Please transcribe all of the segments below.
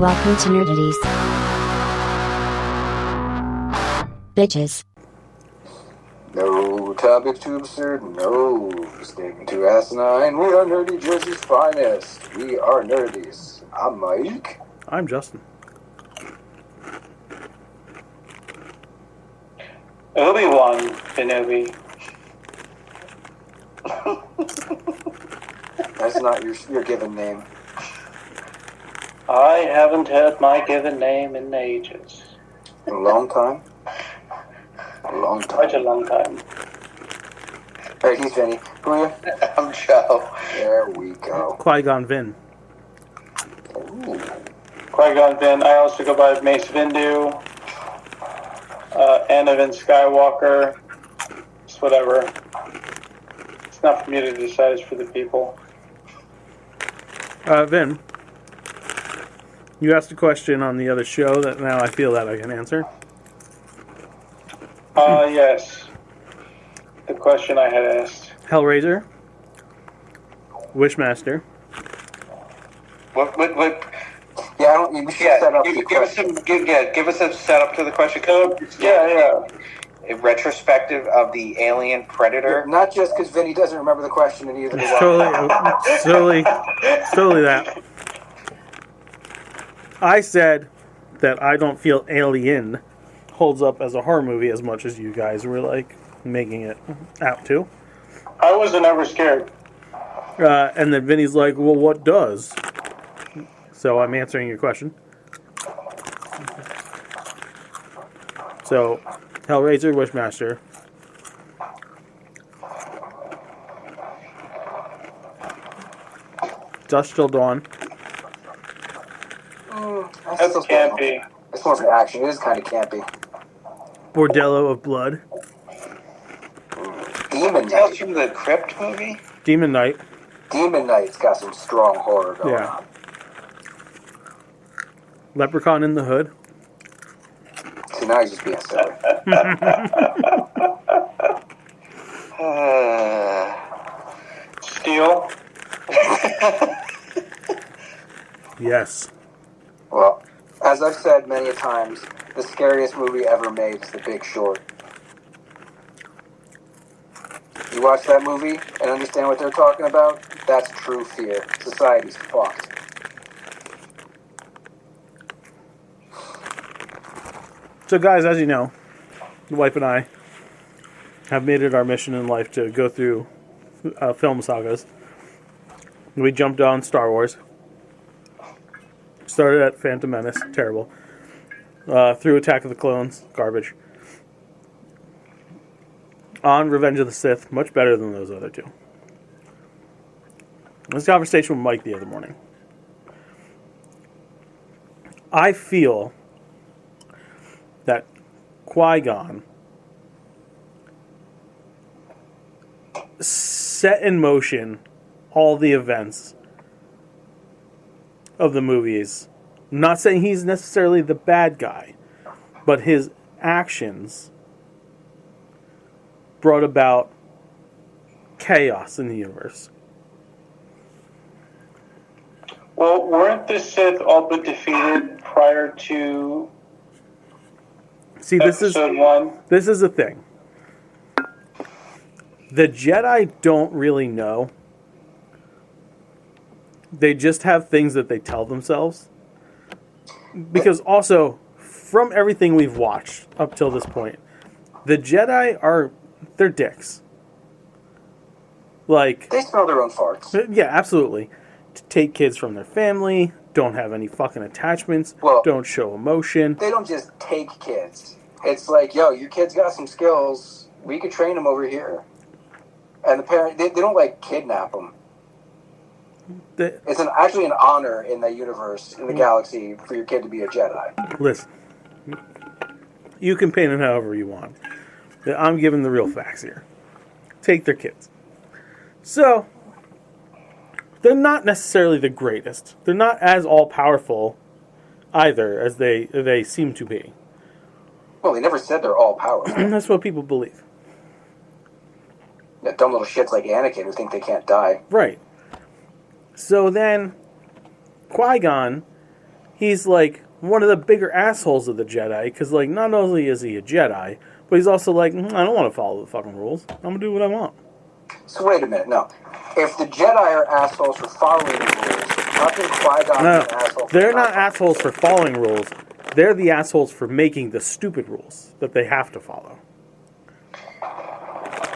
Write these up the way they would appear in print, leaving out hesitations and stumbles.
Welcome to Nerdities. Bitches. No topic too absurd, no statement too asinine. We are Nerdy Jersey's finest. We are Nerdies. I'm Mike. I'm Justin. Obi-Wan Kenobi. That's not your given name. I haven't had my given name in ages. A long time? A long time. Quite a long time. Alright, he's Vinny. Who are you? I'm Joe. There we go. Qui-Gon Vinn. Ooh. Qui-Gon Vinn. I also go by Mace Windu. Anakin Skywalker. It's whatever. It's not for me to decide, it's for the people. Vin, you asked a question on the other show that now I feel that I can answer. Yes. The question I had asked. Hellraiser. Wishmaster. What? Yeah, I don't. We should set up the question. Give us a setup to the question. Yeah. A retrospective of the Alien Predator. Not just because Vinny doesn't remember the question and either do I. Totally that. I said that I don't feel Alien holds up as a horror movie as much as you guys were like making it out to. I wasn't ever scared. And then Vinny's like, well, what does? So I'm answering your question. So, Hellraiser, Wishmaster. Dusk Till Dawn. That's campy. It's more of an action. It is kind of campy. Bordello of Blood. Demon Tales Knight. from the Crypt movie? Demon Knight. Demon Knight's got some strong horror going on. Leprechaun in the Hood. See, now he's just being silly. Steel. Yes. Well, as I've said many a times, the scariest movie ever made is The Big Short. You watch that movie and understand what they're talking about? That's true fear. Society's fucked. So guys, as you know, the wife and I have made it our mission in life to go through film sagas. We jumped on Star Wars. Started at Phantom Menace, terrible. Through Attack of the Clones, garbage. On Revenge of the Sith, much better than those other two. This conversation with Mike the other morning. I feel that Qui-Gon set in motion all the events of the movies. I'm not saying he's necessarily the bad guy, but his actions brought about chaos in the universe. Well, weren't the Sith all but defeated prior to See, episode 1? This is the thing. The Jedi don't really know. They just have things that they tell themselves. Because also, from everything we've watched up till this point, the Jedi they're dicks. Like, They smell their own farts. yeah, absolutely. To take kids from their family, don't have any fucking attachments, Well, don't show emotion. They don't just take kids. It's like, yo, your kid's got some skills. We could train them over here. And the parent, they don't like kidnap them. It's actually an honor in the universe, in the galaxy, for your kid to be a Jedi. Listen, you can paint it however you want. I'm giving the real facts here. Take their kids. So, they're not necessarily the greatest. They're not as all-powerful either as they seem to be. Well, they never said they're all powerful. And that's what people believe. Yeah, dumb little shits like Anakin who think they can't die. Right. So then, Qui-Gon, he's like one of the bigger assholes of the Jedi, because like not only is he a Jedi, but he's also like, I don't want to follow the fucking rules. I'm gonna do what I want. So wait a minute, no. If the Jedi are assholes for following the rules, how can Qui-Gon No, be an asshole for they're not assholes for following rules. They're the assholes for making the stupid rules that they have to follow.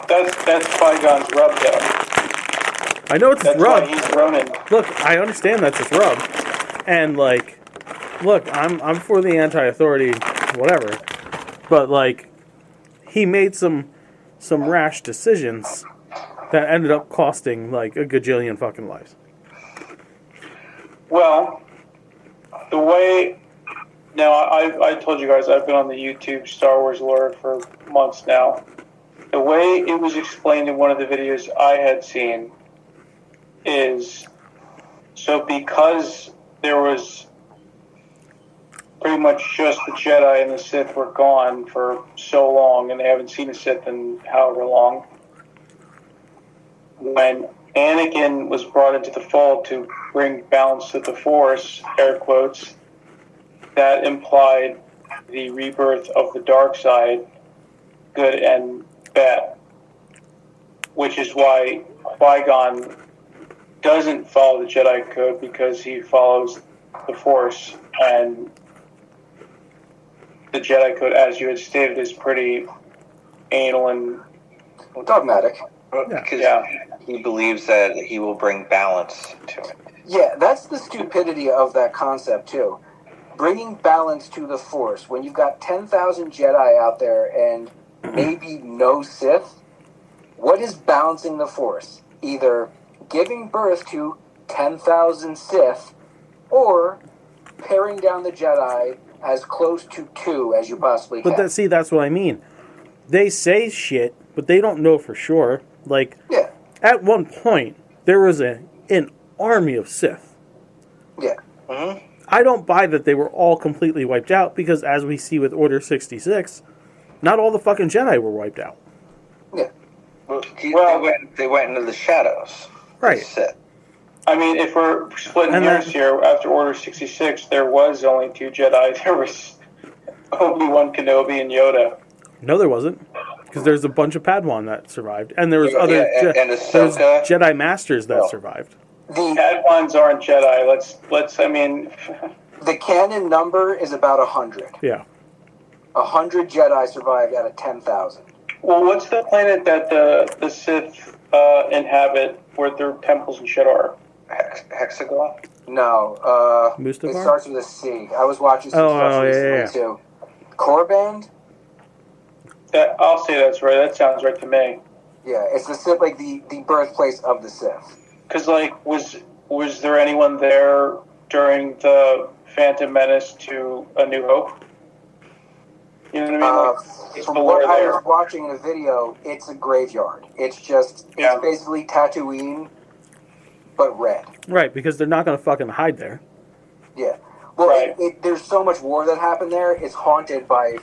That's Qui-Gon's rub, though. I know it's his That's rub. why he's Ronin. Look, I understand that's his rub, and like, look, I'm for the anti-authority, whatever, but like, he made some rash decisions that ended up costing like a gajillion fucking lives. Well, the way... Now, I told you guys I've been on the YouTube Star Wars lore for months now. The way it was explained in one of the videos I had seen is, so because there was pretty much just the Jedi and the Sith were gone for so long, and they haven't seen a Sith in however long, when Anakin was brought into the fold to bring balance to the Force, air quotes, that implied the rebirth of the dark side, good and bad. Which is why Qui-Gon doesn't follow the Jedi Code, because he follows the Force, and the Jedi Code, as you had stated, is pretty anal and dogmatic. Because he believes that he will bring balance to it. Yeah, that's the stupidity of that concept, too. Bringing balance to the Force, when you've got 10,000 Jedi out there and maybe no Sith, what is balancing the Force? Either giving birth to 10,000 Sith, or paring down the Jedi as close to 2 as you possibly can. But that's what I mean. They say shit, but they don't know for sure. Like, Yeah. at one point, there was an army of Sith. Yeah. Mm-hmm. I don't buy that they were all completely wiped out, because as we see with Order 66, not all the fucking Jedi were wiped out. Yeah. They went into the shadows. Right. Sith. I mean, if we're splitting And hairs then- here, after Order 66, there was only 2 Jedi. There was Obi-Wan Kenobi and Yoda. No, there wasn't. Because there's a bunch of Padawan that survived. And there was Yeah, other and there's Ahsoka. Jedi Masters that Oh. survived. The Padawans aren't Jedi. Let's. I mean, the canon number is about 100. Yeah. 100 Jedi survived out of 10,000. well, what's the planet that the Sith inhabit, where their temples and shit are? Hexagon? No, Mustafar? it starts with a C. I was watching some stuff recently too. Corband? I'll say that's right. That sounds right to me. Yeah, it's the Sith, like the birthplace of the Sith. Because, like, was there anyone there during the Phantom Menace to A New Hope? You know what I mean? Like, From the what lore I there. was watching in the video, it's a graveyard. It's Yeah. basically Tatooine, but red. Right, because they're not going to fucking hide there. Yeah. Well, Right. there's so much war that happened there. It's haunted by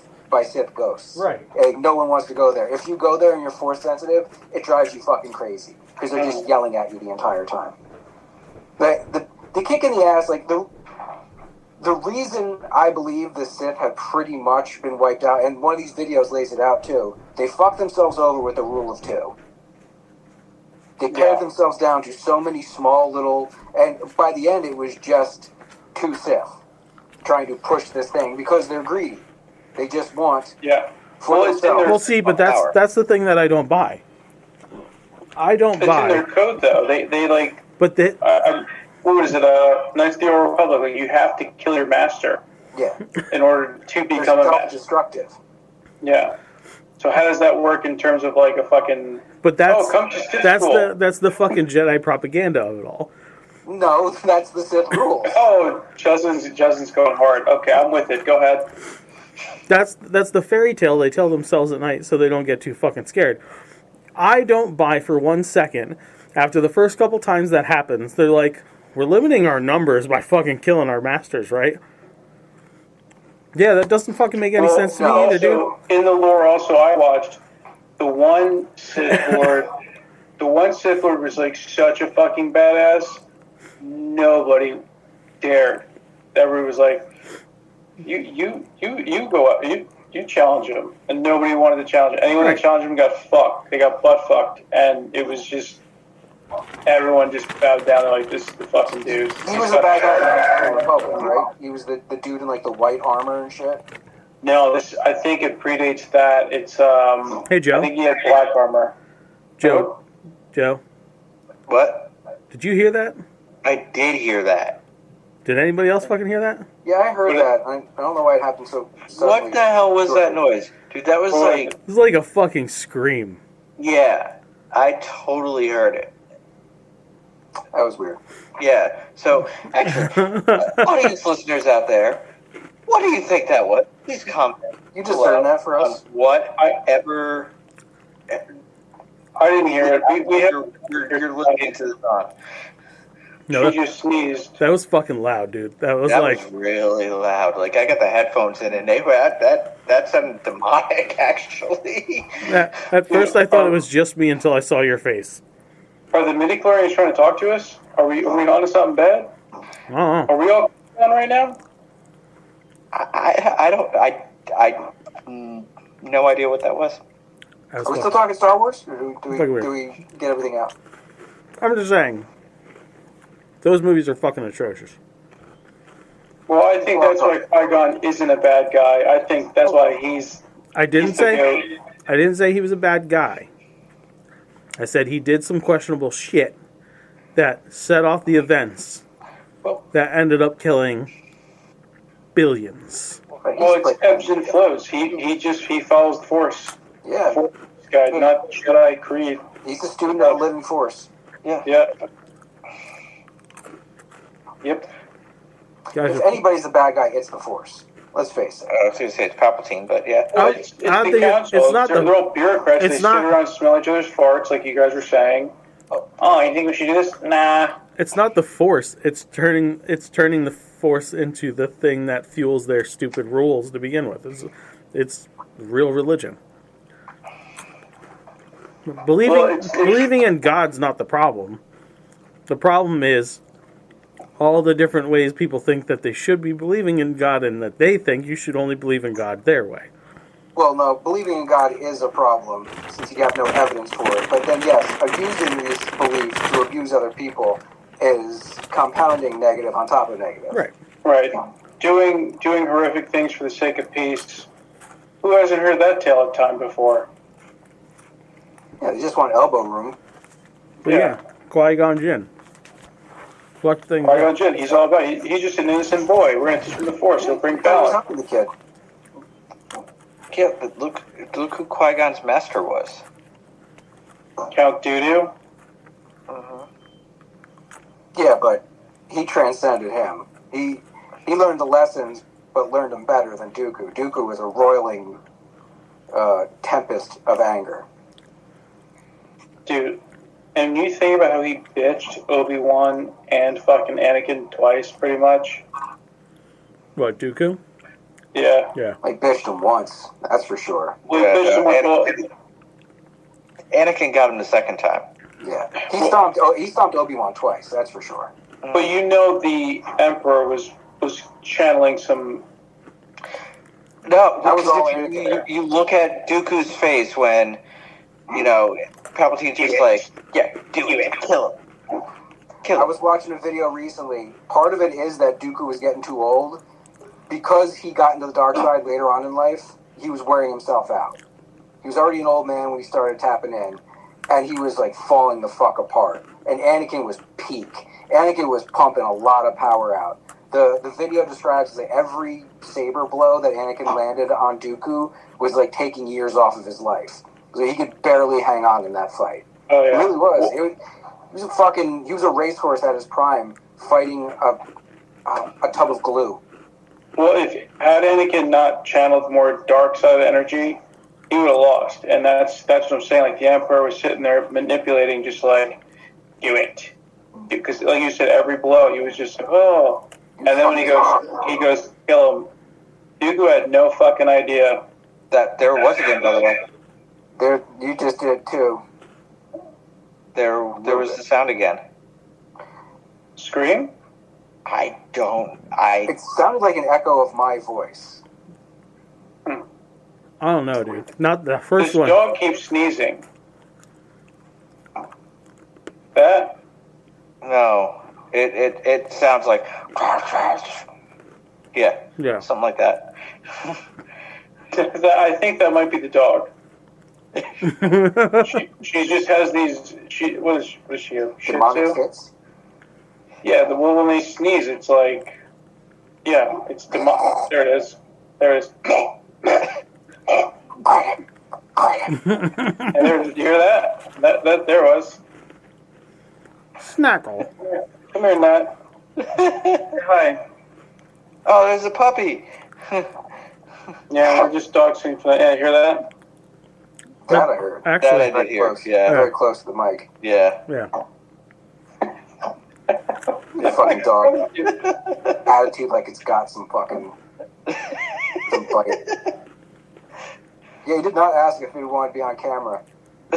Sith ghosts. Right. Like, no one wants to go there. If you go there and you're Force sensitive, it drives you fucking crazy because they're just yelling at you the entire time. But the kick in the ass, like the reason I believe the Sith have pretty much been wiped out, and one of these videos lays it out too. They fucked themselves over with the rule of 2. They pared themselves down to so many small little, and by the end it was just 2 Sith trying to push this thing because they're greedy. They just want for Well, it's in themselves. their, Well, see, but Power. that's the thing that I don't buy. I don't it's in their buy. code, though. They like, But they, what is it? Knights of the Old Republic. Like, you have to kill your master Yeah, in order to they're become a master. self-destructive. Yeah. So how does that work in terms of like a fucking? but that's come to Sith school. that's the fucking Jedi propaganda of it all. No, that's the Sith rule. Oh, Justin's going hard. Okay, I'm with it. Go ahead. That's the fairy tale they tell themselves at night so they don't get too fucking scared. I don't buy for 1 second. After the first couple times that happens, they're like, we're limiting our numbers by fucking killing our masters, right? Yeah, that doesn't fucking make any sense to me either, dude. Also, in the lore, also I watched the one Sith Lord. The one Sith Lord was like such a fucking badass. Nobody dared everybody was like, you go up, you challenge him, and nobody wanted to challenge him. Anyone that challenged him got fucked. They got butt fucked, and it was just everyone just bowed down. They're like, this is the fucking dude. He was a bad guy in the Republic, right? He was the dude in like the white armor and shit. No, I think it predates that. It's Hey, Joe. I think he had black armor. Joe. What? Did you hear that? I did hear that. Did anybody else fucking hear that? Yeah, I heard that. I don't know why it happened so suddenly. What the hell was that noise? Dude, that was like... It was like a fucking scream. Yeah, I totally heard it. That was weird. Yeah, so, actually, audience listeners out there, what do you think that was? Please comment. You just heard that for us? Whatever... I didn't hear it. We have, you're listening to the song. No, she just sneezed. That was fucking loud, dude. That was really loud. Like, I got the headphones in, and that sounded demonic, actually. At first, I thought it was just me until I saw your face. Are the midichlorians trying to talk to us? Are we on to something bad? Are we all on right now? I no idea what that was. Are we still talking Star Wars? Or do we get everything out? I'm just saying. Those movies are fucking atrocious. Well, I think that's why Qui-Gon isn't a bad guy. I think that's why he's... I didn't say he was a bad guy. I said he did some questionable shit that set off the events that ended up killing billions. Well, it's ebbs and flows. He follows the Force. Yeah. Force guy, not Jedi Creed. He's a student of the living Force. Yeah. Yep. If anybody's the bad guy, it's the Force. Let's face it. I was going to say it's Palpatine, but yeah. Well, it's the council. It's not they're all bureaucrats. They sit around and smell each other's farts, like you guys were saying. Oh, you think we should do this? Nah. It's not the Force. It's turning the Force into the thing that fuels their stupid rules to begin with. It's real religion. Believing in God's not the problem. The problem is all the different ways people think that they should be believing in God and that they think you should only believe in God their way. Well, no, believing in God is a problem since you have no evidence for it. But then, yes, abusing these beliefs to abuse other people is compounding negative on top of negative. Right. Doing horrific things for the sake of peace. Who hasn't heard that tale of time before? Yeah, they just want elbow room. Yeah. Qui-Gon Jinn. Qui-Gon Jinn, he's all about. He's just an innocent boy. We're going to teach him the Force. He'll bring balance. The kid. Yeah, but look who Qui-Gon's master was. Count Dooku. Yeah, but he transcended him. He learned the lessons, but learned them better than Dooku. Dooku was a roiling tempest of anger. Dude, and you think about how he bitched Obi-Wan and fucking Anakin twice, pretty much. What, Dooku? Yeah. I bitched him once, that's for sure. Anakin got him the second time. Yeah, he stomped Obi-Wan twice, that's for sure. But you know the Emperor was channeling some... No, that was all you look at Dooku's face when, Palpatine's just like, yeah, do it, kill him. I was watching a video recently. Part of it is that Dooku was getting too old. Because he got into the dark side later on in life, he was wearing himself out. He was already an old man when he started tapping in, and he was like falling the fuck apart. And Anakin was peak. Anakin was pumping a lot of power out. The video describes that every saber blow that Anakin landed on Dooku was like taking years off of his life. So he could barely hang on in that fight. Oh, yeah. It really was. He was a racehorse at his prime, fighting a tub of glue. Well, if had Anakin not channeled more dark side energy, he would have lost. And that's what I'm saying. Like, the Emperor was sitting there manipulating, just like, do it. Because, like you said, every blow, he was just like, oh. And then when he goes, kill him. Dooku had no fucking idea that there was again, by the way. You just did it too. There was the sound again. Scream? It sounded like an echo of my voice. I don't know, dude. Not the first This one. dog keeps sneezing. That? No. It sounds like Yeah. something like that. I think that might be the dog. She just has these. What is she? A Shih Demonic Tzu? fits. Yeah, when they sneeze, it's like, yeah, it's demonic. There it is. There it is. And there, did you hear that? That there was. Snackle. Come here, Nat. Hi. Oh, there's a puppy. Yeah, we're just dog sitting for that. Yeah, hear that? That I heard. That Actually, I did hear. Close. Yeah. Very close to the mic. Yeah. yeah. The fucking dog. Attitude like it's got some bite. Yeah, he did not ask if we wanted to be on camera.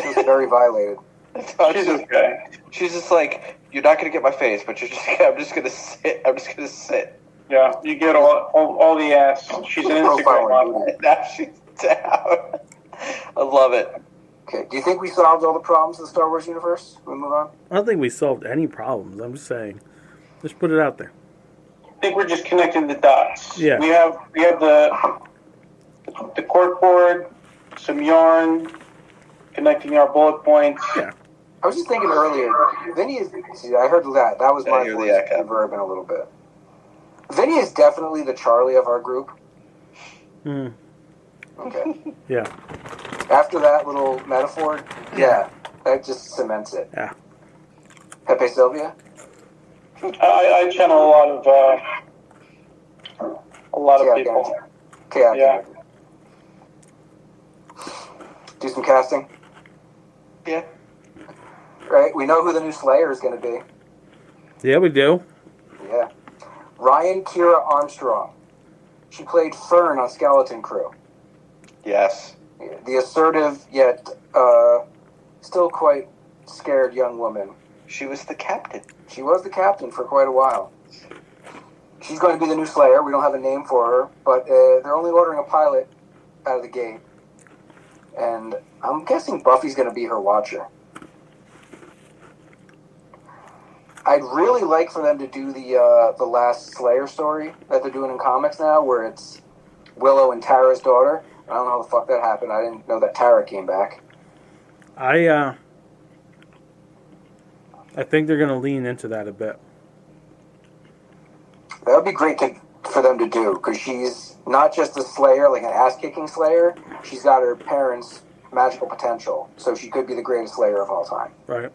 She was very violated. She's okay. She's just like, you're not gonna get my face, but I'm just gonna sit. I'm just gonna sit. Yeah, you get all the ass. She's an Instagram model. Now she's down. I love it. Okay, do you think we solved all the problems of the Star Wars universe? We move on? I don't think we solved any problems. I'm just saying. Just put it out there. I think we're just connecting the dots. Yeah. We have the cork board, some yarn, connecting our bullet points. Yeah. I was just thinking earlier, Vinny is... See, I heard that. That was I my hear the voice echo. reverb in a little bit. Vinny is definitely the Charlie of our group. Mm. Okay. Yeah. After that little metaphor, yeah, that just cements it. Yeah. Pepe Sylvia? I channel a lot of people. Chaotic. Yeah. Do some casting. Yeah. Right? We know who the new Slayer is going to be. Yeah, we do. Yeah. Ryan Kira Armstrong. She played Fern on Skeleton Crew. Yes. The assertive yet still quite scared young woman. She was the captain. She was the captain for quite a while. She's going to be the new Slayer. We don't have a name for her, but they're only ordering a pilot out of the gate. And I'm guessing Buffy's going to be her watcher. I'd really like for them to do the last Slayer story that they're doing in comics now, where it's Willow and Tara's daughter. I don't know how the fuck that happened. I didn't know that Tara came back. I think they're gonna lean into that a bit. That would be great for them to do, because she's not just a Slayer, like an ass-kicking Slayer. She's got her parents' magical potential, so she could be the greatest Slayer of all time. Right.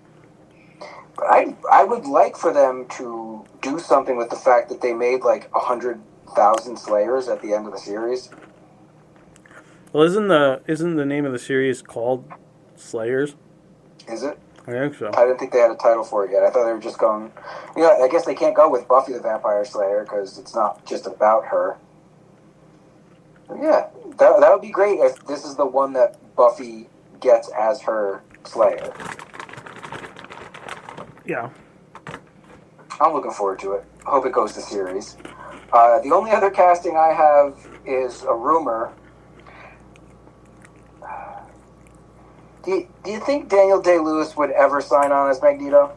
But I would like for them to do something with the fact that they made like 100,000 Slayers at the end of the series. Well, isn't the name of the series called Slayers? Is it? I think so. I didn't think they had a title for it yet. I thought they were just going... You know, I guess they can't go with Buffy the Vampire Slayer because it's not just about her. But yeah, that would be great if this is the one that Buffy gets as her Slayer. Yeah. I'm looking forward to it. I hope it goes to series. The only other casting I have is a rumor. Do you think Daniel Day-Lewis would ever sign on as Magneto?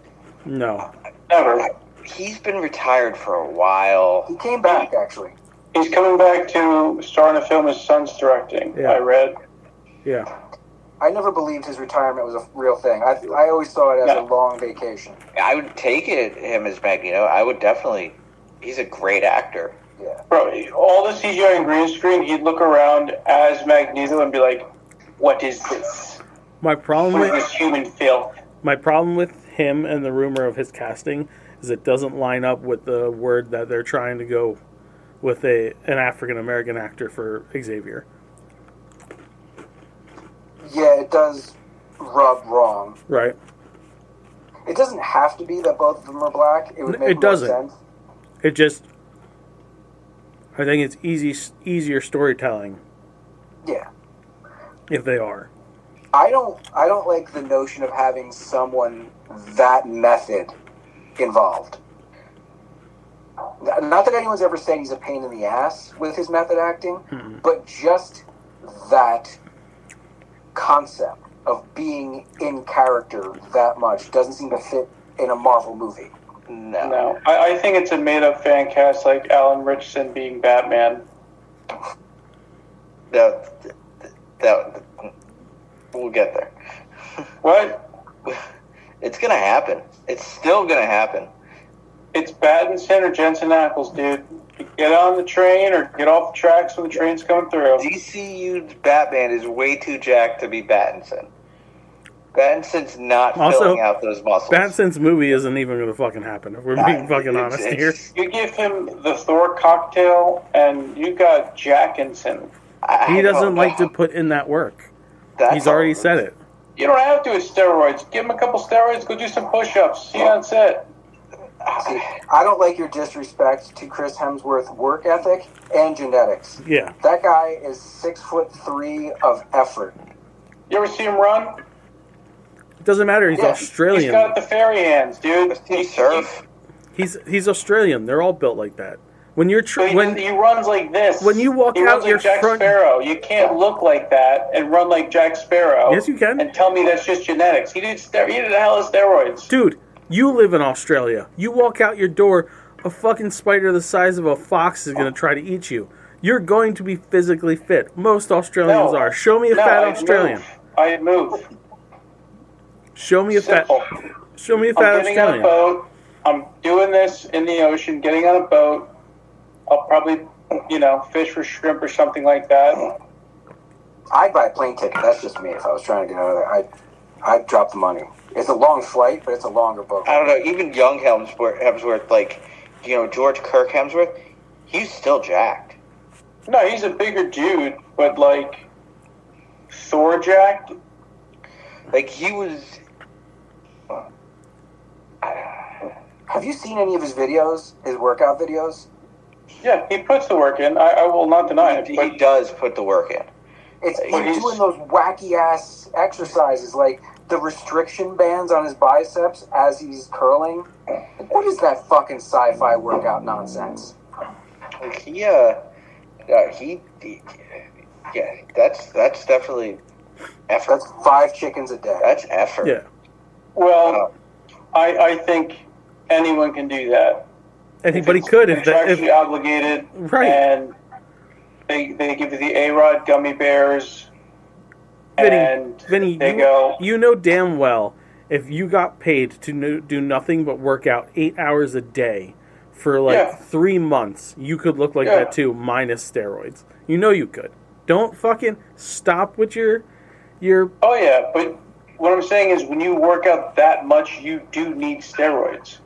No. Never. He's been retired for a while. He came back, actually. He's coming back to star in a film his son's directing. Yeah. I read. Yeah. I never believed his retirement was a real thing. I always saw it as a long vacation. I would take him as Magneto. I would definitely. He's a great actor. Yeah. Bro, all the CGI and green screen, he'd look around as Magneto and be like, "What is this? My problem What is with this human filth?" my problem with him and the rumor of his casting is it doesn't line up with the word that they're trying to go with an African American actor for Xavier. Yeah, it does rub wrong. Right. It doesn't have to be that both of them are black. It would make It more doesn't. sense. It just, I think it's easier storytelling Yeah. if they are. I don't like the notion of having someone that method involved. Not that anyone's ever said he's a pain in the ass with his method acting, but just that concept of being in character that much doesn't seem to fit in a Marvel movie. No. I think it's a made-up fan cast like Alan Richardson being Batman. That we'll get there. What? It's gonna happen. It's still gonna happen. It's Pattinson or Jensen Ackles, dude. Get on the train or get off the tracks when the train's coming through. DCU's Batman is way too jacked to be Pattinson. Pattinson's not filling out those muscles. Pattinson's movie isn't even going to fucking happen, if we're being fucking honest here. You give him the Thor cocktail, and you got Jackinson. He doesn't like to put in that work. He's already said it. You don't have to with steroids. Give him a couple steroids, go do some push-ups. See you on set. See, I don't like your disrespect to Chris Hemsworth's work ethic and genetics. Yeah. That guy is 6'3" of effort. You ever see him run? It doesn't matter. He's Australian. He's got the fairy hands, dude. He surf. He's Australian. They're all built like that. When you're he runs like this. When you walk out, out your like Jack front, Sparrow. You can't look like that and run like Jack Sparrow. Yes, you can. And tell me that's just genetics. He did a hell of steroids, dude. You live in Australia. You walk out your door, a fucking spider the size of a fox is going to try to eat you. You're going to be physically fit. Most Australians are. Show me a fat Australian. I'd move. Show me a fat Australian. Australian. I'm getting on a boat. I'm doing this in the ocean, getting on a boat. I'll probably, fish for shrimp or something like that. I'd buy a plane ticket. That's just me. If I was trying to get out of there, I'd drop the money. It's a long flight, but it's a longer boat. I don't know. Even young Hemsworth, like, George Kirk Hemsworth, he's still jacked. No, he's a bigger dude, but, like, Thor jacked? Like, he was... Have you seen any of his videos, his workout videos? Yeah, he puts the work in. I will not deny it. He does put the work in. He's doing those wacky-ass exercises, like the restriction bands on his biceps as he's curling. What is that fucking sci-fi workout nonsense? That's definitely effort. That's 5 chickens a day. That's effort. Yeah. Well, I think anyone can do that. Anybody could if they're actually obligated, right? And they give you the A-Rod gummy bears. Vinny, you know damn well if you got paid to do nothing but work out 8 hours a day for 3 months, you could look like that too, minus steroids. You know you could. Don't fucking stop with your. Oh yeah, but what I'm saying is when you work out that much, you do need steroids.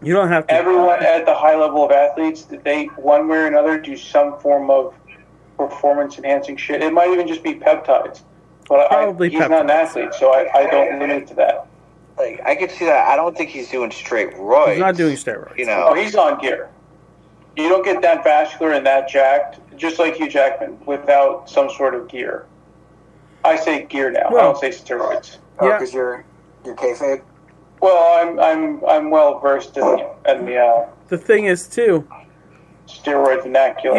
You don't have to. Everyone at the high level of athletes, they one way or another do some form of performance-enhancing shit. It might even just be peptides. But he's not an athlete, so I don't limit it to that. Like, I could see that. I don't think he's doing straight roids. He's not doing steroids. Oh, he's on gear. You don't get that vascular and that jacked, just like Hugh Jackman, without some sort of gear. I say gear now. I don't say steroids. Oh, because you're kayfabe? Well, I'm well versed in the thing is too. Steroid vernacular.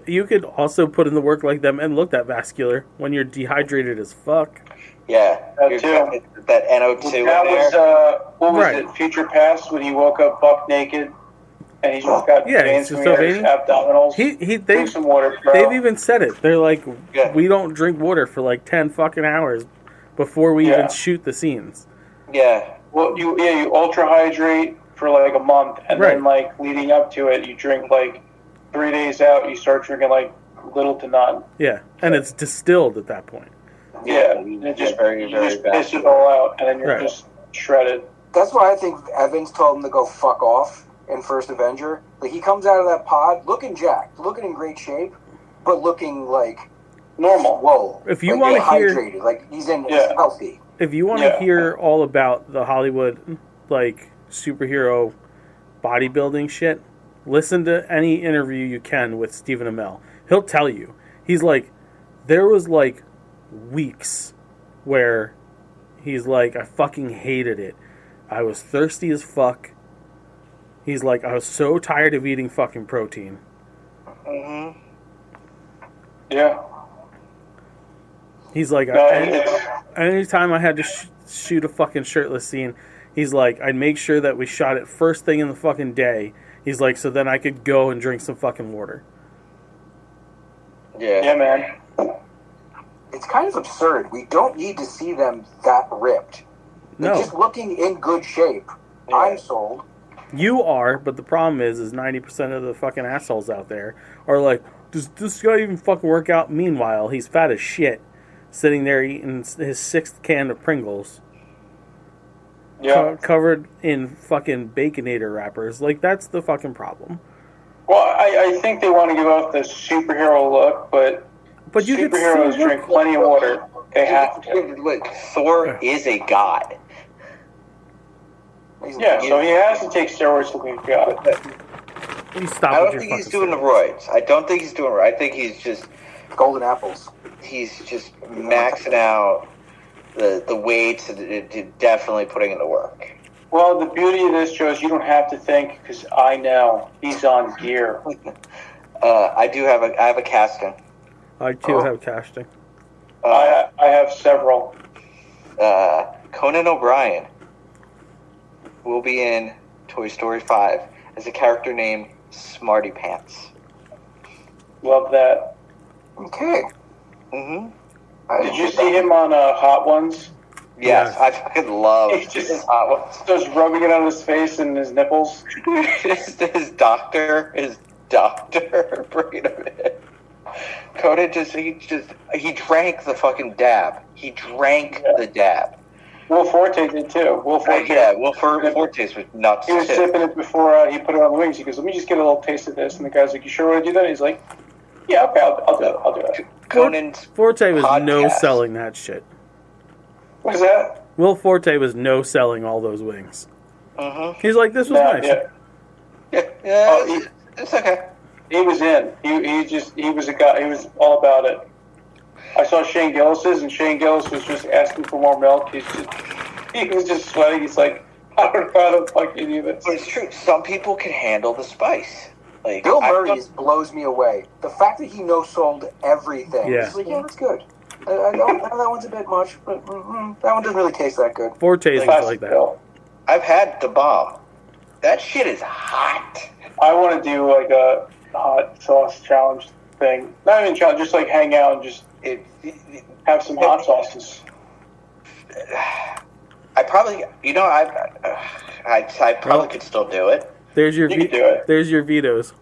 You could also put in the work like them and look that vascular when you're dehydrated as fuck. Yeah, that too. That NO2. That was what was it? Future Past when he woke up buck naked and he just got veins from his abdominals. Drink some water, bro. They've even said it. They're like, we don't drink water for like 10 fucking hours before we even shoot the scenes. Yeah. Well, you ultra hydrate for like a month, and then like leading up to it, you drink like 3 days out. You start drinking like little to none. Yeah, and it's distilled at that point. Yeah, it just piss it all out, and then you're just shredded. That's why I think Evans told him to go fuck off in First Avenger. Like, he comes out of that pod looking jacked, looking in great shape, but looking like normal. Whoa! If you want to hear, hydrated, like he's healthy. If you want to hear all about the Hollywood like superhero bodybuilding shit, listen to any interview you can with Stephen Amell. He'll tell you. He's like, there was like weeks where he's like, I fucking hated it. I was thirsty as fuck. He's like, I was so tired of eating fucking protein. Mm-hmm. Yeah. He's like, No, anytime I had to shoot a fucking shirtless scene, he's like, I'd make sure that we shot it first thing in the fucking day. He's like, so then I could go and drink some fucking water. Yeah, man. It's kind of absurd. We don't need to see them that ripped. They're No. just looking in good shape. Yeah. I'm sold. You are, but the problem is 90% of the fucking assholes out there are like, does this guy even fucking work out? Meanwhile, he's fat as shit, sitting there eating his 6th can of Pringles, Yeah. covered in fucking Baconator wrappers. Like, that's the fucking problem. Well, I think they want to give off the superhero look, but you could superheroes still drink plenty of water. They have to. Look, Thor is a god. Yeah, so he has to take steroids to be a god. You stop I with don't your think he's fucking doing the steroids. roids. I don't think he's doing right. I think he's just Golden apples. maxing out the weights and definitely putting in the work. Well, the beauty of this, Joe, is you don't have to think, because I know he's on gear. I have a casting. I too have casting. I have several. Conan O'Brien will be in Toy Story 5 as a character named Smarty Pants. Love that. Okay. Mm-hmm. Did you see him on Hot Ones? Yes, Yeah. I fucking love He's just rubbing it on his face and his nipples. his doctor bringing him in. Conan he drank the fucking dab. He drank the dab. Will Forte did too. Will Fortes was nuts. He was sipping it before he put it on the wings. He goes, "Let me just get a little taste of this." And the guy's like, "You sure want to do that?" He's like, "Yeah, okay, I'll do it. I'll do it." Conan's Forte was podcast. no selling that shit. What is that? Will Forte was no selling all those wings. Mm-hmm. He's like, this was No, nice. Yeah, it's okay. He was in. He was a guy. He was all about it. I saw Shane Gillis's, and Shane Gillis was just asking for more milk. He was just sweating. He's like, I don't know how the fuck you do this. But it's true. Some people can handle the spice. Like Bill Murray blows me away. The fact that he no-sold everything. Yeah. He's like, yeah, that's good. I know that one's a bit much, but that one doesn't really taste that good. Forte's was like that. Bill. I've had the bomb. That shit is hot. I want to do like a hot sauce challenge thing. Not even challenge, just like hang out and just have some hot sauces. I probably, I probably could still do it. There's your You can do it. There's your vetoes.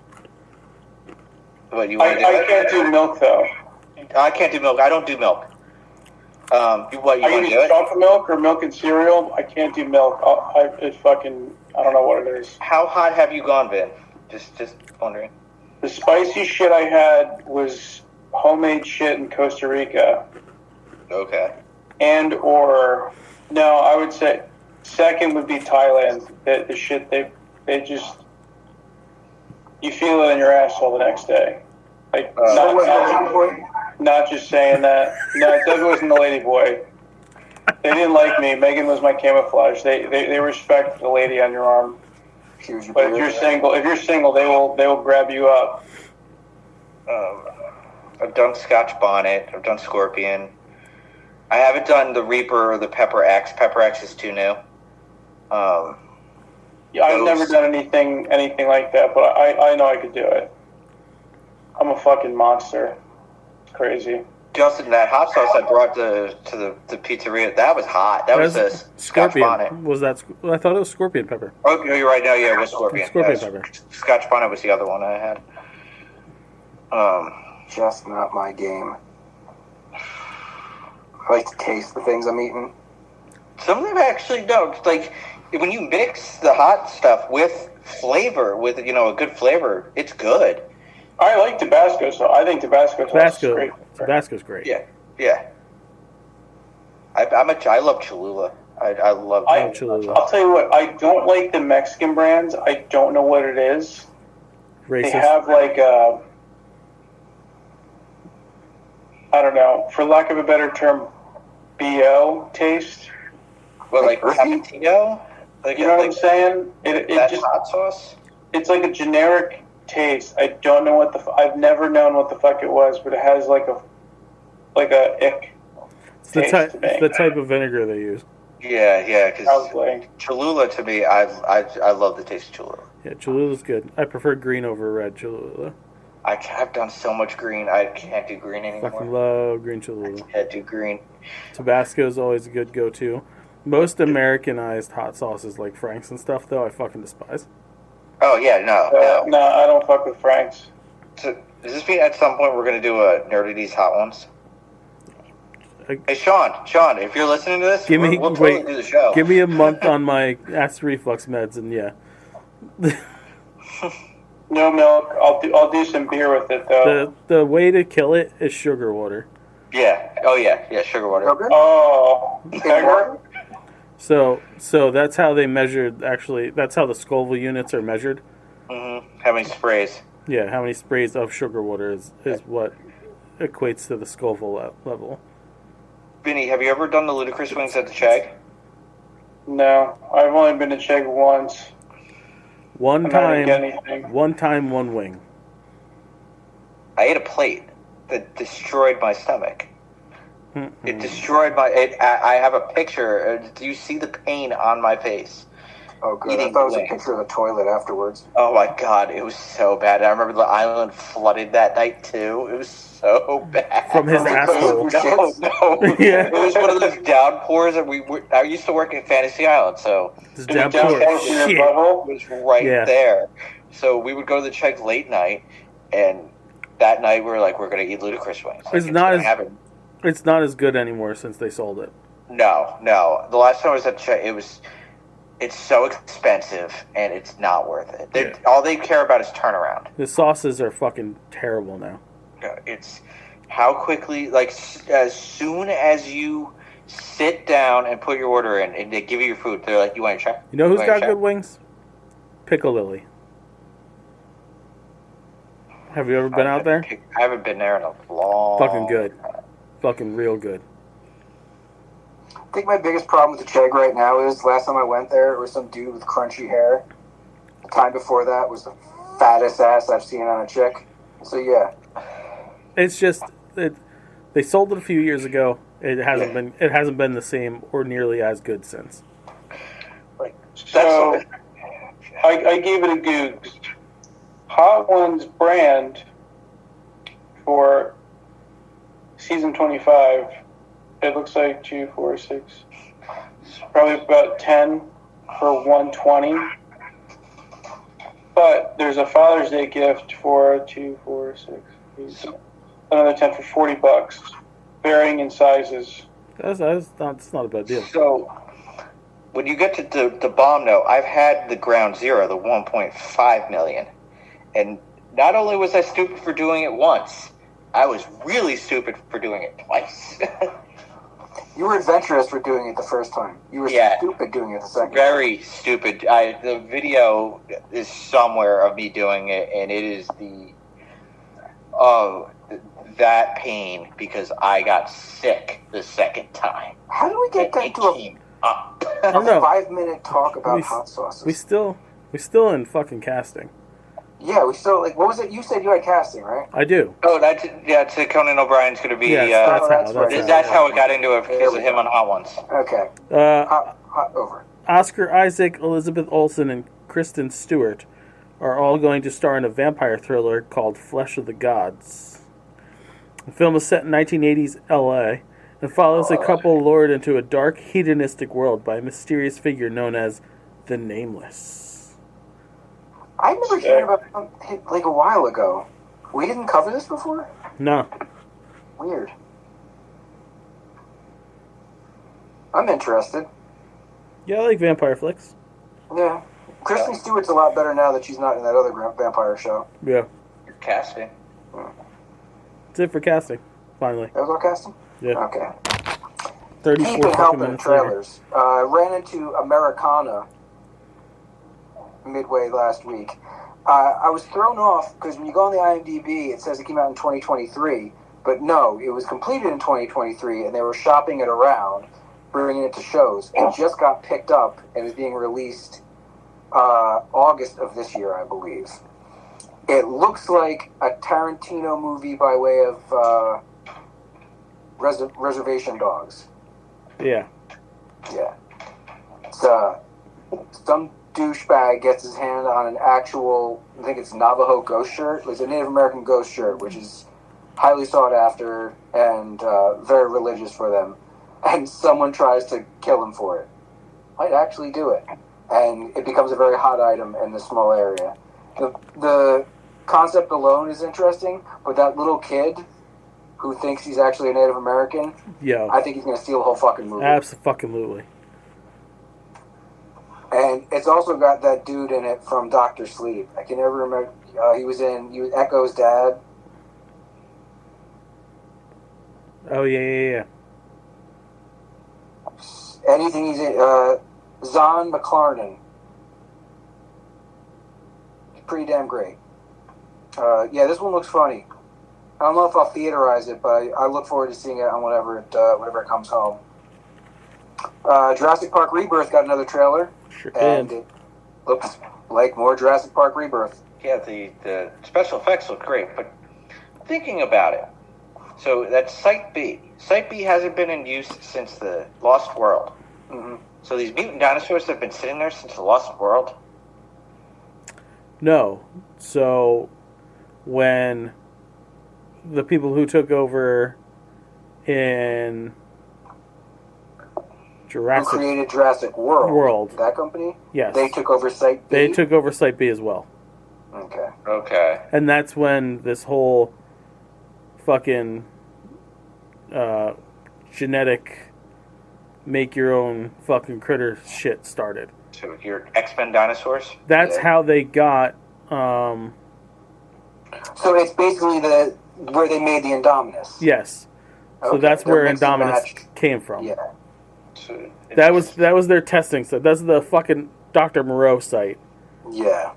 But you want to do I it? can't do milk though. I can't do milk. I don't do milk. You want to I do use it? chocolate milk or milk and cereal. I can't do milk. I don't know what it is. How hot have you gone, Vin? Just wondering. The spicy shit I had was homemade shit in Costa Rica. Okay. No, I would say second would be Thailand. The shit they just, you feel it in your asshole the next day. Like not just saying that. No, it definitely wasn't the lady boy. They didn't like me. Megan was my camouflage. They respect the lady on your arm. But if you're single, they will grab you up. I've done Scotch Bonnet. I've done Scorpion. I haven't done the Reaper or the Pepper X. Pepper X is too new. Yeah, I've never done anything like that, but I know I could do it. I'm a fucking monster. It's crazy. Justin, that hot sauce I brought to the pizzeria, that was hot. That was a Scotch Scorpion. Bonnet. Was that? I thought it was Scorpion pepper. Oh, you're right. No, yeah, it was Scorpion. Scorpion Yeah, pepper. Scotch Bonnet was the other one I had. Just not my game. I like to taste the things I'm eating. Some of them actually don't. Like, when you mix the hot stuff with flavor, with, a good flavor, it's good. I like Tabasco, so I think Tabasco sauce is great. Tabasco's great. Yeah. I love Cholula. I love Cholula. I'll tell you what, I don't like the Mexican brands. I don't know what it is. Racist. They have like I don't know, for lack of a better term, BO taste. Well, like Tapatio? Like, You know what I'm saying? It that just hot sauce? it's like a generic taste. I don't know what I've never known what the fuck it was, but it has like a ick It's the taste type. to me. It's the type of vinegar they use. Yeah, because Probably. Cholula to me, I love the taste of Cholula. Yeah, Cholula's good. I prefer green over red Cholula. I've done so much green, I can't do green anymore. Fucking love green I Cholula. can't do green. Tabasco is always a good go-to. Most Americanized hot sauces like Frank's and stuff, though, I fucking despise. Oh yeah, no. No, I don't fuck with Frank's. So does this mean at some point we're gonna do a Nerdity's Hot Ones? Hey Sean, if you're listening to this, we'll totally do the show. Give me a month on my acid reflux meds, and yeah. No milk. I'll do some beer with it though. The way to kill it is sugar water. Yeah. Oh yeah, sugar water. Yogurt? Oh, sugar? So that's how they measured. Actually, that's how the Scoville units are measured. Mm-hmm. How many sprays? Yeah, how many sprays of sugar water is what equates to the Scoville level. Vinny, have you ever done the ludicrous wings at the Chag? No, I've only been to Chegg once. One and I didn't get time, anything. one wing. I ate a plate that destroyed my stomach. Mm-hmm. It destroyed my. I have a picture. Do you see the pain on my face? Oh, good. Eating I thought it was a wings. picture of the toilet afterwards. Oh my god, it was so bad. I remember the island flooded that night too. It was so bad. From his asshole. No. Yeah. It was one of those downpours that I used to work at Fantasy Island, so This Did it downpour. down in your Shit. butthole? it was right Yeah. there. So we would go to the Chegg late night, and that night we were like, we're going to eat ludicrous wings. Like, It's not gonna as- happen. It's not as good anymore since they sold it. No. The last time I was at Chegg, it's so expensive, and it's not worth it. Yeah. All they care about is turnaround. The sauces are fucking terrible now. It's how quickly, like, as soon as you sit down and put your order in, and they give you your food, they're like, you want your check? You know who's Want your got check? good wings? Piccalilli. Have you ever been out there? I haven't been there in a long Fucking good. Fucking real good. I think my biggest problem with the Chegg right now is last time I went there, it was some dude with crunchy hair. The time before that was the fattest ass I've seen on a chick. So yeah, It's just they sold it a few years ago. It hasn't been the same or nearly as good since. Like, So I gave it a Goog. Hot Ones brand for season 25. It looks like 2, 4, 6. Probably about 10 for 120. But there's a Father's Day gift for 2, 4, 6, 8, another 10 for $40, varying in sizes. That's not a bad deal. So, when you get to the bomb note, I've had the Ground Zero, the 1.5 million. And not only was I stupid for doing it once, I was really stupid for doing it twice. you were adventurous for doing it the first time. You were Yeah. stupid doing it the second. Very stupid. The video is somewhere of me doing it, and it is that pain because I got sick the second time. How did we get It that to a came up. I don't know. 5-minute talk about We- hot sauces? We still in fucking casting. Yeah, we still what was it? You said you had casting, right? I do. Oh, to Conan O'Brien's going to be. Yes, That's how it got into it because of him on Hot Ones. Okay, hot over. Oscar Isaac, Elizabeth Olsen, and Kristen Stewart are all going to star in a vampire thriller called Flesh of the Gods. The film is set in 1980s LA and follows a couple lured into a dark, hedonistic world by a mysterious figure known as the Nameless. I never heard about it like a while ago. We didn't cover this before? No. Weird. I'm interested. Yeah, I like vampire flicks. Yeah. Kristen Stewart's a lot better now that she's not in that other vampire show. Yeah. You're casting. That's it for casting, finally. That was all casting? Yeah. Okay. 34 Keep fucking helping minutes later. trailers. Ran into Americana midway last week. I was thrown off because when you go on the IMDb, it says it came out in 2023. But no, it was completed in 2023, and they were shopping it around. bringing it to shows. It just got picked up and is being released August of this year, I believe. It looks like a Tarantino movie by way of Reservation Dogs. Yeah. Yeah. It's, some douchebag gets his hand on an actual, I think it's Navajo ghost shirt. It's a Native American ghost shirt, which is highly sought after and very religious for them. And someone tries to kill him for it. Might actually do it. And it becomes a very hot item in this small area. The concept alone is interesting, but that little kid who thinks he's actually a Native American, Yo. I think he's going to steal the whole fucking movie. Absolutely. And it's also got that dude in it from Dr. Sleep. I can never remember. He was Echo's dad. Oh, yeah. Anything he's in. Zahn McClarnon. Pretty damn great. Yeah, this one looks funny. I don't know if I'll theaterize it, but I look forward to seeing it on whenever it comes home. Jurassic Park Rebirth got another trailer. Sure and did. it looks like more Jurassic Park Rebirth. Yeah, the special effects look great, but thinking about it, so that's Site B. Site B hasn't been in use since the Lost World. Mm-hmm. So these mutant dinosaurs have been sitting there since the Lost World? No. So when the people who took over in Who created Jurassic World? That company? Yes. They took over Site B? They took over Site B as well. Okay. And that's when this whole fucking genetic make your own fucking critter shit started. So your X-Men dinosaurs? That's how they got So it's basically where they made the Indominus. yes. So Okay, that's they're where mixed and Indominus matched. came from. Yeah. So That was their testing site. That's the fucking Dr. Moreau site Yeah.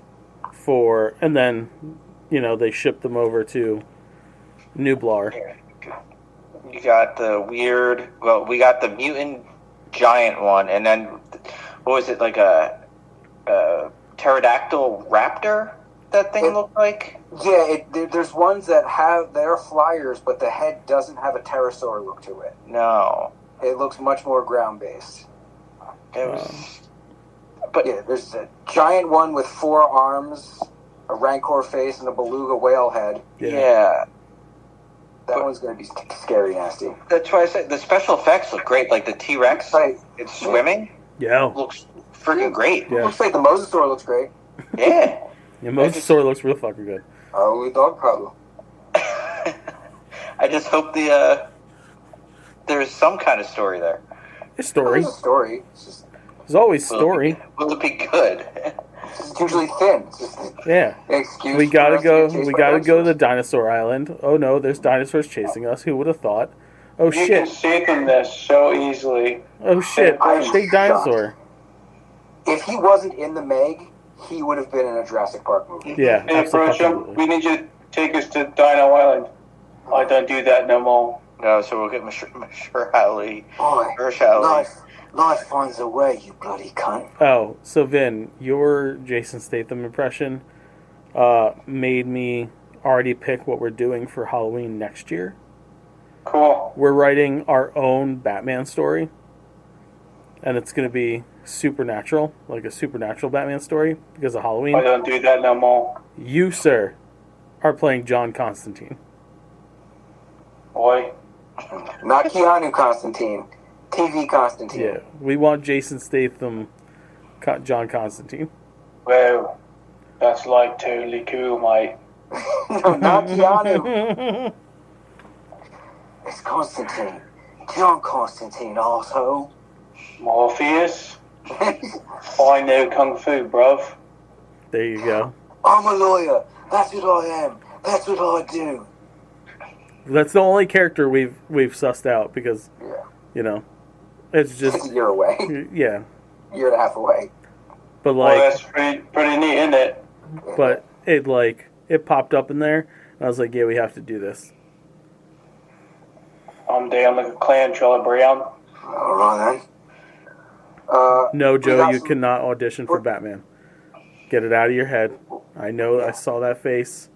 and then, they shipped them over to Nublar. you got the weird... Well, we got the mutant giant one, and then, what was it, like a pterodactyl raptor that thing looked like? Yeah, there's ones that they're flyers, but the head doesn't have a pterosaur look to it. No. It looks much more ground-based. It was... But yeah, there's a giant one with 4 arms, a rancor face, and a beluga whale head. Yeah. That one's going to be scary nasty. That's why I said the special effects look great. Like the T-Rex, Right. it's swimming. Yeah. Looks freaking great. Yeah. Looks like the Mosasaur looks great. Yeah. Yeah, Mosasaur looks real fucking good. Our only dog problem. I just hope there's some kind of story there. There's story. There's a story. It's just There's always story. Will it be good? it's usually thin. It's just Yeah. an excuse. We gotta for us go. to get chased We by gotta go to the dinosaurs. dinosaur island. Oh no, there's dinosaurs chasing us. Who would have thought? Oh You can shit! save them this so easily. Oh shit! I'm Big dinosaur. If he wasn't in the Meg, he would have been in a Jurassic Park movie. Yeah, Hey, approach them. absolutely. We need you to take us to Dino Island. I don't do that no more. No, so we'll get Mahershala Boy, life finds a way, you bloody cunt. Oh, so Vin, your Jason Statham impression made me already pick what we're doing for Halloween next year. Cool. We're writing our own Batman story, and it's going to be supernatural, like a supernatural Batman story because of Halloween. I don't do that no more. You, sir, are playing John Constantine. Boy. Not Keanu Constantine. TV Constantine. Yeah, we want Jason Statham, John Constantine. Well, that's like totally cool, mate. No, not Keanu. It's Constantine. John Constantine, arsehole. Morpheus. I know Kung Fu, bruv. There you go. I'm a lawyer. That's what I am. That's what I do. That's the only character we've sussed out because, Yeah. it's It's just a year away. yeah. Year and a half away. But Well, like, that's pretty neat, isn't it? but it popped up in there, and I was like, yeah, we have to do this. I'm down like a clam chowder, Brown. All right then. No, we Joe, got you some- cannot audition for Batman. Get it out of your head. I know. I saw that face.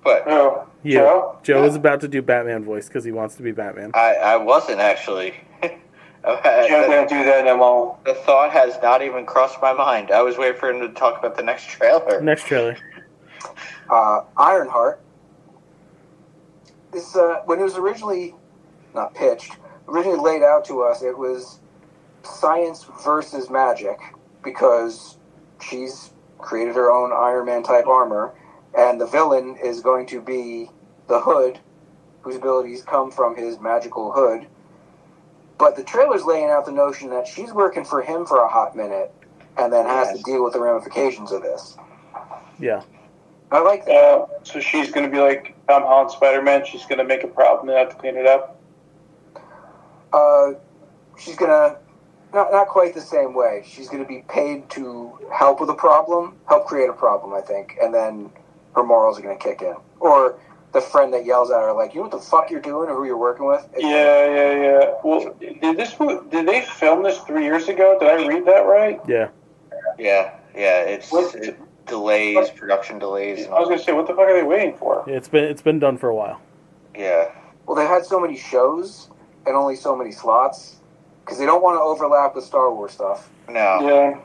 But Oh, Yeah, Joe? Joe is about to do Batman voice because he wants to be Batman. I wasn't actually. Joe didn't do that no more. The thought has not even crossed my mind. I was waiting for him to talk about the next trailer. Next trailer. Ironheart. This when it was originally not pitched, originally laid out to us, it was science versus magic because she's created her own Iron Man type armor, and the villain is going to be the Hood, whose abilities come from his magical hood. But the trailer's laying out the notion that she's working for him for a hot minute, and then has to deal with the ramifications of this. Yeah. I like that. So she's going to be like Tom Holland Spider-Man. She's going to make a problem and have to clean it up. She's gonna not quite the same way. She's gonna be paid to help with a problem, help create a problem, I think, and then her morals are gonna kick in. Or the friend that yells at her, like, "You know what the fuck you're doing, or who you're working with?" Yeah. Well, did they film this 3 years ago? Did I read that right? Yeah. Yeah. It's delays, production delays. And I was going to say, what the fuck are they waiting for? It's been done for a while. Yeah. Well, they had so many shows and only so many slots because they don't want to overlap with Star Wars stuff, No. Yeah,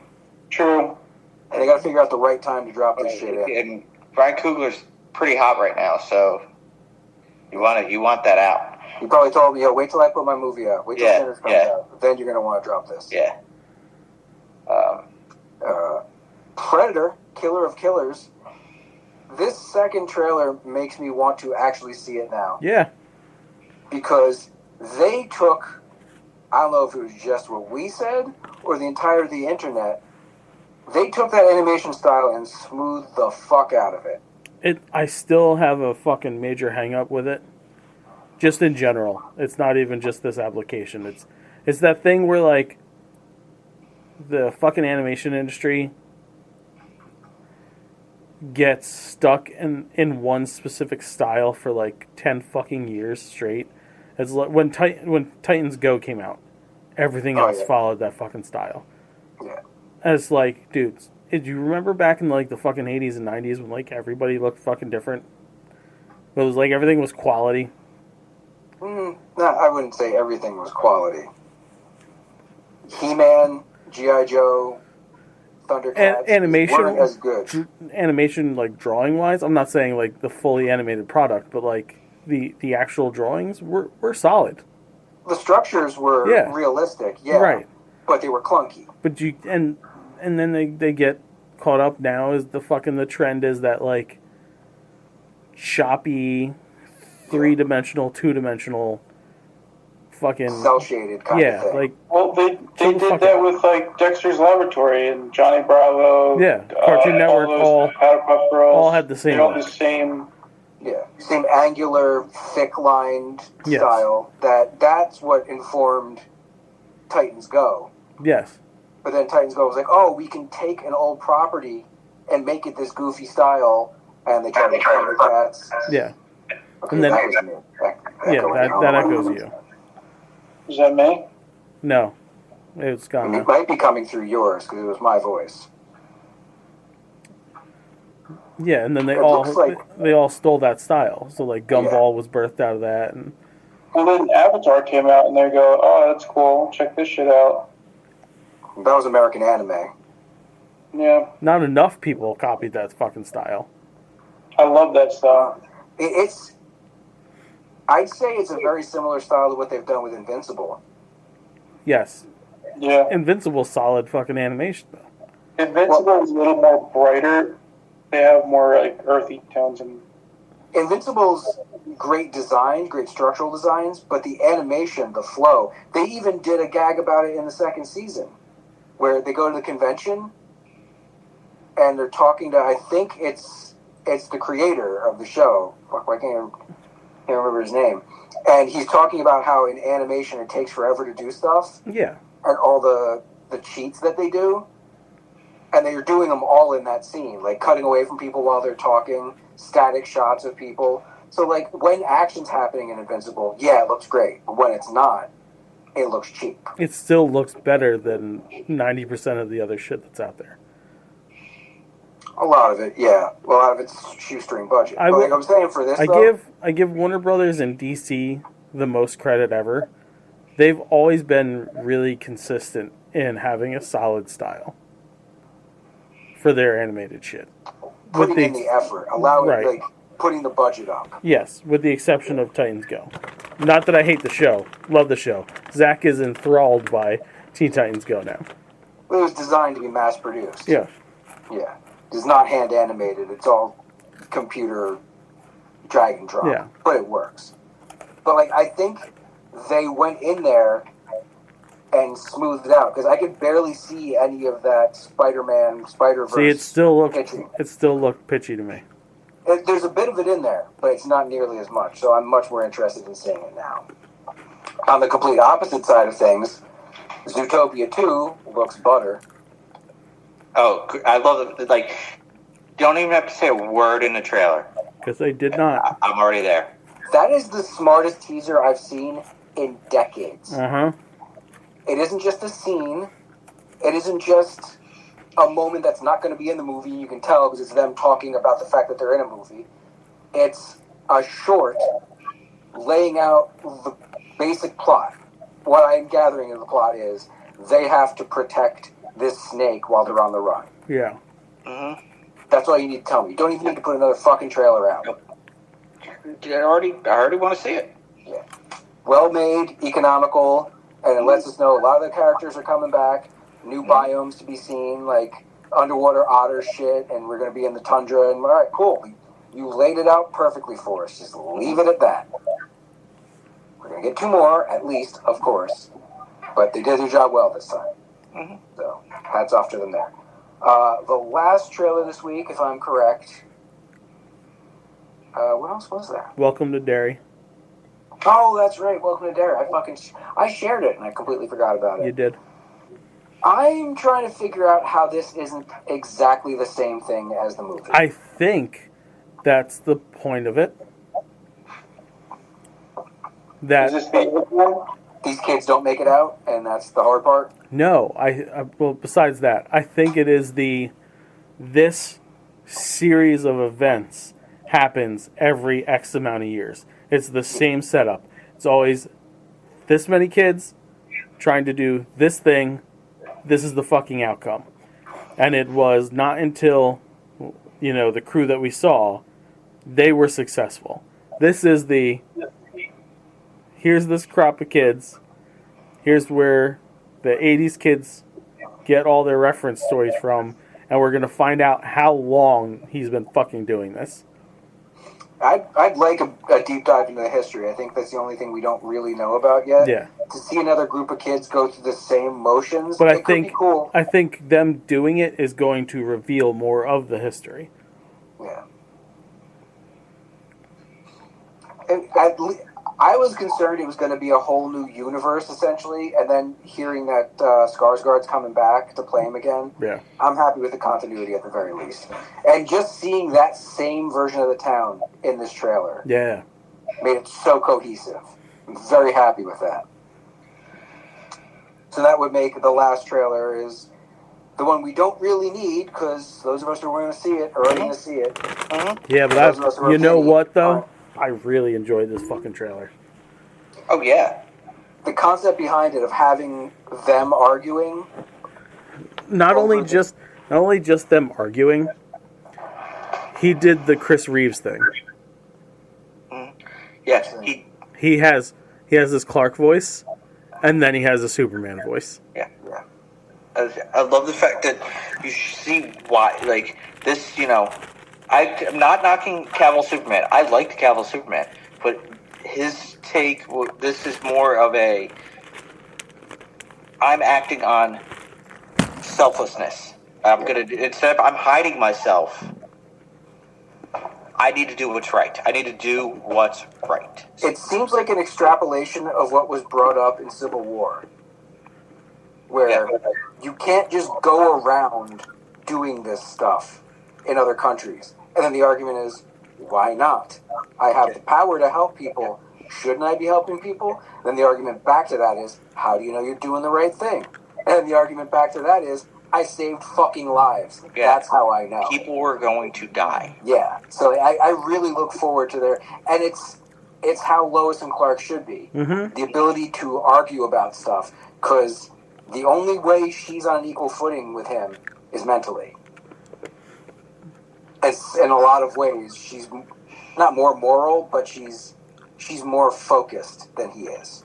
true. and they got to figure out the right time to drop this shit in. And Brian Coogler's pretty hot right now, so you want that out. He probably told me, "Yo, wait till I put my movie out. Wait till Sinners comes out. Then you're gonna want to drop this." Yeah. Predator, Killer of Killers. This second trailer makes me want to actually see it now. Yeah. Because they took, I don't know if it was just what we said or the entire of the internet, they took that animation style and smoothed the fuck out of it. I still have a fucking major hang up with it. Just in general. It's not even just this application. It's that thing where, like, the fucking animation industry gets stuck in one specific style for like 10 fucking years straight. It's like when Titans Go came out, everything else followed that fucking style. Yeah. And it's like, dudes, did you remember back in like the fucking 80s and 90s when like everybody looked fucking different? It was like everything was quality. No, I wouldn't say everything was quality. He-Man, G.I. Joe, Thundercats weren't as good. Animation, like drawing wise, I'm not saying like the fully animated product, but like the actual drawings were solid. The structures were realistic, right, but they were clunky. But and then they get caught up now is the trend is that like choppy 3-dimensional, 2-dimensional fucking cell shaded kind of thing. Like, well, they did that with like Dexter's Laboratory and Johnny Bravo. Yeah, Cartoon Network all had the same. All the same. Yeah, same angular, thick-lined style. That's what informed Titans Go. Yes. But then Titans Go was like, oh, we can take an old property and make it this goofy style, and they tried to Thundercats. Yeah. Okay, and then that was me. that echoes you. Is that me? No, it's gone. It might be coming through yours because it was my voice. Yeah, and then they all stole that style. So like Gumball was birthed out of that, and then Avatar came out, and they go, "Oh, that's cool. Check this shit out." That was American anime. Yeah. Not enough people copied that fucking style. I love that style. I'd say it's a very similar style to what they've done with Invincible. Yes. Yeah. Invincible's solid fucking animation though. Invincible is a little more brighter. They have more like earthy tones and. Invincible's great design, great structural designs, but the animation, the flow. They even did a gag about it in the second season, where they go to the convention and they're talking to. I think it's the creator of the show. Fuck, I can't remember his name. And he's talking about how in animation it takes forever to do stuff. Yeah. And all the cheats that they do. And they're doing them all in that scene. Like cutting away from people while they're talking, static shots of people. So like when action's happening in Invincible, yeah, it looks great. But when it's not, it looks cheap. It still looks better than 90% of the other shit that's out there. A lot of it, yeah. A lot of it's shoestring budget. But like I'm saying, for this, I give Warner Brothers and DC the most credit ever. They've always been really consistent in having a solid style for their animated shit. Putting in the effort, like putting the budget up. Yes, with the exception of Titans Go. Not that I hate the show. Love the show. Zach is enthralled by Teen Titans Go now. It was designed to be mass produced. Yeah. Yeah. It's not hand animated. It's all computer drag and drop. Yeah. But it works. But like I think they went in there and smoothed it out because I could barely see any of that Spider-Man, Spider-Verse. See, it still looked pitchy to me. There's a bit of it in there, but it's not nearly as much. So I'm much more interested in seeing it now. On the complete opposite side of things, Zootopia 2 looks butter. Oh, I love it. Like, don't even have to say a word in the trailer. Because they did not. I'm already there. That is the smartest teaser I've seen in decades. Uh-huh. It isn't just a scene. It isn't just a moment that's not going to be in the movie. You can tell because it's them talking about the fact that they're in a movie. It's a short laying out the basic plot. What I'm gathering of the plot is they have to protect this snake while they're on the run. Yeah. Mm-hmm. That's all you need to tell me. You don't even need to put another fucking trailer out. I already want to see it. Yeah. Well made, economical, and it lets us know a lot of the characters are coming back. New biomes to be seen, like underwater otter shit, and we're going to be in the tundra. And all right, cool. You laid it out perfectly for us. Just leave it at that. We're going to get 2 more, at least, of course. But they did their job well this time. Mm-hmm. So, hats off to them there. The last trailer this week, if I'm correct. What else was that? Welcome to Derry. Oh, that's right. Welcome to Derry. I shared it and I completely forgot about it. You did. I'm trying to figure out how this isn't exactly the same thing as the movie. I think that's the point of it. Is this the These kids don't make it out, and that's the hard part? No, well, besides that, I think it is this series of events happens every X amount of years. It's the same setup. It's always this many kids trying to do this thing. This is the fucking outcome. And it was not until, the crew that we saw, they were successful. This is here's this crop of kids. Here's where the 80s kids get all their reference stories from. And we're going to find out how long he's been fucking doing this. I'd like a deep dive into the history. I think that's the only thing we don't really know about yet. Yeah. To see another group of kids go through the same motions, But it could be cool. I think them doing it is going to reveal more of the history. Yeah. And I was concerned it was going to be a whole new universe, essentially, and then hearing that Skarsgård's coming back to play him again, Yeah. I'm happy with the continuity at the very least. And just seeing that same version of the town in this trailer Yeah. made it so cohesive. I'm very happy with that. So that would make the last trailer is the one we don't really need, because those of us who are going to see it are already going to see it. Yeah, but Those of us who are you know petty what, though? are- I really enjoyed this fucking trailer. Oh, yeah. The concept behind it of having them arguing. Not only just them arguing, he did the Chris Reeves thing. Yes, He has this Clark voice, and then he has a Superman voice. Yeah. I love the fact that you see why, like, this, I'm not knocking Cavill Superman. I liked Cavill Superman, but his take, this is more of I'm acting on selflessness. Instead of I'm hiding myself, I need to do what's right. I need to do what's right. It seems like an extrapolation of what was brought up in Civil War, where you can't just go around doing this stuff in other countries. And then the argument is, why not? I have the power to help people. shouldn't I be helping people? Then the argument back to that is, how do you know you're doing the right thing? And the argument back to that is, I saved fucking lives. Yeah. That's how I know. People were going to die. Yeah. So I really look forward to their... And it's how Lois and Clark should be. Mm-hmm. The ability to argue about stuff. Because the only way she's on equal footing with him is mentally. It's, in a lot of ways, she's not more moral, but she's more focused than he is.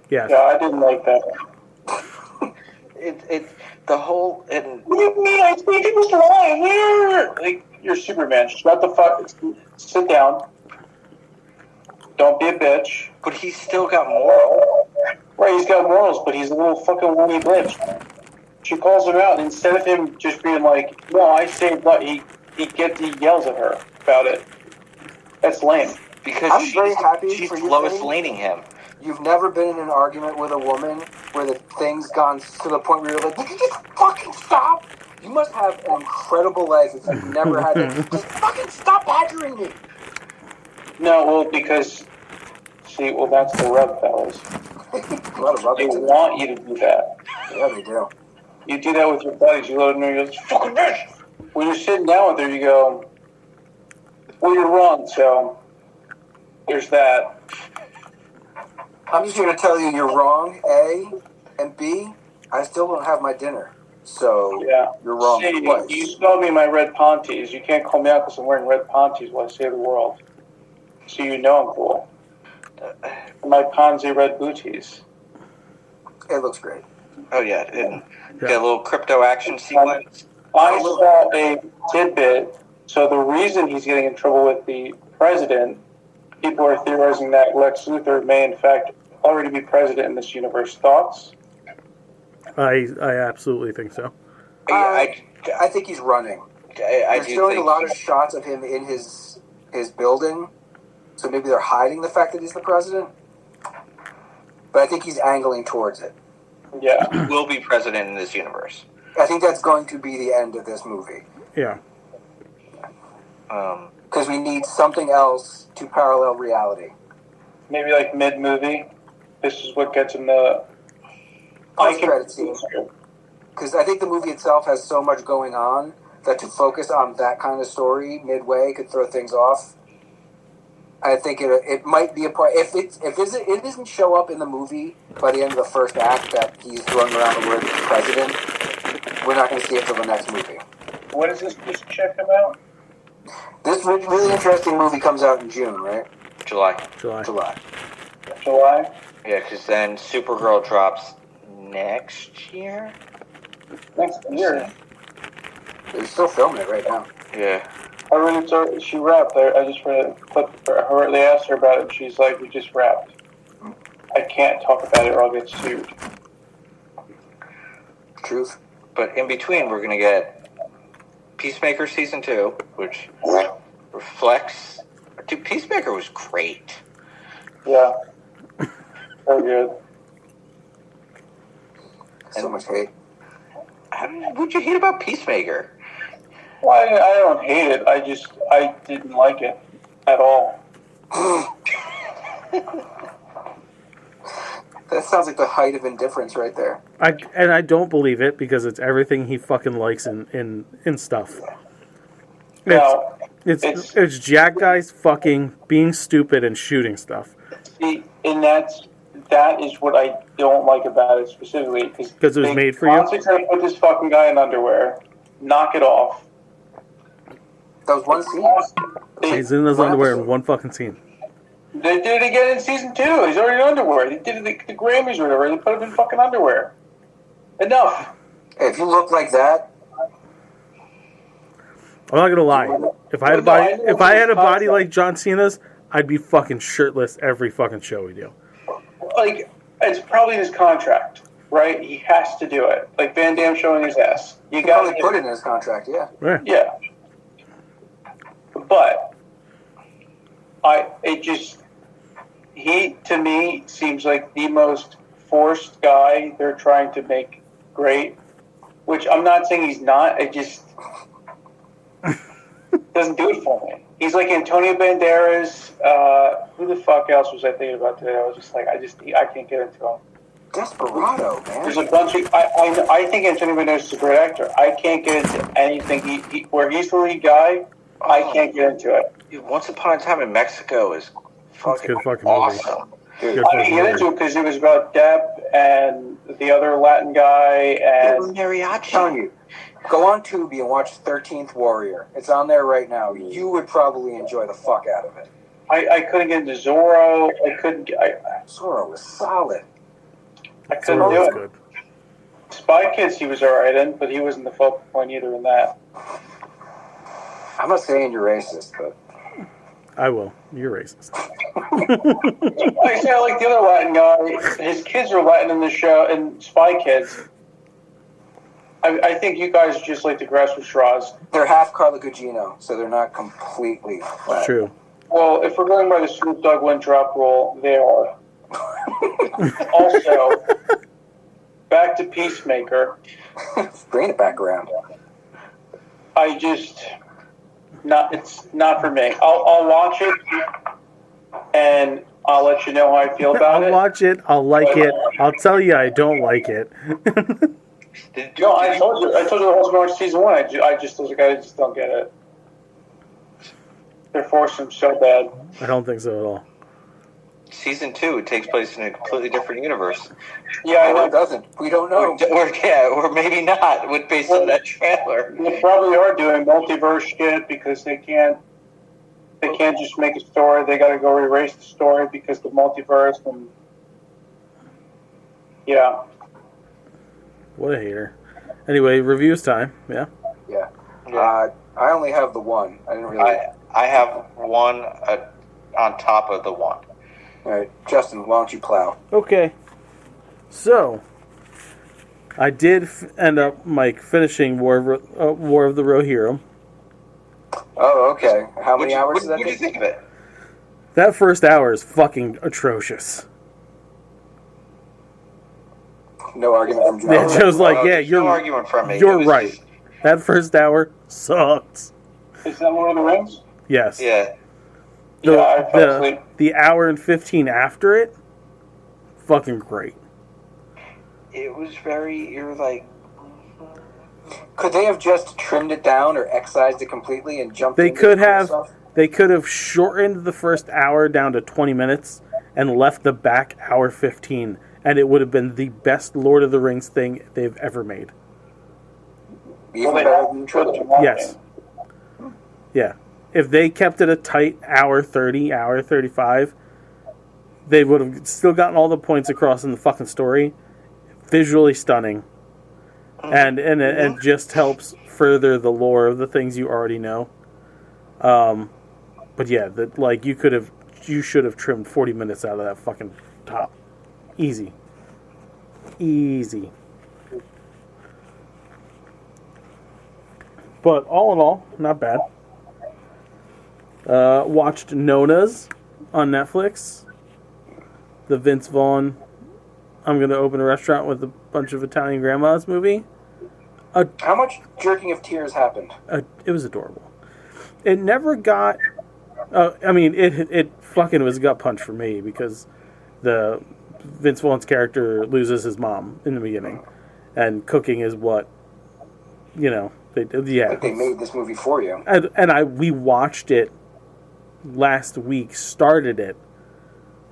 Yeah. Yeah, I didn't like that. The whole and What do you mean? I think it was wrong. Like, you're Superman. Shut the fuck. Sit down. Don't be a bitch. but he's still got moral. Right, he's got morals, but he's a little fucking whiny bitch. She calls him out, and instead of him just being like, "No, I saved what," he yells at her about it. That's lame. Because I'm very happy she's for you, Lois Dave. Laning him. You've never been in an argument with a woman where the thing's gone to the point where you're like, "Did you just fucking stop?" You must have an incredible life if you've never had to just fucking stop badgering me. No, well, because that's the rub, fellas. A lot of They rubber. want you to do that. Yeah, they do. You do that with your buddies. You let them know you're like, fucking bitch. When you're sitting down with her, you go, "Well, you're wrong." So there's that. I'm just here to tell you you're wrong, A, and B, I still don't have my dinner. So Yeah. you're wrong See, twice. you saw me in my red Ponties. You can't call me out because I'm wearing red Ponties while I save the world. So you know I'm cool. My Ponzi red booties. It looks great. Oh yeah, and got a little crypto action sequence. I saw a tidbit. So the reason he's getting in trouble with the president, people are theorizing that Lex Luthor may in fact already be president in this universe. Thoughts? I absolutely think so. I think he's running. I They're do showing think a lot of shots of him in his building, so maybe they're hiding the fact that he's the president. But I think he's angling towards it. Yeah. he will be president in this universe. I think that's going to be the end of this movie. Yeah. Because we need something else to parallel reality. Maybe like mid-movie. This is what gets him the... Post-credit scene. Because I think the movie itself has so much going on that to focus on that kind of story midway could throw things off. I think it might be a part. If it doesn't show up in the movie by the end of the first act that he's throwing around the word president, we're not going to see it till the next movie. When does this check come out? This really interesting movie comes out in June, right? July. July. July? Yeah, because then Supergirl drops next year. Next year. They're still filming it right now. Yeah. I read it's she wrapped. I just read a clip for her. They asked her about it, and she's like, "We just wrapped. I can't talk about it or I'll get sued." Truth. But in between, we're going to get Peacemaker Season 2, which reflects... Dude, Peacemaker was great. Yeah. Very good. So much hate. What'd you hate about Peacemaker? Well, I don't hate it. I didn't like it at all. That sounds like the height of indifference right there. I don't believe it because it's everything he fucking likes in stuff. No, It's Jack guys fucking being stupid and shooting stuff. see, and that is what I don't like about it specifically. Because it was made for you? Concentrate with this fucking guy in underwear. Knock it off. That was one scene. He's in his underwear in one fucking scene. They did it again in season 2. He's already in underwear. They did it the Grammys or whatever. They put him in fucking underwear. Enough. Hey, if you look like that, I'm not gonna lie. If I had a body like John Cena's, I'd be fucking shirtless every fucking show we do. Like, it's probably in his contract, right? He has to do it. Like Van Damme showing his ass. You he got probably put it in his contract, yeah. Right. Yeah. But he to me seems like the most forced guy they're trying to make great, which I'm not saying he's not. Doesn't do it for me. He's like Antonio Banderas. Who the fuck else was I thinking about today? I was just like, I can't get into him. Desperado, man. There's a bunch of. I think Antonio Banderas is a great actor. I can't get into anything where he's the lead guy. I can't get into it. Dude, Once Upon a Time in Mexico is fucking awesome. Good I didn't get into it because it was about Depp and the other Latin guy and mariachi. I'm telling you, go on Tubi and watch 13th Warrior. It's on there right now. You would probably enjoy the fuck out of it. I couldn't get into Zorro. Zorro was solid. I couldn't do it. Good. Spy Kids he was alright in, but he wasn't the focal point either in that. I'm not saying you're racist, but I will. You're racist. I say I like the other Latin guy. His kids are Latin in the show, and Spy Kids. I think you guys just like to grasp with straws. they're half Carla Gugino, so they're not completely flat. True. Well, if we're going by the Snoop Dogg one drop rule, they are. Also, back to Peacemaker. Bring it back around. It's not for me. I'll watch it, and I'll let you know how I feel about it. I'll watch it. I'll like it. I'll tell you I don't like it. No, I told you the whole story season one. I just was like, I just don't get it. They're forcing him so bad. I don't think so at all. Season 2, it takes place in a completely different universe. Yeah, I Or know. it doesn't. We don't know. Or maybe not, based on that trailer. They probably are doing multiverse shit because they can't just make a story. They got to go erase the story because the multiverse and yeah. What a hater. Anyway, reviews time. Yeah. Yeah. I only have the one. I didn't really. I have one on top of the one. All right, Justin, why don't you plow? Okay. So, I did end up, Mike, finishing War of the Rohirrim. Oh, okay. How many hours What does that do you take? think of it? That first hour is fucking atrocious. No argument from Joe. Yeah, Joe's like, yeah, there's no argument from me. It you're was right. just- That first hour sucks. Is that Lord of the Rings? Yes. yeah. The, Yeah, I fell asleep. the hour and 15 after it, fucking great. It was you're like, Could they have just trimmed it down or excised it completely and jumped? They into could the cool have. stuff? They could have shortened the first hour down to 20 minutes and left the back hour 15, and it would have been the best Lord of the Rings thing they've ever made. Even Well, better than the trilogy. Yes. Yeah. If they kept it a tight hour 30, hour 35, they would have still gotten all the points across in the fucking story. Visually stunning. And it just helps further the lore of the things you already know. But yeah, you should have trimmed 40 minutes out of that fucking top. Easy. But all in all, not bad. Watched Nona's on Netflix. The Vince Vaughn, I'm going to open a restaurant with a bunch of Italian grandmas movie. How much jerking of tears happened? It was adorable. It never got... it fucking was gut punch for me because the Vince Vaughn's character loses his mom in the beginning. And cooking is what, they They made this movie for you. We watched it last week, started it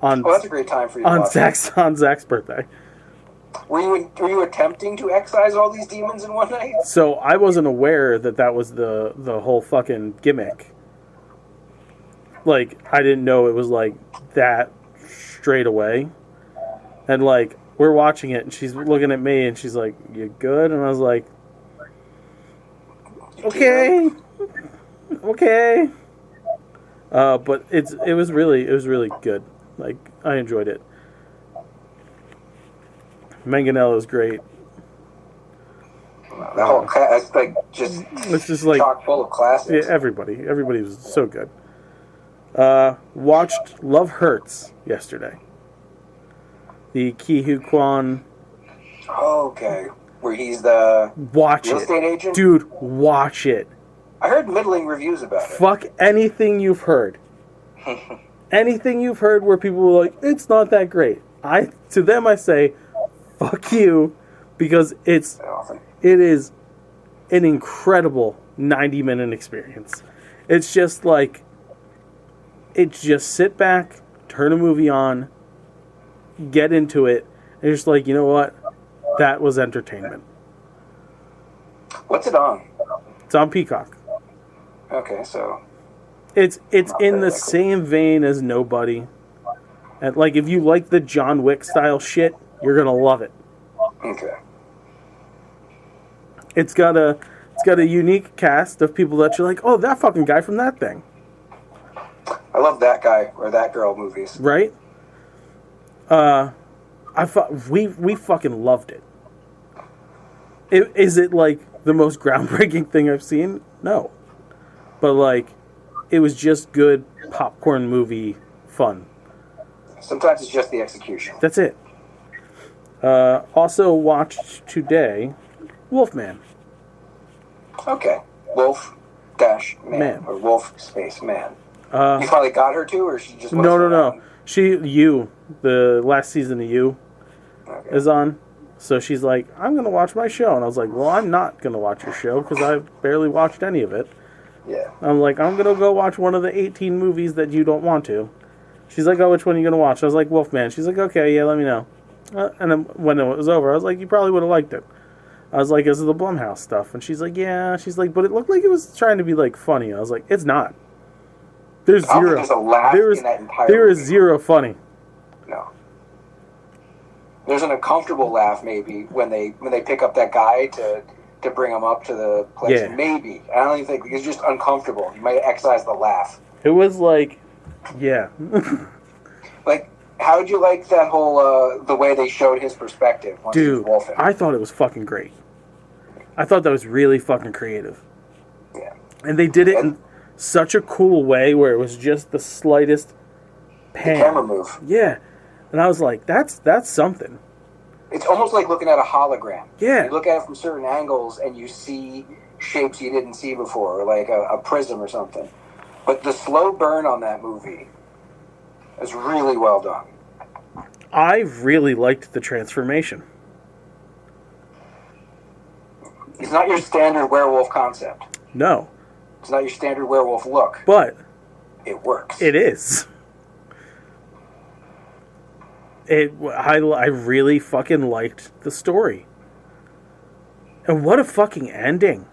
on Well, that's a great time for you. on to watch. Zach's birthday. Were you attempting to excise all these demons in one night? So I wasn't aware that was the whole fucking gimmick. Like, I didn't know it was like that straight away. And like, we're watching it and she's looking at me and she's like, "You good?" And I was like, okay. But it was really good. Like, I enjoyed it. Manganello is great. The whole that's like just It's just like chock full of classics. yeah, everybody was so good. Watched Love Hurts yesterday. The Ki Hu Kwan. Okay, where he's the Watch real it, estate agent. dude. Watch it. I heard middling reviews about it. Fuck anything you've heard. Anything you've heard where people were like, it's not that great. To them I say, fuck you, because it is an incredible 90-minute experience. It's just like, it's just sit back, turn a movie on, get into it, and just like, you know what? That was entertainment. What's it on? It's on Peacock. Okay, so it's in the same vein as Nobody. And like, if you like the John Wick style shit, you're gonna love it. Okay. It's got a unique cast of people that you're like, oh, that fucking guy from that thing. I love that guy or that girl movies. Right? We fucking loved it. Is it like the most groundbreaking thing I've seen? No. But like, it was just good popcorn movie fun. Sometimes it's just the execution. That's it. Also watched today, Wolfman. Okay. Wolf-Man. Or Wolf-Man. You finally got her too, or she just wasn't No. The last season of You is on. So she's like, I'm going to watch my show. And I was like, well, I'm not going to watch your show because I barely watched any of it. Yeah. I'm like, I'm going to go watch one of the 18 movies that you don't want to. She's like, oh, which one are you going to watch? I was like, Wolfman. She's like, okay, yeah, let me know. And then when it was over, I was like, you probably would have liked it. I was like, this is the Blumhouse stuff. And she's like, yeah. She's like, but it looked like it was trying to be like funny. I was like, it's not. There's I don't zero. think there's a laugh in that entire There is movie. zero funny. No. There's an uncomfortable laugh maybe when they pick up that guy to bring him up to the place. Yeah. Maybe. I don't even think it's just uncomfortable. You might excise the laugh. It was like, yeah. Like, how did you like that whole the way they showed his perspective once he was Dude, wolfing? I thought it was fucking great. I thought that was really fucking creative. Yeah. And they did it in such a cool way where it was just the slightest pan. The camera move. Yeah. And I was like, that's something. It's almost like looking at a hologram. Yeah. You look at it from certain angles and you see shapes you didn't see before, or like a prism or something. But the slow burn on that movie is really well done. I really liked the transformation. It's not your standard werewolf concept. No. It's not your standard werewolf look. But It works. it is. I really fucking liked the story. And what a fucking ending.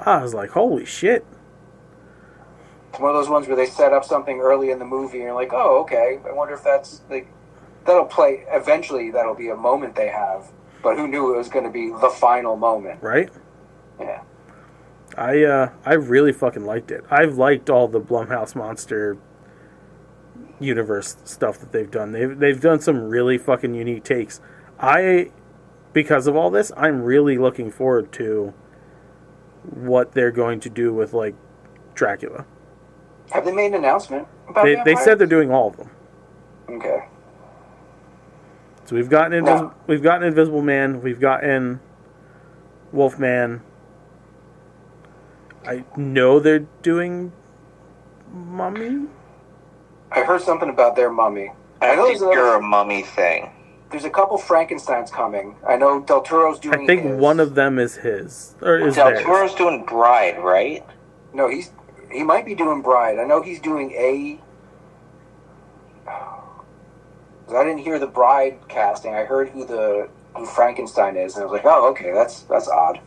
I was like, holy shit. It's one of those ones where they set up something early in the movie and you're like, oh, okay. I wonder if that's like that'll play eventually. That'll be a moment they have, but who knew it was going to be the final moment? Right? Yeah. I really fucking liked it. I've liked all the Blumhouse Monster universe stuff that they've done. They've done some really fucking unique takes. Because of all this, I'm really looking forward to what they're going to do with like Dracula. Have they made an announcement about They vampires? said they're doing all of them. Okay. So we've gotten Invisible Man, we've gotten Wolfman. I know they're doing Mummy. I heard something about their Mummy. I know think you're a mummy thing. There's a couple Frankensteins coming. I know Del Toro's doing I think his. one of them is his or is Del theirs. Toro's doing Bride, right? No, he might be doing Bride. I know he's doing a. 'Cause I didn't hear the Bride casting. I heard who Frankenstein is, and I was like, oh, okay, that's odd.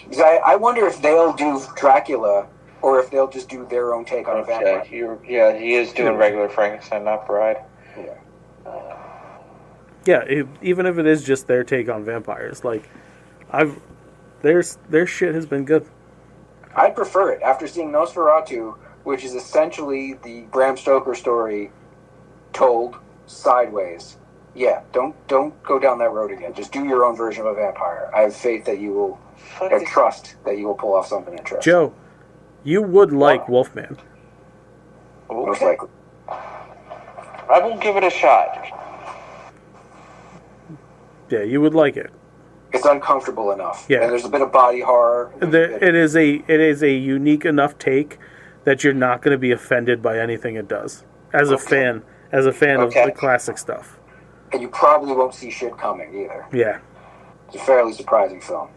'Cause I wonder if they'll do Dracula or if they'll just do their own take on a vampire. Yeah, he is doing regular Frankenstein, not Bride. Yeah. Yeah, even if it is just their take on vampires, like their shit has been good. I'd prefer it after seeing Nosferatu, which is essentially the Bram Stoker story told sideways. Yeah, don't go down that road again. Just do your own version of a vampire. I have faith that you will, I trust that you will pull off something interesting. Joe, you would like Wolfman. Most Okay. likely. I will give it a shot. Yeah, you would like it. It's uncomfortable enough. Yeah. And there's a bit of body horror. It is a unique enough take that you're not going to be offended by anything it does. As a fan of the classic stuff. And you probably won't see shit coming either. Yeah. It's a fairly surprising film.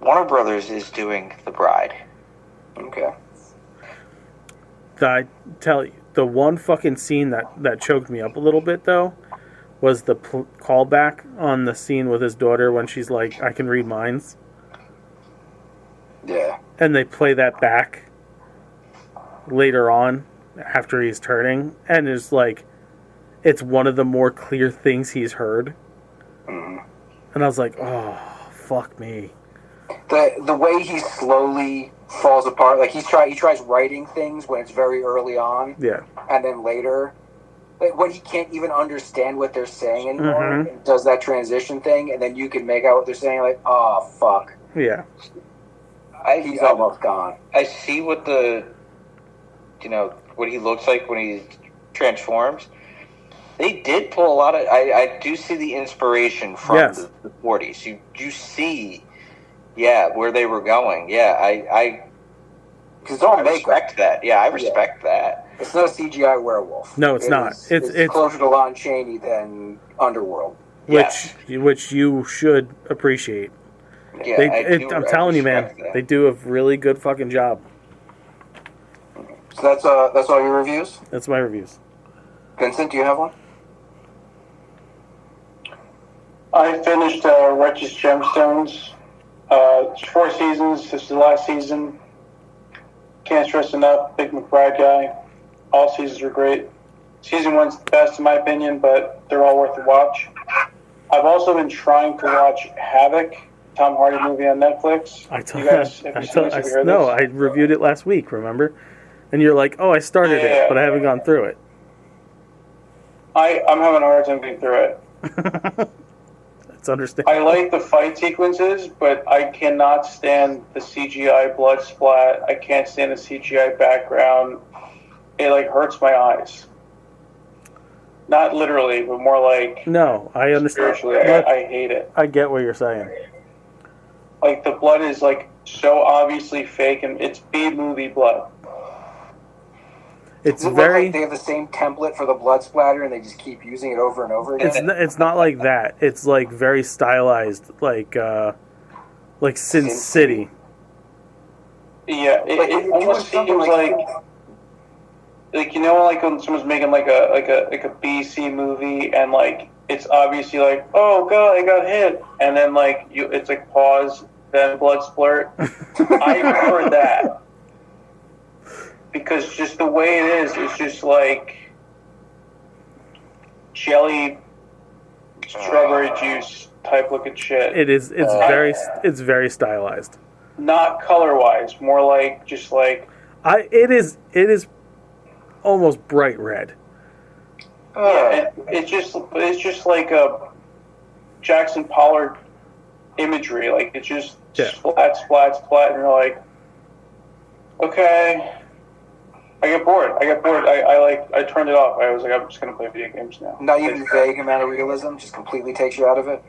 Warner Brothers is doing The Bride. Okay. I tell you, the one fucking scene that choked me up a little bit, though, was the callback on the scene with his daughter when she's like, I can read minds. Yeah. And they play that back later on after he's turning, and it's like, it's one of the more clear things he's heard. Mm-hmm. And I was like, oh, fuck me. The way he slowly falls apart, like he tries writing things when it's very early on. Yeah. And then later, like when he can't even understand what they're saying anymore, Mm-hmm. and does that transition thing, and then you can make out what they're saying, like, oh, fuck. Yeah. He's almost gone. I see what what he looks like when he transforms. They did pull a lot of... I do see the inspiration from the 40s. You see, where they were going. Yeah, I respect that. Yeah, I respect that. It's not a CGI werewolf. No, it's not. It's closer to Lon Chaney than Underworld. Which you should appreciate. Yeah, I'm telling you, man, they do a really good fucking job. So that's all your reviews? That's my reviews. Vincent, do you have one? I finished Righteous Gemstones. It's 4 seasons. This is the last season. Can't stress enough. Big McBride guy. All seasons were great. Season 1's the best in my opinion, but they're all worth a watch. I've also been trying to watch Havoc, Tom Hardy movie on Netflix. I reviewed it last week, remember? And you're like, oh, I started it, but I haven't gone through it. I'm having a hard time getting through it. It's understandable. I like the fight sequences, but I cannot stand the CGI blood splat. I can't stand the CGI background. It hurts my eyes. Not literally, but more like... No, I understand. Spiritually, I hate it. I get what you're saying. Like, the blood is, so obviously fake, and it's B-movie blood. It's very... They have the same template for the blood splatter, and they just keep using it over and over again? It's not like that. It's, very stylized, like Sin City. Yeah, it almost seems like... when someone's making a B-C movie and it's obviously oh god, I got hit, and then it's pause, then blood splurt. I prefer that because just the way it is, it's just jelly, strawberry juice type looking shit. It is. It's very stylized. Not color wise, more It is almost bright red. Yeah, it's just like a Jackson Pollard imagery. It's just splat, and you're like, okay. I get bored. I turned it off. I was like, I'm just gonna play video games now. Not even vague amount of realism, just completely takes you out of it.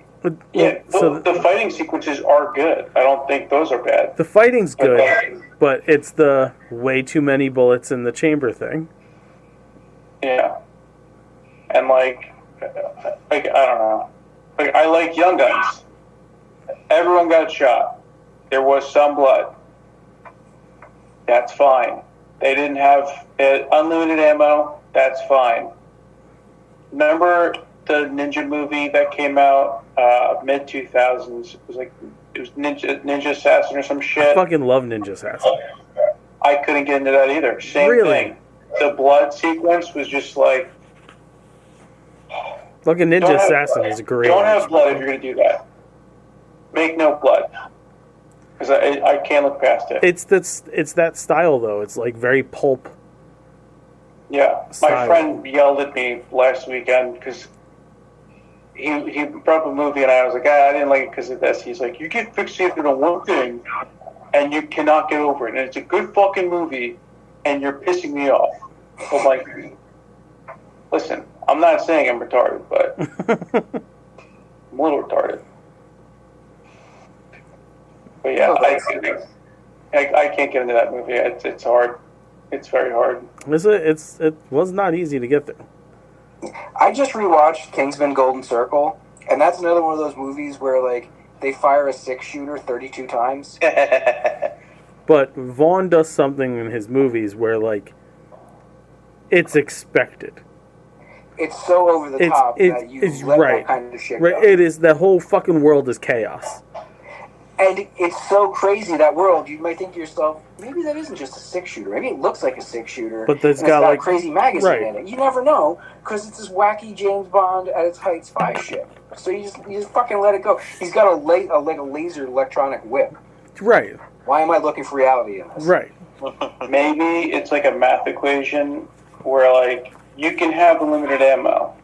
Yeah, the fighting sequences are good. I don't think those are bad. The fighting's good, but it's the way too many bullets in the chamber thing. Yeah. And I don't know. I like Young Guns. Everyone got shot. There was some blood. That's fine. They didn't have unlimited ammo. That's fine. Remember the Ninja movie that came out mid 2000s? It was Ninja Assassin or some shit. I fucking love Ninja Assassin. I couldn't get into that either. Same thing. The blood sequence was just Fucking Ninja Assassin is great. Don't have blood if you're going to do that. Make no blood. Because I can't look past it. It's that style, though. It's very pulp. Yeah. Style. My friend yelled at me last weekend because he brought up a movie and I was like, I didn't like it because of this. He's like, you get fixated on one thing and you cannot get over it. And it's a good fucking movie and you're pissing me off. So I'm like, listen, I'm not saying I'm retarded, but I'm a little retarded. But yeah, I can't get into that movie. It's hard. It's very hard. It was not easy to get through. I just rewatched Kingsman: Golden Circle, and that's another one of those movies where like they fire a 6-shooter 32 times. But Vaughn does something in his movies where like it's expected. It's so over the top that you let that kind of shit go. It is, the whole fucking world is chaos. And it's so crazy, that world. You might think to yourself, maybe that isn't just a 6-shooter. Maybe it looks like a 6-shooter. But it's got a crazy magazine in it. You never know, because it's this wacky James Bond at its height spy ship. So you just fucking let it go. He's got a laser electronic whip. Right. Why am I looking for reality in this? Right. Maybe it's like a math equation where like you can have unlimited ammo,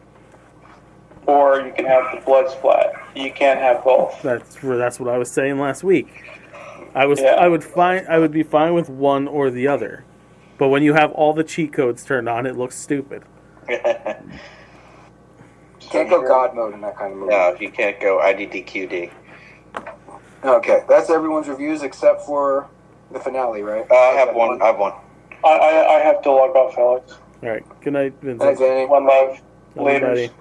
or you can have the blood splat. You can't have both. That's what I was saying last week. I would be fine with one or the other, but when you have all the cheat codes turned on, it looks stupid. Can't go God mode in that kind of movie. No, you can't go IDDQD. Okay, that's everyone's reviews except for the finale, right? I have one. I have to log off, Alex. All right. Good night, Vincent. Thanks, Danny. One love. Later. Everybody.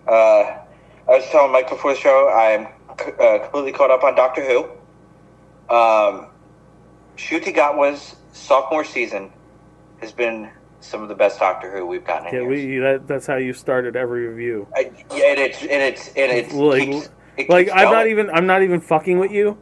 I was telling Mike before the show, I'm completely caught up on Doctor Who. Ncuti Gatwa's sophomore season has been some of the best Doctor Who we've gotten in years. That's how you started every review. I'm not even fucking with you.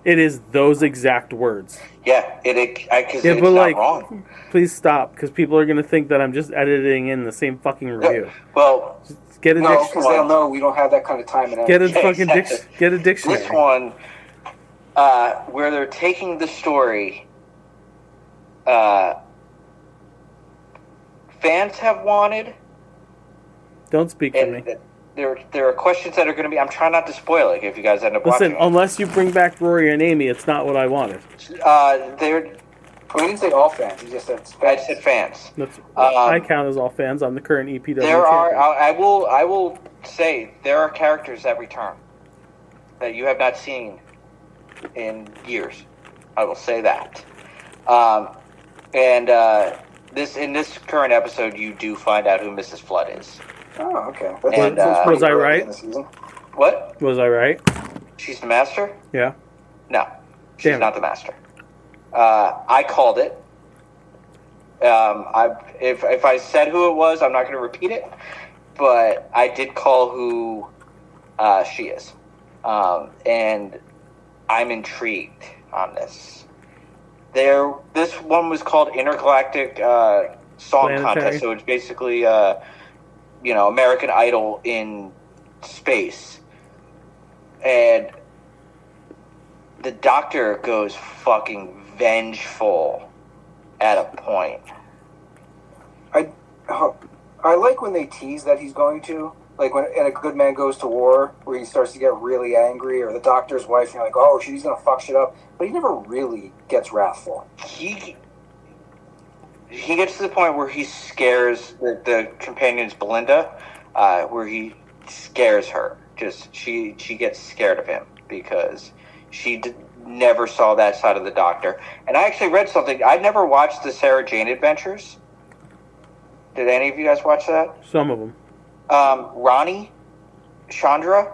It is those exact words. Yeah, because it's but not wrong. Please stop, because people are going to think that I'm just editing in the same fucking review. Yeah, well, just get a dictionary. because they'll know we don't have that kind of time and Get a energy. fucking get a dictionary. This one, where they're taking the story, fans have wanted. Don't speak for me. There are questions that are going to be. I'm trying not to spoil it if you guys end up watching. Listen, unless you bring back Rory and Amy, it's not what I wanted. We didn't say all fans. We just said fans. I said fans. I count as all fans. I'm the current EPW There are. champion. I will say there are characters that return that you have not seen in years. I will say that. In this current episode, you do find out who Mrs. Flood is. Oh, okay. Was I right? What? Was I right? She's the master? Yeah. No, she's not the master. I called it. If I said who it was, I'm not going to repeat it. But I did call who she is, and I'm intrigued on this. This one was called Intergalactic Song Planetary. Contest, so it's basically American Idol in space, and the Doctor goes fucking vengeful at a point. I like when they tease that he's going to, like when A Good Man Goes to War, where he starts to get really angry, or the Doctor's wife, and you're like, oh, she's gonna fuck shit up, but he never really gets wrathful. He gets to the point where he scares the companion's Belinda, where he scares her. Just she gets scared of him because she never saw that side of the Doctor. And I actually read something. I never watched the Sarah Jane Adventures. Did any of you guys watch that? Some of them. Ronnie, Chandra,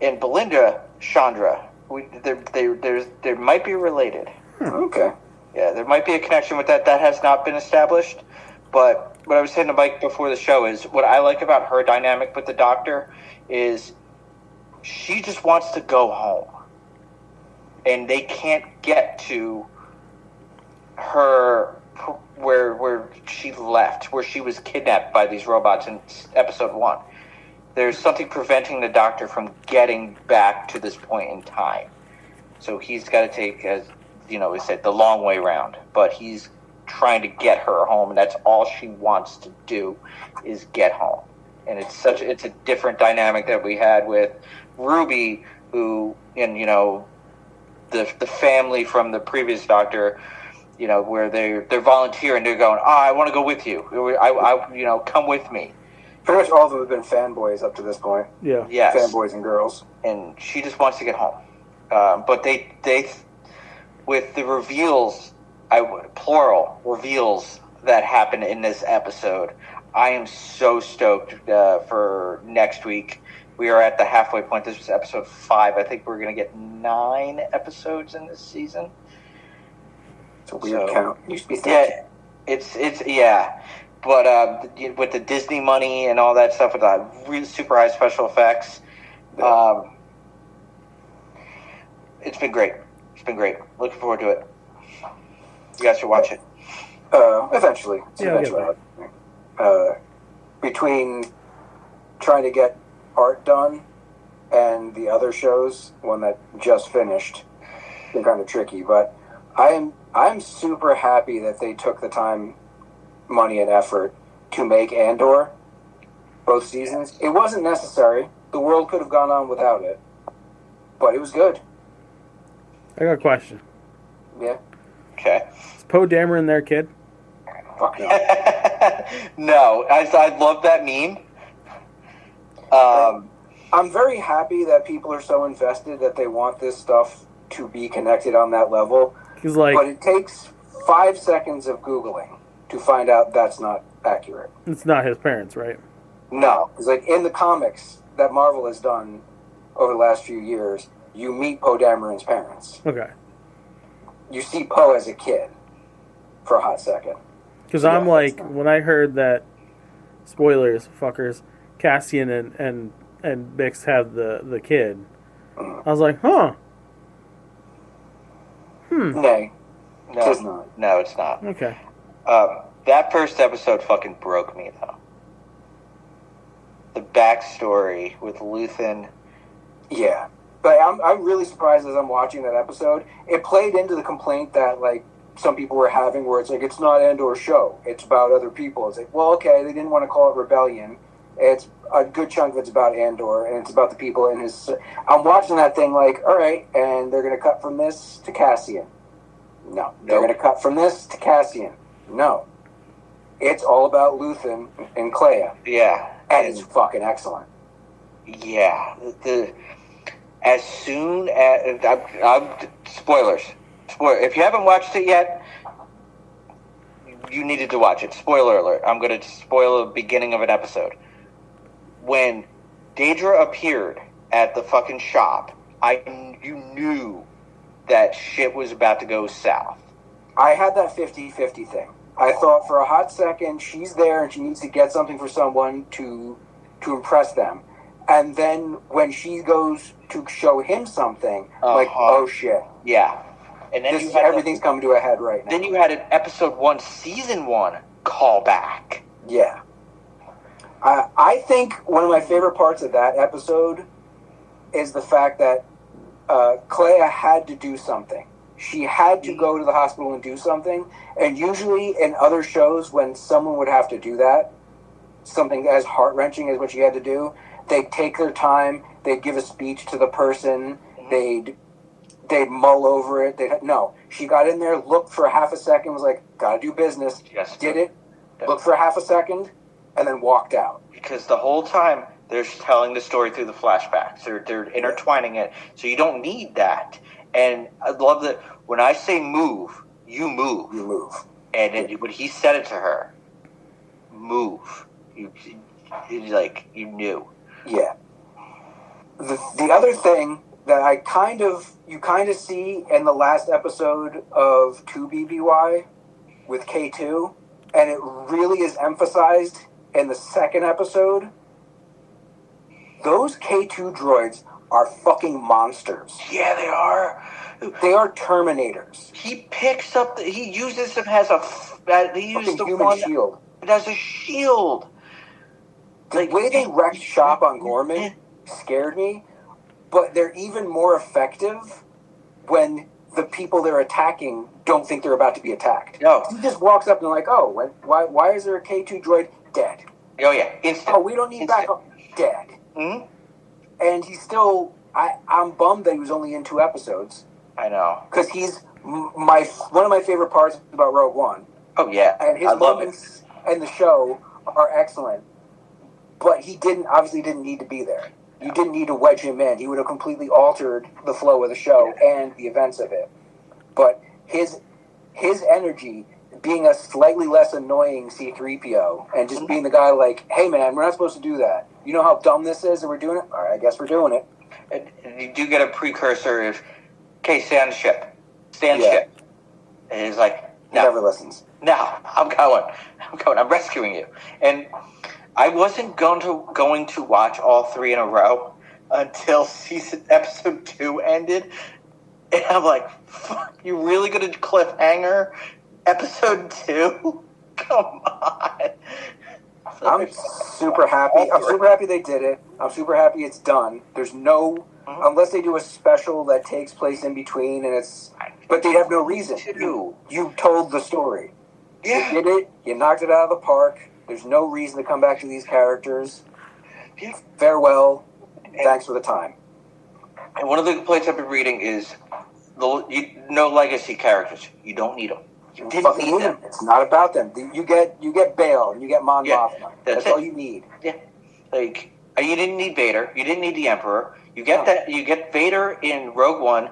and Belinda, Chandra. They might be related. Okay. Yeah, there might be a connection with that. That has not been established. But what I was saying to Mike before the show is what I like about her dynamic with the Doctor is she just wants to go home. And they can't get to her where she left, where she was kidnapped by these robots in episode 1. There's something preventing the Doctor from getting back to this point in time. So he's got to take, as we said, the long way round. But he's trying to get her home, and that's all she wants to do is get home. And it's a different dynamic that we had with Ruby, who, the family from the previous Doctor, where they're volunteering, they're going, I want to go with you. I come with me. Pretty much all of them have been fanboys up to this point. Yeah. Yes. Fanboys and girls. And she just wants to get home. But they with the reveals, plural reveals that happen in this episode, I am so stoked for next week. We are at the halfway point. This was episode 5. I think we're going to get 9 episodes in this season. It's a weird count. It used to be 30. Yeah, it's yeah. But with the Disney money and all that stuff, with the really super high special effects, it's been great. It's been great. Looking forward to it. You guys should watch it. Eventually. Yeah, Between trying to get art done and the other shows, one that just finished, it's been kind of tricky. But I'm super happy that they took the time, money, and effort to make Andor both seasons. It wasn't necessary. The world could have gone on without it, but it was good. I got a question. Yeah. Okay. Is Poe Dameron their kid? Fuck no. No, I love that meme. I'm very happy that people are so invested that they want this stuff to be connected on that level. He's like, But it takes 5 seconds of Googling to find out that's not accurate. it's not his parents, right? No. It's like in the comics that Marvel has done over the last few years, you meet Poe Dameron's parents. Okay. You see Poe as a kid for a hot second. Because Yeah, I'm like, that's not- when I heard that, spoilers, fuckers, Cassian and Bix have the kid, I was like, huh. Nay, No, it is not. no, it's not. Okay. That first episode fucking broke me, though. The backstory with Luthen. Yeah. But I'm really surprised as I'm watching that episode. It played into the complaint that, like, some people were having where it's like, it's not Andor's show. It's about other people. It's like, well, okay, they didn't want to call it Rebellion. It's a good chunk of it's about Andor, and it's about the people in his... I'm watching that thing like, all right, and they're going to cut from this to Cassian. No. They're going to cut from this to Cassian. No. It's all about Luthen and Clea. Yeah. And it's fucking excellent. Yeah. As soon as... spoilers. If you haven't watched it yet, you needed to watch it. Spoiler alert. I'm going to spoil the beginning of an episode. When Daedra appeared at the fucking shop, you knew that shit was about to go south. I had that 50-50 thing. I thought for a hot second, she's there and she needs to get something for someone to impress them. And then when she goes to show him something, like, oh shit. Yeah. And then everything's coming to a head right now. Then you had an episode 1, season 1 callback. Yeah. I think one of my favorite parts of that episode is the fact that Clea had to do something. She had to go to the hospital and do something. And usually in other shows, when someone would have to do that, something as heart-wrenching as what she had to do, they'd take their time, they'd give a speech to the person, they'd mull over it. No, she got in there, looked for half a second, was like, gotta do business, did it, looked for half a second, and then walked out. Because the whole time, they're telling the story through the flashbacks. They're intertwining it, so you don't need that. And I love that when I say move, you move. You move. And when he said it to her, move. You knew. Yeah. The other thing that you kind of see in the last episode of 2BBY with K2, and it really is emphasized in the second episode, those K2 droids are fucking monsters. Yeah, they are. They are Terminators. He uses them as he used the human one shield. as a shield. The way they wrecked shop on Gorman scared me, but they're even more effective when the people they're attacking don't think they're about to be attacked. No. He just walks up and like, oh, why is there a K2 droid? Dead. Oh, yeah. Instant. Oh, we don't need backup. Dead. Mm-hmm. And he's still... I'm bummed that he was only in 2 episodes. I know. Because he's one of my favorite parts about Rogue One. Oh, yeah. And his I love moments in the show are excellent. but he obviously didn't need to be there. You didn't need to wedge him in. He would have completely altered the flow of the show and the events of it. But his energy, being a slightly less annoying C-3PO, and just being the guy like, hey man, we're not supposed to do that. You know how dumb this is, and we're doing it? All right, I guess we're doing it. And you do get a precursor of, okay, stay on the ship. Stay on the ship. And he's like, no. He never listens. No, I'm going. I'm rescuing you. And I wasn't going to watch all 3 in a row until episode 2 ended. And I'm like, fuck, you really going to cliffhanger episode 2? Come on. I'm super happy. I'm super happy they did it. I'm super happy it's done. There's no... Unless they do a special that takes place in between, and it's... But they have no reason. You told the story. Yeah. You did it. You knocked it out of the park. There's no reason to come back to these characters. Farewell. Thanks for the time. And one of the complaints I've been reading is no legacy characters. You don't need them. You didn't need them. It's not about them. You get Bail and you get Mon Mothma. That's all you need. Yeah. Like, you didn't need Vader. You didn't need the Emperor. You get that. You get Vader in Rogue One,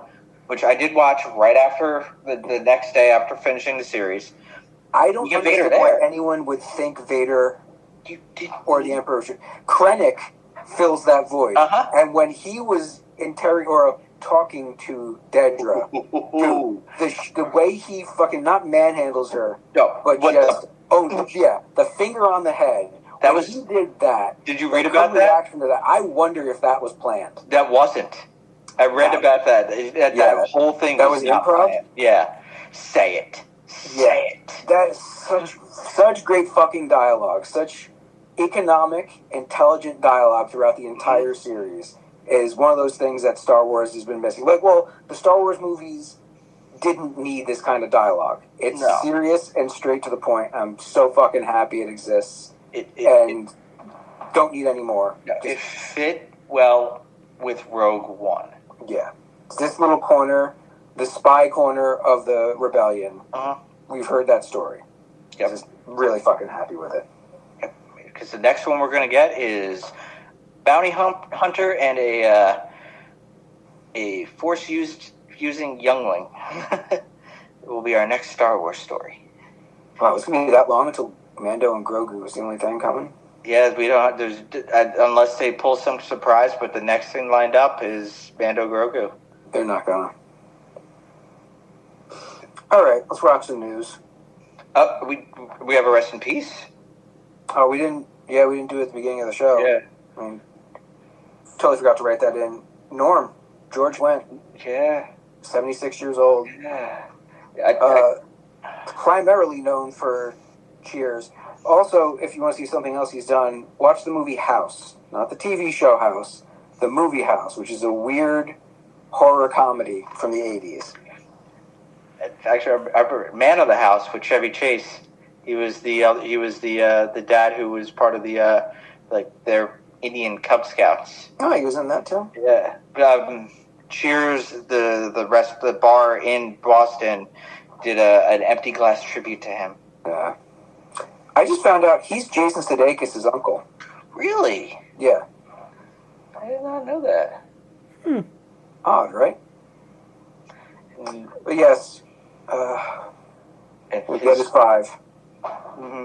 which I did watch right after the next day after finishing the series. I don't understand why anyone would think Vader or the Emperor. Krennic fills that void. And when he was talking to Dedra, the way he fucking not manhandles her, but just the finger on the head. He did that. Did you read about that? Reaction to that? I wonder if that was planned. That wasn't. I read about that. That whole thing. That was improv. Planned. Yeah. Say it. Say it. That is such great fucking dialogue. Such economic, intelligent dialogue throughout the entire series is one of those things that Star Wars has been missing. The Star Wars movies didn't need this kind of dialogue. It's serious and straight to the point. I'm so fucking happy it exists. Don't need any more. It fit well with Rogue One. Yeah. This little corner, the spy corner of the rebellion, we've heard that story. Yep. Just really fucking happy with it. Because the next one we're going to get is Bounty Hunter and a Force-using youngling. It will be our next Star Wars story. Wow, it's going to be that long until Mando and Grogu was the only thing coming? Yeah, we don't. Unless they pull some surprise, but the next thing lined up is Mando Grogu. They're not gonna. All right, let's watch the news. We have a rest in peace. Oh, we didn't. Yeah, we didn't do it at the beginning of the show. Yeah, I mean, totally forgot to write that in. George went. Yeah, 76 years old. Yeah, primarily known for Cheers. Also, if you want to see something else he's done, watch the movie House. Not the TV show House. The movie House, which is a weird horror comedy from the 80s. Actually, I remember Man of the House with Chevy Chase. He was the dad who was part of the their Indian Cub Scouts. Oh, he was in that too? Yeah. Cheers, the bar in Boston did an empty glass tribute to him. Yeah. I just found out he's Jason Sudeikis' uncle. Really? Yeah. I did not know that. Odd, right? But yes, we get his 5. Mm-hmm.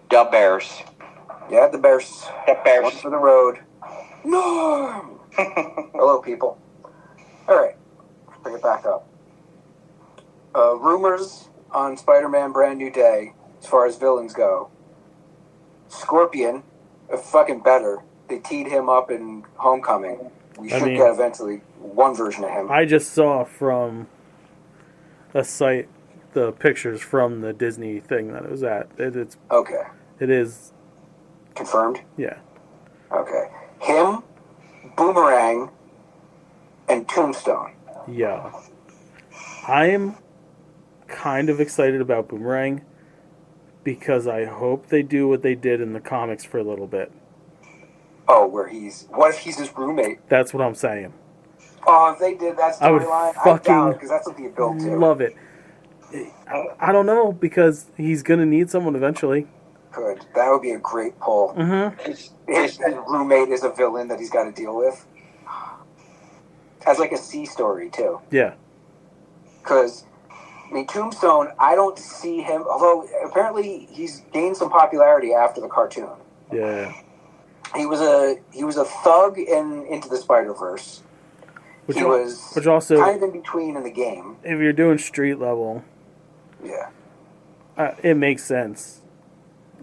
The Bears. Yeah, the Bears. The Bears. One for the road. No! Hello, people. All right, let's bring it back up. Rumors on Spider-Man Brand New Day, as far as villains go. Scorpion, fucking better. They teed him up in Homecoming. We should get eventually one version of him. I just saw from a site the pictures from the Disney thing that it was at. It's okay. It is confirmed? Yeah. Okay. Him, Boomerang, and Tombstone. Yeah. I am kind of excited about Boomerang because I hope they do what they did in the comics for a little bit. Oh, what if he's his roommate? That's what I'm saying. Oh, if they did that storyline, I doubt it, because that's what you built to. Love it. I don't know, because he's going to need someone eventually. Good. That would be a great pull. Mm-hmm. His roommate is a villain that he's got to deal with. As like a C story, too. Yeah. Because, I mean, Tombstone, I don't see him, although apparently he's gained some popularity after the cartoon. Yeah. He was a thug in Into the Spider-Verse. He was which also, kind of in between in the game. if you're doing street level, Yeah. it makes sense.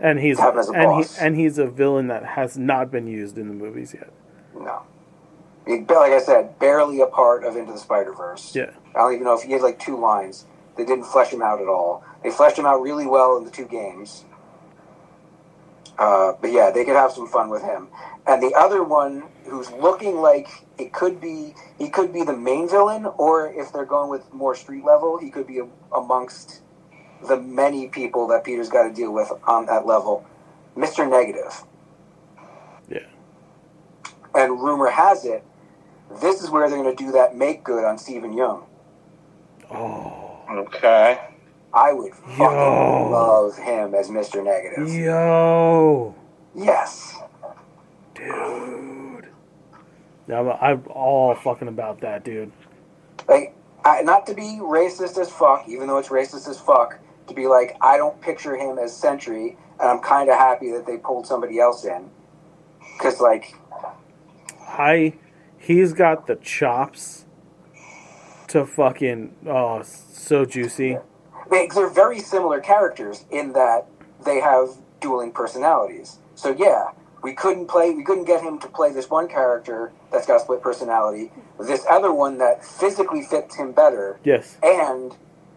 And he's Have him as a boss. and he's a villain that has not been used in the movies yet. No. Like I said, barely a part of Into the Spider-Verse. Yeah. I don't even know if he had like 2 lines. They didn't flesh him out at all. They fleshed him out really well in the 2 games. But yeah, they could have some fun with him. And the other one, who's looking like he could be the main villain, or if they're going with more street level, he could be amongst the many people that Peter's got to deal with on that level. Mr. Negative. Yeah. And rumor has it, this is where they're going to do that make good on Stephen Young. Oh. Okay. I would fucking love him as Mr. Negative. Yo. Yes. Dude. Yeah, I'm all fucking about that, dude. Like, not to be racist as fuck, even though it's racist as fuck, to be like, I don't picture him as Sentry, and I'm kind of happy that they pulled somebody else in. Because, like... He's got the chops to fucking... Oh, so juicy. They're very similar characters in that they have dueling personalities. So, yeah, we couldn't get him to play this one character that's got a split personality, this other one that physically fits him better, Yes. and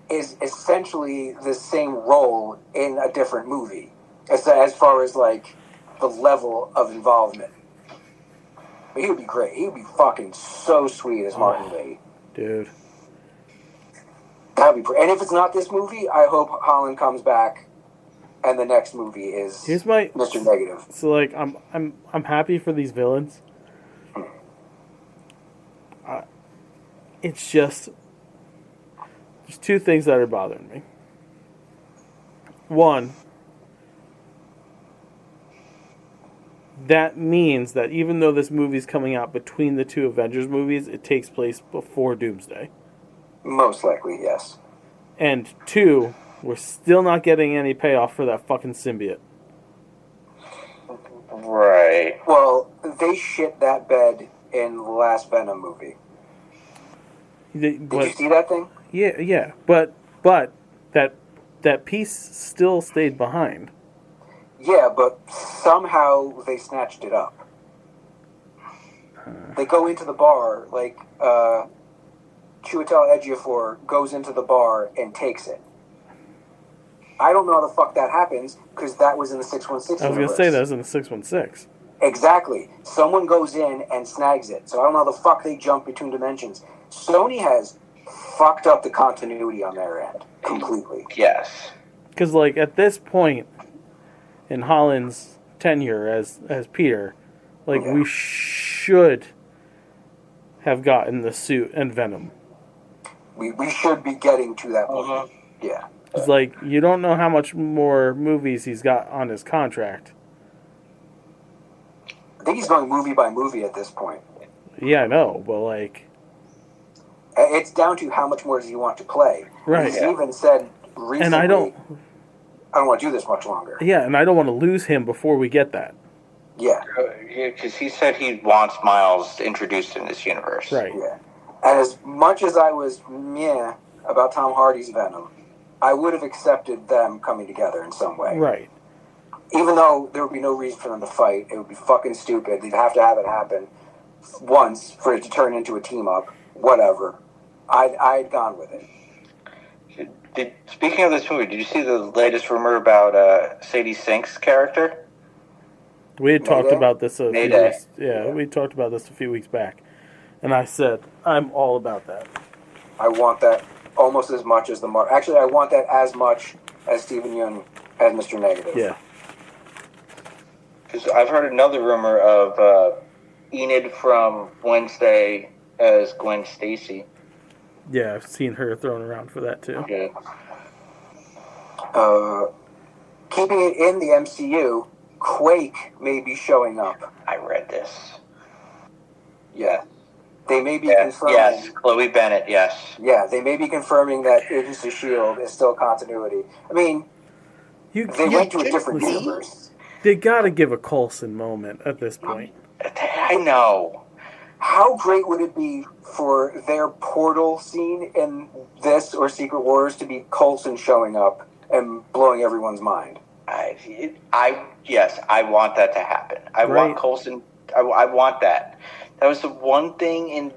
is essentially the same role in a different movie, as far as, like, the level of involvement. But he would be great. He would be fucking so sweet as Martin Lee. Dude. That'd be and if it's not this movie, I hope Holland comes back and the next movie is Here's my Mr. Negative. So like I'm happy for these villains. It's just there's 2 things that are bothering me. One, that means that even though this movie's coming out between the 2 Avengers movies, it takes place before Doomsday. Most likely, yes. And 2, we're still not getting any payoff for that fucking symbiote. Right. Well, they shit that bed in the last Venom movie. Did you see that thing? Yeah. But that piece still stayed behind. Yeah, but somehow they snatched it up. They go into the bar, like, Chiwetel Ejiofor goes into the bar and takes it. I don't know how the fuck that happens, because that was in the 616 I was going to say that was in the 616. Exactly. Someone goes in and snags it. So I don't know how the fuck they jump between dimensions. Sony has fucked up the continuity on their end completely. Yes. Because, like, at this point in Holland's tenure as Peter, like, we should have gotten the suit and Venom. We should be getting to that point. Yeah. It's like, you don't know how much more movies he's got on his contract. I think he's going movie by movie at this point. Yeah, I know, but, like... It's down to how much more does he want to play. Right. He's even said recently, And I don't want to do this much longer. Yeah, and I don't want to lose him before we get that. Yeah. Because he said he wants Miles introduced in this universe. Right. Yeah. And as much as I was meh about Tom Hardy's Venom, I would have accepted them coming together in some way. Right. Even though there would be no reason for them to fight, it would be fucking stupid. They'd have it happen once for it to turn into a team up. Whatever. I'd gone with it. Speaking of this movie, did you see the latest rumor about Sadie Sink's character? We had talked about this a few Mayday. weeks. Yeah, we talked about this a few weeks back, and I said I'm all about that. I want that almost as much as Actually, I want that as much as Stephen Yeun as Mr. Negative. Yeah. Because I've heard another rumor of Enid from Wednesday as Gwen Stacy. Yeah, I've seen her thrown around for that too. Yeah. Keeping it in the MCU, Quake may be showing up. I read this. Yeah. They may be confirming... Yes, Chloe Bennett, yes. Yeah, they may be confirming that Agents of S.H.I.E.L.D. is still continuity. I mean, they went to a different universe. They gotta give a Coulson moment at this point. I know. How great would it be for their portal scene in this or Secret Wars to be Coulson showing up and blowing everyone's mind? Yes, I want that to happen. I want Coulson. I want that. That was the one thing in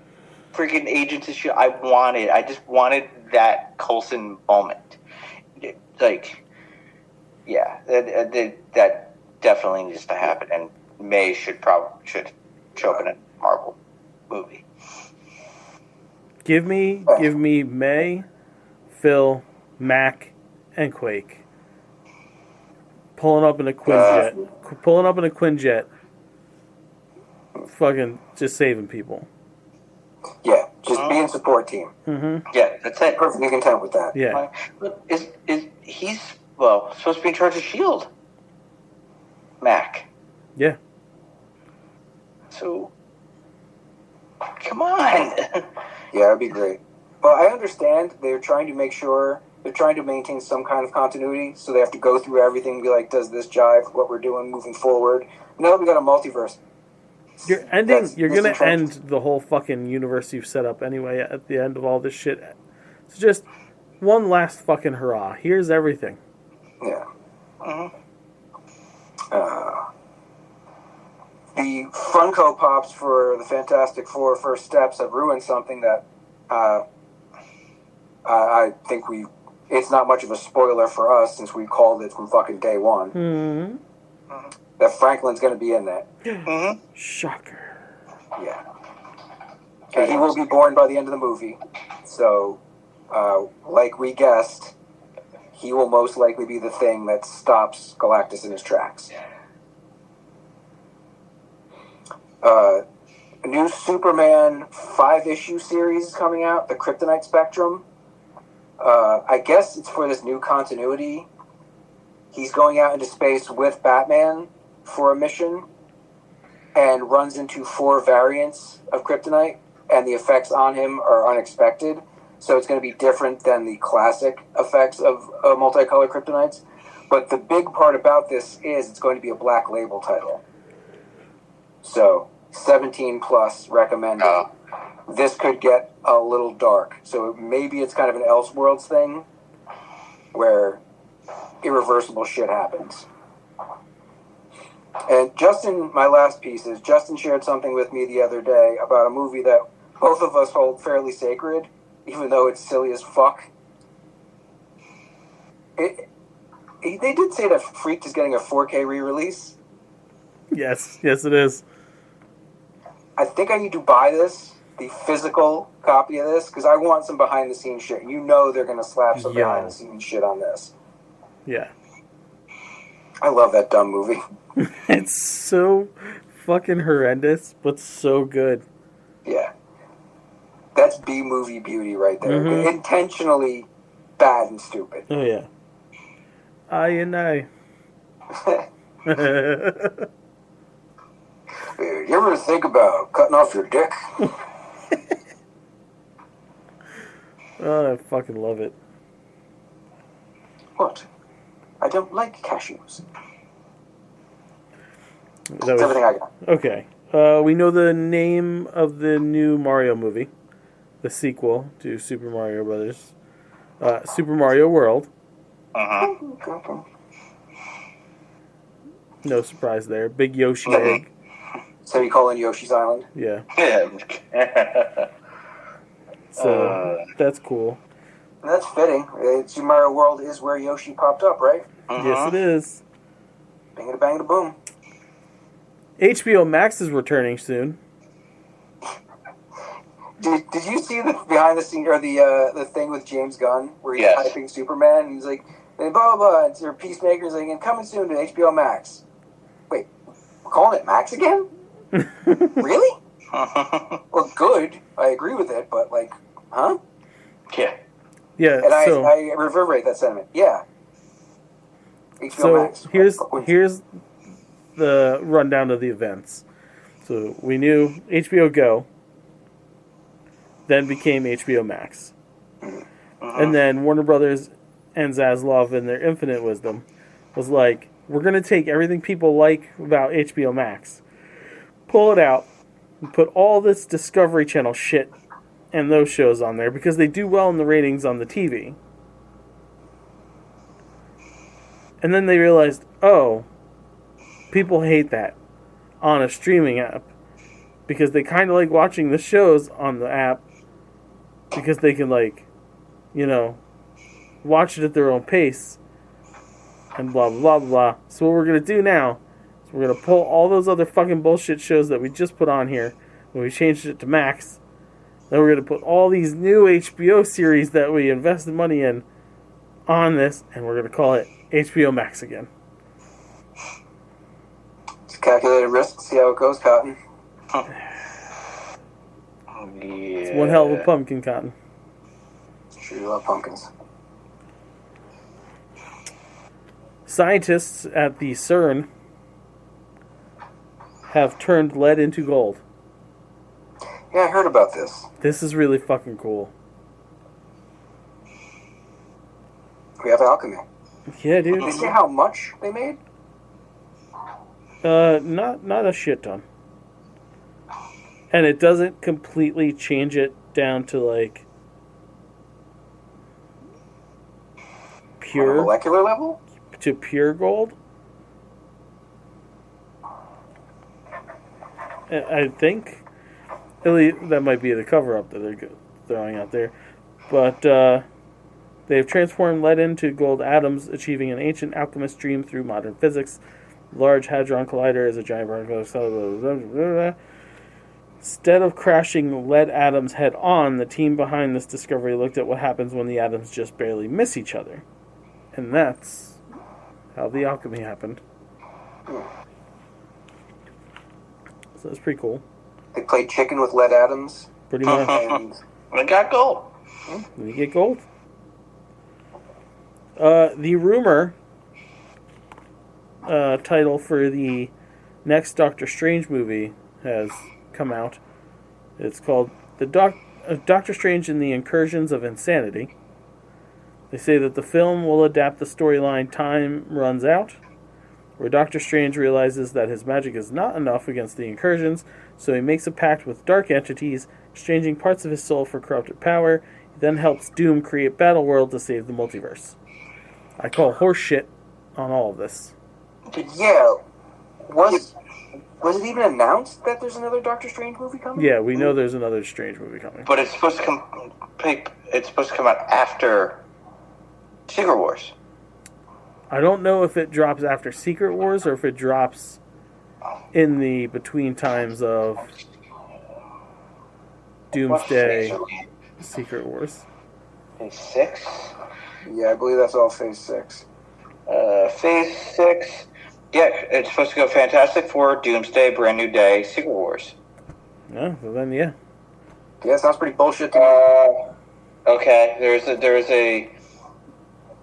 freaking Agents of S.H.I.E.L.D. I wanted. I just wanted that Coulson moment. Like, yeah, that definitely needs to happen. And May should show up in a Marvel movie. Give me May, Phil, Mac, and Quake. Pulling up in a Quinjet. Fucking just saving people. Yeah, just being support team. Mm-hmm. Yeah, that's it. Perfectly content with that. Yeah. But he's supposed to be in charge of S.H.I.E.L.D. Mac. Yeah. So, come on. Yeah, that'd be great. Well, I understand they're trying to maintain some kind of continuity, so they have to go through everything and be like, does this jive with what we're doing moving forward? Now that we got a multiverse. You're going to end the whole fucking universe you've set up anyway at the end of all this shit. It's just one last fucking hurrah. Here's everything. Yeah. Mm-hmm. The Funko Pops for the Fantastic Four First Steps have ruined something that I think it's not much of a spoiler for us since we called it from fucking day one. Mm-hmm. That Franklin's going to be in that. Mm-hmm. Shocker. Yeah. And he will be born by the end of the movie. So, like we guessed, he will most likely be the thing that stops Galactus in his tracks. A new Superman 5-issue series is coming out, the Kryptonite Spectrum. I guess it's for this new continuity. He's going out into space with Batman for a mission and runs into 4 variants of kryptonite, and the effects on him are unexpected. So it's going to be different than the classic effects of multicolored kryptonites. But the big part about this is it's going to be a black label title. So 17 plus recommended. This could get a little dark. So maybe it's kind of an Elseworlds thing where irreversible shit happens. And Justin, my last piece is, Justin shared something with me the other day about a movie that both of us hold fairly sacred, even though it's silly as fuck. They did say that Freaked is getting a 4K re-release. Yes, it is. I think I need to buy this, the physical copy of this, because I want some behind-the-scenes shit. You know they're going to slap some behind-the-scenes shit on this. Yeah. I love that dumb movie. It's so fucking horrendous, but so good. Yeah. That's B-movie beauty right there. Mm-hmm. Intentionally bad and stupid. Oh, yeah. I. You ever think about cutting off your dick? Oh, I fucking love it. What? I don't like cashews. That's everything I got. Okay. We know the name of the new Mario movie. The sequel to Super Mario Brothers. Super Mario World. Uh-huh. No surprise there. Big Yoshi egg. So you call in Yoshi's Island? Yeah. Yeah. So that's cool. And that's fitting. Super Mario World is where Yoshi popped up, right? Yes, it is. Bang it, bang it, boom. HBO Max is returning soon. Did you see the behind the scene or the thing with James Gunn where he's typing Superman and he's like blah blah blah, and or Peacemaker's like, and coming soon to HBO Max. Wait, we're calling it Max again? Really? Well, good. I agree with it, but like, huh? Yeah. Yeah. And so I reverberate that sentiment. Yeah. HBO So Max. here's the rundown of the events. So we knew HBO Go, then became HBO Max. And then Warner Brothers and Zaslav, in their infinite wisdom, was like, we're going to take everything people like about HBO Max, pull it out, and put all this Discovery Channel shit and those shows on there because they do well in the ratings on the TV. And then they realized, oh, people hate that on a streaming app because they kind of like watching the shows on the app because they can, like, you know, watch it at their own pace and blah, blah, blah, blah. So what we're going to do now is we're going to pull all those other fucking bullshit shows that we just put on here when we changed it to Max. Then we're going to put all these new HBO series that we invested money in on this, and we're going to call it HBO Max again. It's a calculated risk. See how it goes, Cotton. It's one hell of a pumpkin, Cotton. Sure you love pumpkins. Scientists at the CERN have turned lead into gold. Yeah, I heard about this. This is really fucking cool. We have alchemy. Yeah, Did they dude. say how much they made? Not a shit ton. And it doesn't completely change it down to, like, On a pure molecular level? to pure gold. I think at least that might be the cover up that they're throwing out there, but they've transformed lead into gold atoms, achieving an ancient alchemist dream through modern physics. Large Hadron Collider is a giant particle. Instead of crashing lead atoms head on, the team behind this discovery looked at what happens when the atoms just barely miss each other. And that's how the alchemy happened. So that's pretty cool. They played chicken with lead atoms. Pretty much. And I got gold. Then you get gold. The rumor title for the next Doctor Strange movie has come out. It's called Doctor Strange and the Incursions of Insanity. They say that the film will adapt the storyline Time Runs Out, where Doctor Strange realizes that his magic is not enough against the incursions, so he makes a pact with dark entities, exchanging parts of his soul for corrupted power. He then helps Doom create Battleworld to save the multiverse. I call horseshit on all of this. yeah, was it even announced that there's another Doctor Strange movie coming? Yeah, we know there's another Strange movie coming. But it's supposed to come. It's supposed to come out after Secret Wars. I don't know if it drops after Secret Wars or if it drops in the between times of Doomsday, Secret Wars. Phase 6. Yeah, I believe that's all Phase 6. Phase 6. Yeah, it's supposed to go Fantastic Four, Doomsday, Brand New Day, Secret Wars. Yeah, well then, yeah. Yeah, sounds pretty bullshit to me. Okay, there's a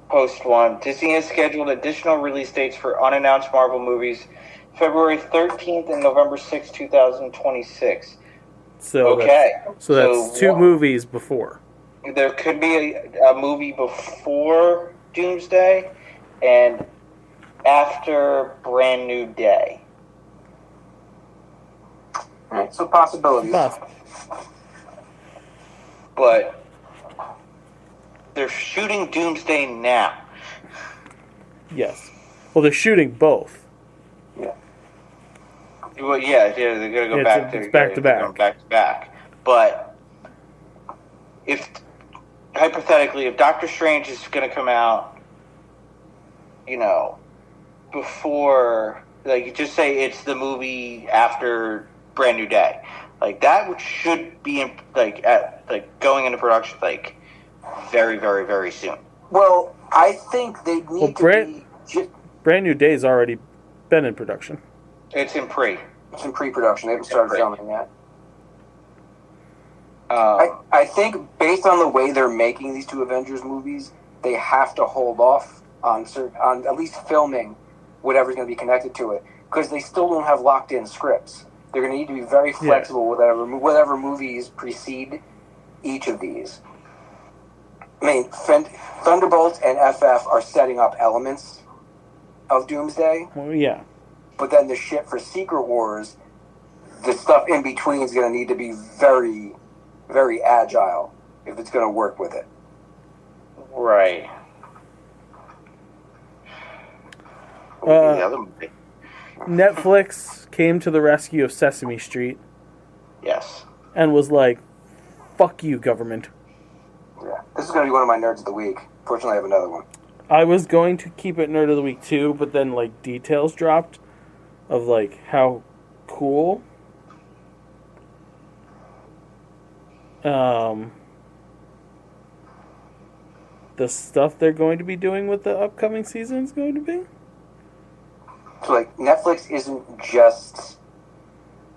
post one. Disney has scheduled additional release dates for unannounced Marvel movies, February 13th and November 6th, 2026. So Okay. that's two movies before. There could be a movie before Doomsday and after Brand New Day. Alright, so possibilities. But they're shooting Doomsday now. Yes. Well, they're shooting both. Yeah. Well, yeah, they're going to go back to it's back to back. going back to back. But if hypothetically, if Doctor Strange is going to come out, you know, before, like, just say it's the movie after Brand New Day, like that should be in, going into production very, very, very soon. Well, I think they need to be... Brand New Day's already been in production. It's in pre. It's in pre-production. They haven't started filming yet. Um, I think based on the way they're making these two Avengers movies, they have to hold off on at least filming whatever's going to be connected to it, because they still don't have locked in scripts. They're going to need to be very flexible with whatever movies precede each of these. I mean, Thunderbolt and FF are setting up elements of Doomsday. Well, yeah. But then the shit for Secret Wars, the stuff in between is going to need to be very, very agile if it's going to work with it. Right. What would be the other movie? Netflix came to the rescue of Sesame Street Yes. and was like, fuck you, government. Yeah. This is going to be one of my nerds of the week. Fortunately, I have another one. I was going to keep it Nerd of the Week too, but then like details dropped of like how cool the stuff they're going to be doing with the upcoming season is going to be. So, like, Netflix isn't just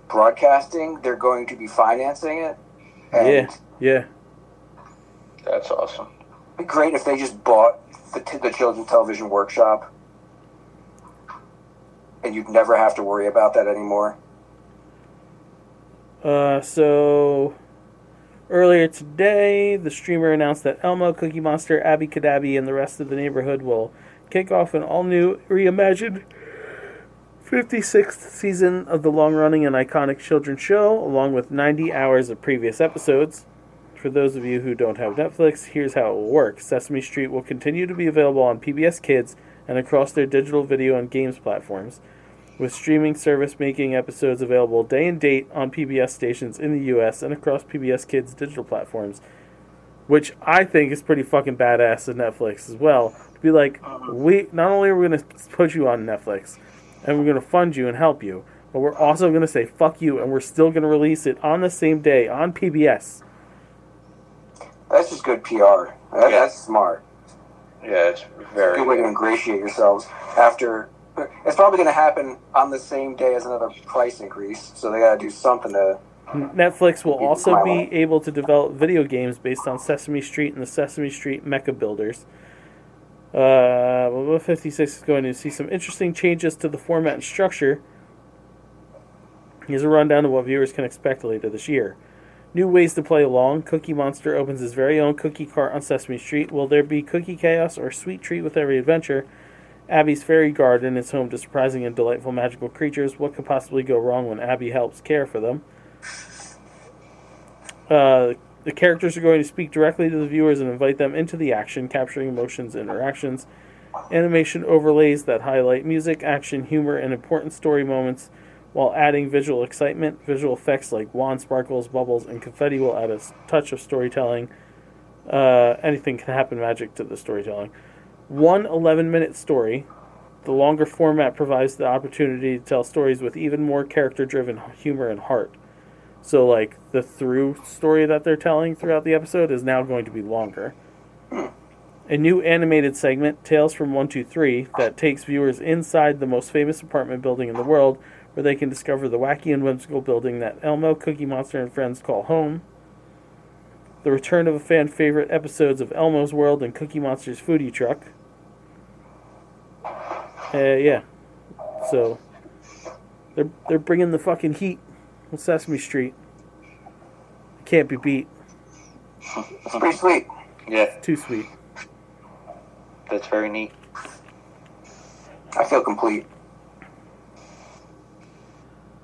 broadcasting, they're going to be financing it. And Yeah. That's awesome. it'd be great if they just bought the Children's Television Workshop and you'd never have to worry about that anymore. So earlier today, the streamer announced that Elmo, Cookie Monster, Abby Cadabby, and the rest of the neighborhood will kick off an all-new, reimagined 56th season of the long-running and iconic children's show, along with 90 hours of previous episodes. For those of you who don't have Netflix, here's how it will work. Sesame Street will continue to be available on PBS Kids and across their digital video and games platforms, with streaming service making episodes available day and date on PBS stations in the US and across PBS Kids digital platforms, which I think is pretty fucking badass of Netflix as well. To be like, we not only are we going to put you on Netflix and we're going to fund you and help you, but we're also going to say fuck you and we're still going to release it on the same day on PBS. That's just good PR. That's smart. Yeah, it's very It's a good way to ingratiate yourselves after. It's probably going to happen on the same day as another price increase, so they got to do something to. Netflix will also be able to develop video games based on Sesame Street and the Sesame Street Mecha Builders. 56 is going to see some interesting changes to the format and structure. Here's a rundown of what viewers can expect later this year. New ways to play along. Cookie Monster opens his very own cookie cart on Sesame Street. Will there be cookie chaos or sweet treat with every adventure? Abby's fairy garden is home to surprising and delightful magical creatures. What could possibly go wrong when Abby helps care for them? The characters are going to speak directly to the viewers and invite them into the action, capturing emotions and interactions. Animation overlays that highlight music, action, humor, and important story moments, while adding visual excitement. Visual effects like wand sparkles, bubbles, and confetti will add a touch of storytelling. Anything can happen magic to the storytelling. One 11-minute story. The longer format provides the opportunity to tell stories with even more character-driven humor and heart. So, like, the through story that they're telling throughout the episode is now going to be longer. A new animated segment, Tales from 123, that takes viewers inside the most famous apartment building in the world, where they can discover the wacky and whimsical building that Elmo, Cookie Monster, and friends call home. The return of a fan favorite episodes of Elmo's World and Cookie Monster's Foodie Truck. Yeah. So, they're bringing the fucking heat on Sesame Street. Can't be beat. It's pretty sweet. Yeah, Too sweet. that's very neat. I feel complete.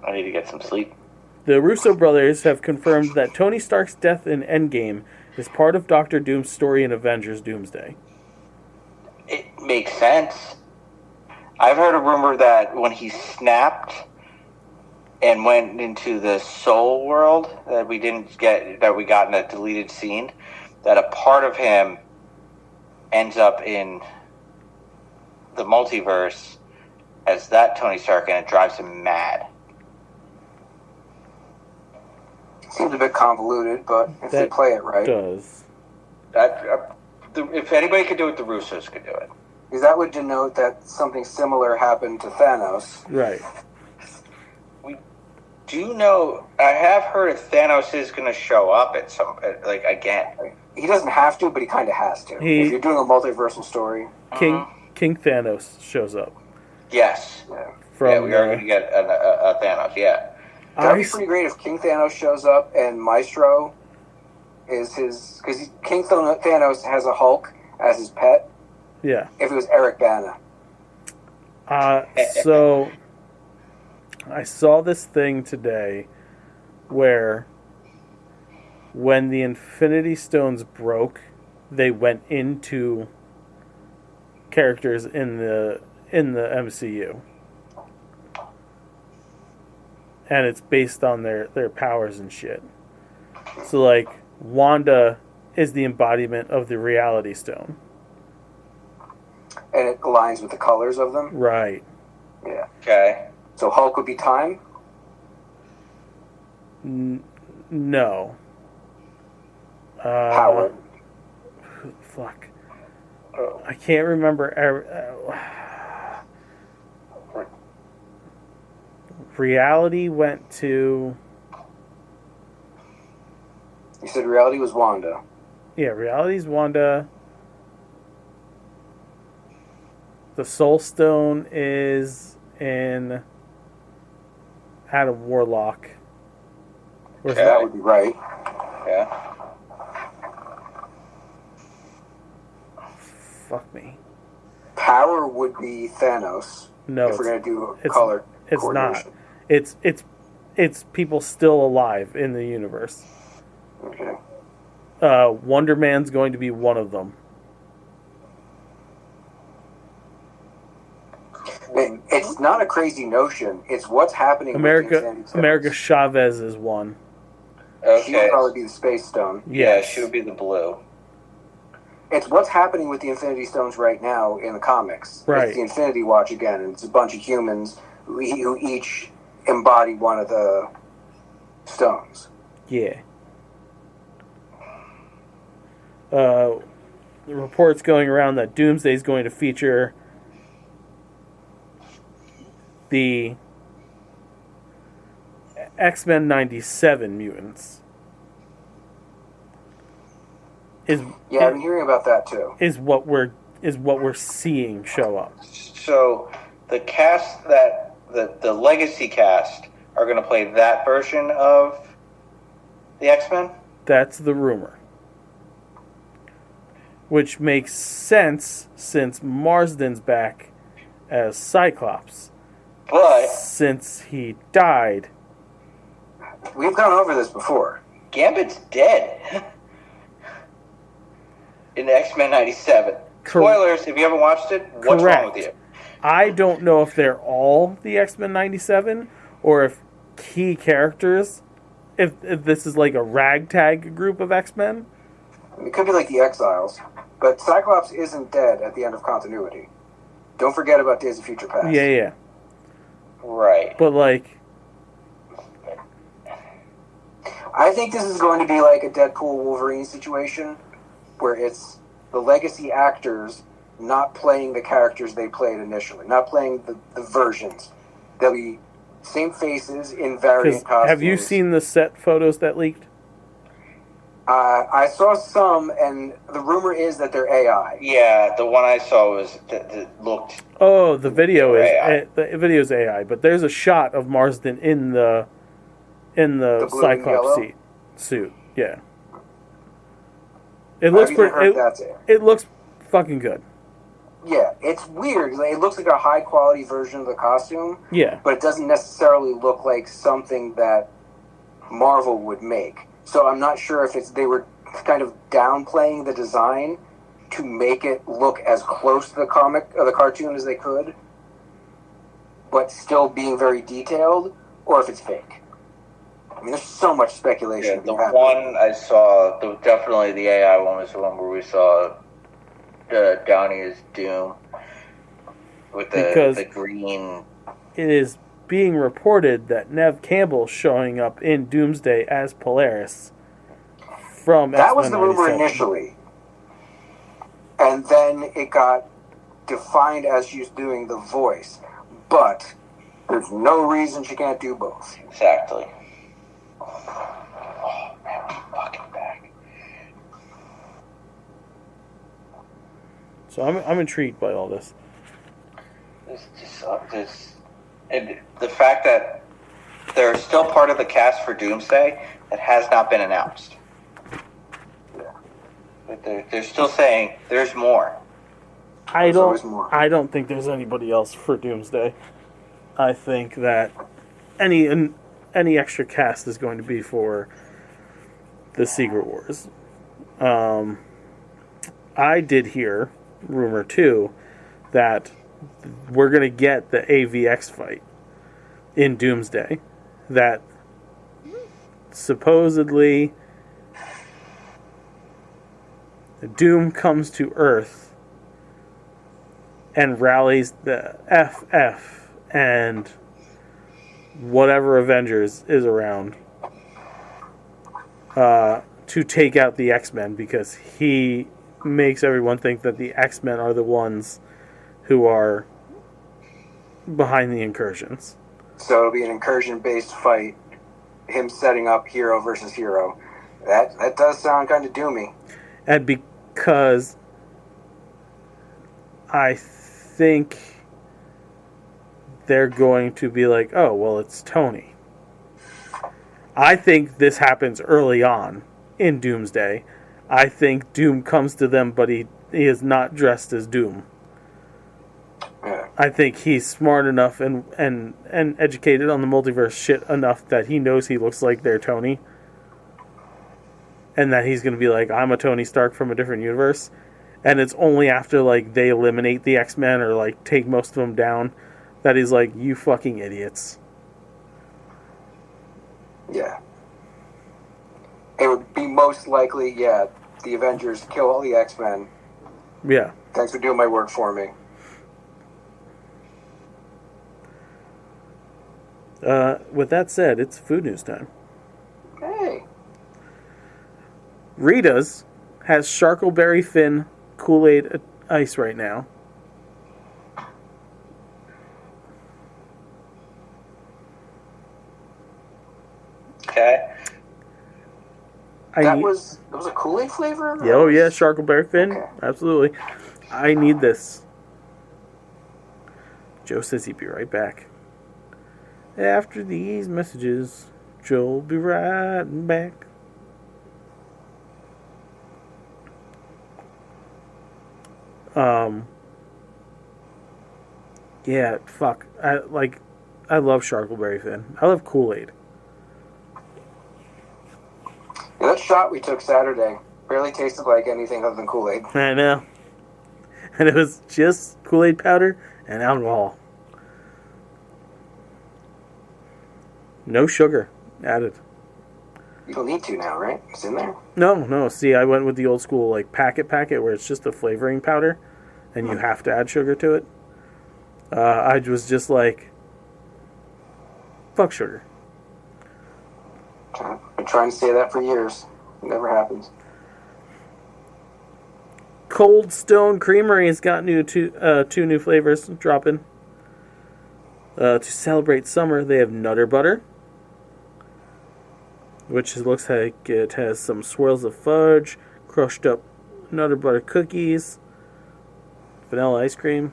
I need to get some sleep. The Russo brothers have confirmed that Tony Stark's death in Endgame is part of Doctor Doom's story in Avengers Doomsday. It makes sense. I've heard a rumor that when he snapped and went into the soul world that we got in a deleted scene, that a part of him ends up in the multiverse as that Tony Stark, and it drives him mad. Seems a bit convoluted, but if they play it right. Does. If anybody could do it, the Russos could do it. Because that would denote that something similar happened to Thanos. Right. We do know, I have heard if Thanos is going to show up at some, again. He doesn't have to, but he kind of has to. If you're doing a multiversal story. King Thanos shows up. Yes. From, we are going to get a Thanos, yeah. That'd be pretty great if King Thanos shows up and Maestro is his... Because King Thanos has a Hulk as his pet. Yeah. If it was Eric Bana. So, I saw this thing today where when the Infinity Stones broke, they went into characters in the MCU. And it's based on their powers and shit. So, like, Wanda is the embodiment of the Reality Stone. And it aligns with the colors of them? Right. Yeah. Okay. So Hulk would be time? No. Power. Fuck. I can't remember. Reality went to... You said Reality was Wanda. Yeah, Reality's Wanda. The Soul Stone is in Adam Warlock. Okay. That would be right. Yeah. Fuck me. Power would be Thanos. No, if we're going to do it's- color It's not. coordination. It's people still alive in the universe. Okay. Wonder Man's going to be one of them. It's not a crazy notion. It's what's happening with the Infinity Stones. America Chavez is one. She would Okay. probably be the Space Stone. Yeah, Yes. she would be the blue. It's what's happening with the Infinity Stones right now in the comics. Right. It's the Infinity Watch again, and it's a bunch of humans who each embody one of the stones. Yeah. The reports going around that Doomsday is going to feature the X-Men 97 mutants. Yeah, I've been hearing about that too. Is what we're seeing show up. So the cast that the legacy cast are going to play that version of the X-Men? That's the rumor. Which makes sense since Marsden's back as Cyclops. But Since he died. We've gone over this before. Gambit's dead in X-Men 97. Spoilers, if you haven't watched it, what's wrong with you? I don't know if they're all the X-Men 97 or if key characters, if this is like a ragtag group of X-Men. It could be like the Exiles, but Cyclops isn't dead at the end of continuity. Don't forget about Days of Future Past. Yeah. Right. But like, I think this is going to be like a Deadpool Wolverine situation where it's the legacy actors not playing the characters they played initially, not playing the versions. They'll be same faces in variant costumes. have you seen the set photos that leaked? I saw some, and the rumor is that they're AI. Yeah, the one I saw was that looked. Oh, the video is AI. the video is AI, but there's a shot of Marsden in the blue and Cyclops yellow? suit. Yeah. It looks pretty. That's it. It looks fucking good. Yeah, it's weird. It looks like a high quality version of the costume, Yeah. but it doesn't necessarily look like something that Marvel would make. So I'm not sure if they were kind of downplaying the design to make it look as close to the comic or the cartoon as they could, but still being very detailed, or if it's fake. I mean, there's so much speculation. Yeah, the one I saw, definitely the AI one, was the one where we saw Downey as Doom with the green. It is being reported that Nev Campbell's showing up in Doomsday as Polaris from That was X-Men the rumor 97. initially. And then it got defined as she's doing the voice. But there's no reason she can't do both. Exactly. Oh, man, I'm fucking back. So I'm intrigued by all this. And the fact that they're still part of the cast for Doomsday that has not been announced. But they're still saying there's more. I always more. don't think there's anybody else for Doomsday. I think that any extra cast is going to be for the Secret Wars. I did hear rumor too that we're going to get the AVX fight in Doomsday. That supposedly Doom comes to Earth and rallies the FF and whatever Avengers is around to take out the X-Men, because he makes everyone think that the X-Men are the ones who are behind the incursions. So it'll be an incursion-based fight, him setting up hero versus hero. That does sound kind of doomy. And because I think they're going to be like, oh, well, it's Tony. I think this happens early on in Doomsday. I think Doom comes to them, but he is not dressed as Doom. Yeah. I think he's smart enough and educated on the multiverse shit enough that he knows he looks like their Tony. And that he's going to be like, I'm a Tony Stark from a different universe. And it's only after, like, they eliminate the X-Men or, like, take most of them down that he's like, you fucking idiots. Yeah. It would be most likely, the Avengers kill all the X-Men. Yeah. Thanks for doing my work for me. With that said, it's food news time. Hey. Rita's has Sharkleberry Fin Kool-Aid ice right now. Okay. That was a Kool-Aid flavor? Yeah, oh yeah, Sharkleberry Fin. Okay. Absolutely. I need this. Joe says he'd be right back. After these messages, Joe'll be right back. Yeah, fuck. I love Sharkleberry Fin. I love Kool-Aid. Yeah, that shot we took Saturday barely tasted like anything other than Kool-Aid. I know. And it was just Kool-Aid powder and alcohol. No sugar added. You don't need to now, right? It's in there? No. See, I went with the old school, like, packet where it's just a flavoring powder and you have to add sugar to it. I was just like, fuck sugar. I've been trying to say that for years. It never happens. Cold Stone Creamery has got two new flavors dropping. To celebrate summer, they have Nutter Butter, which looks like it has some swirls of fudge, crushed up Nutter Butter cookies, vanilla ice cream,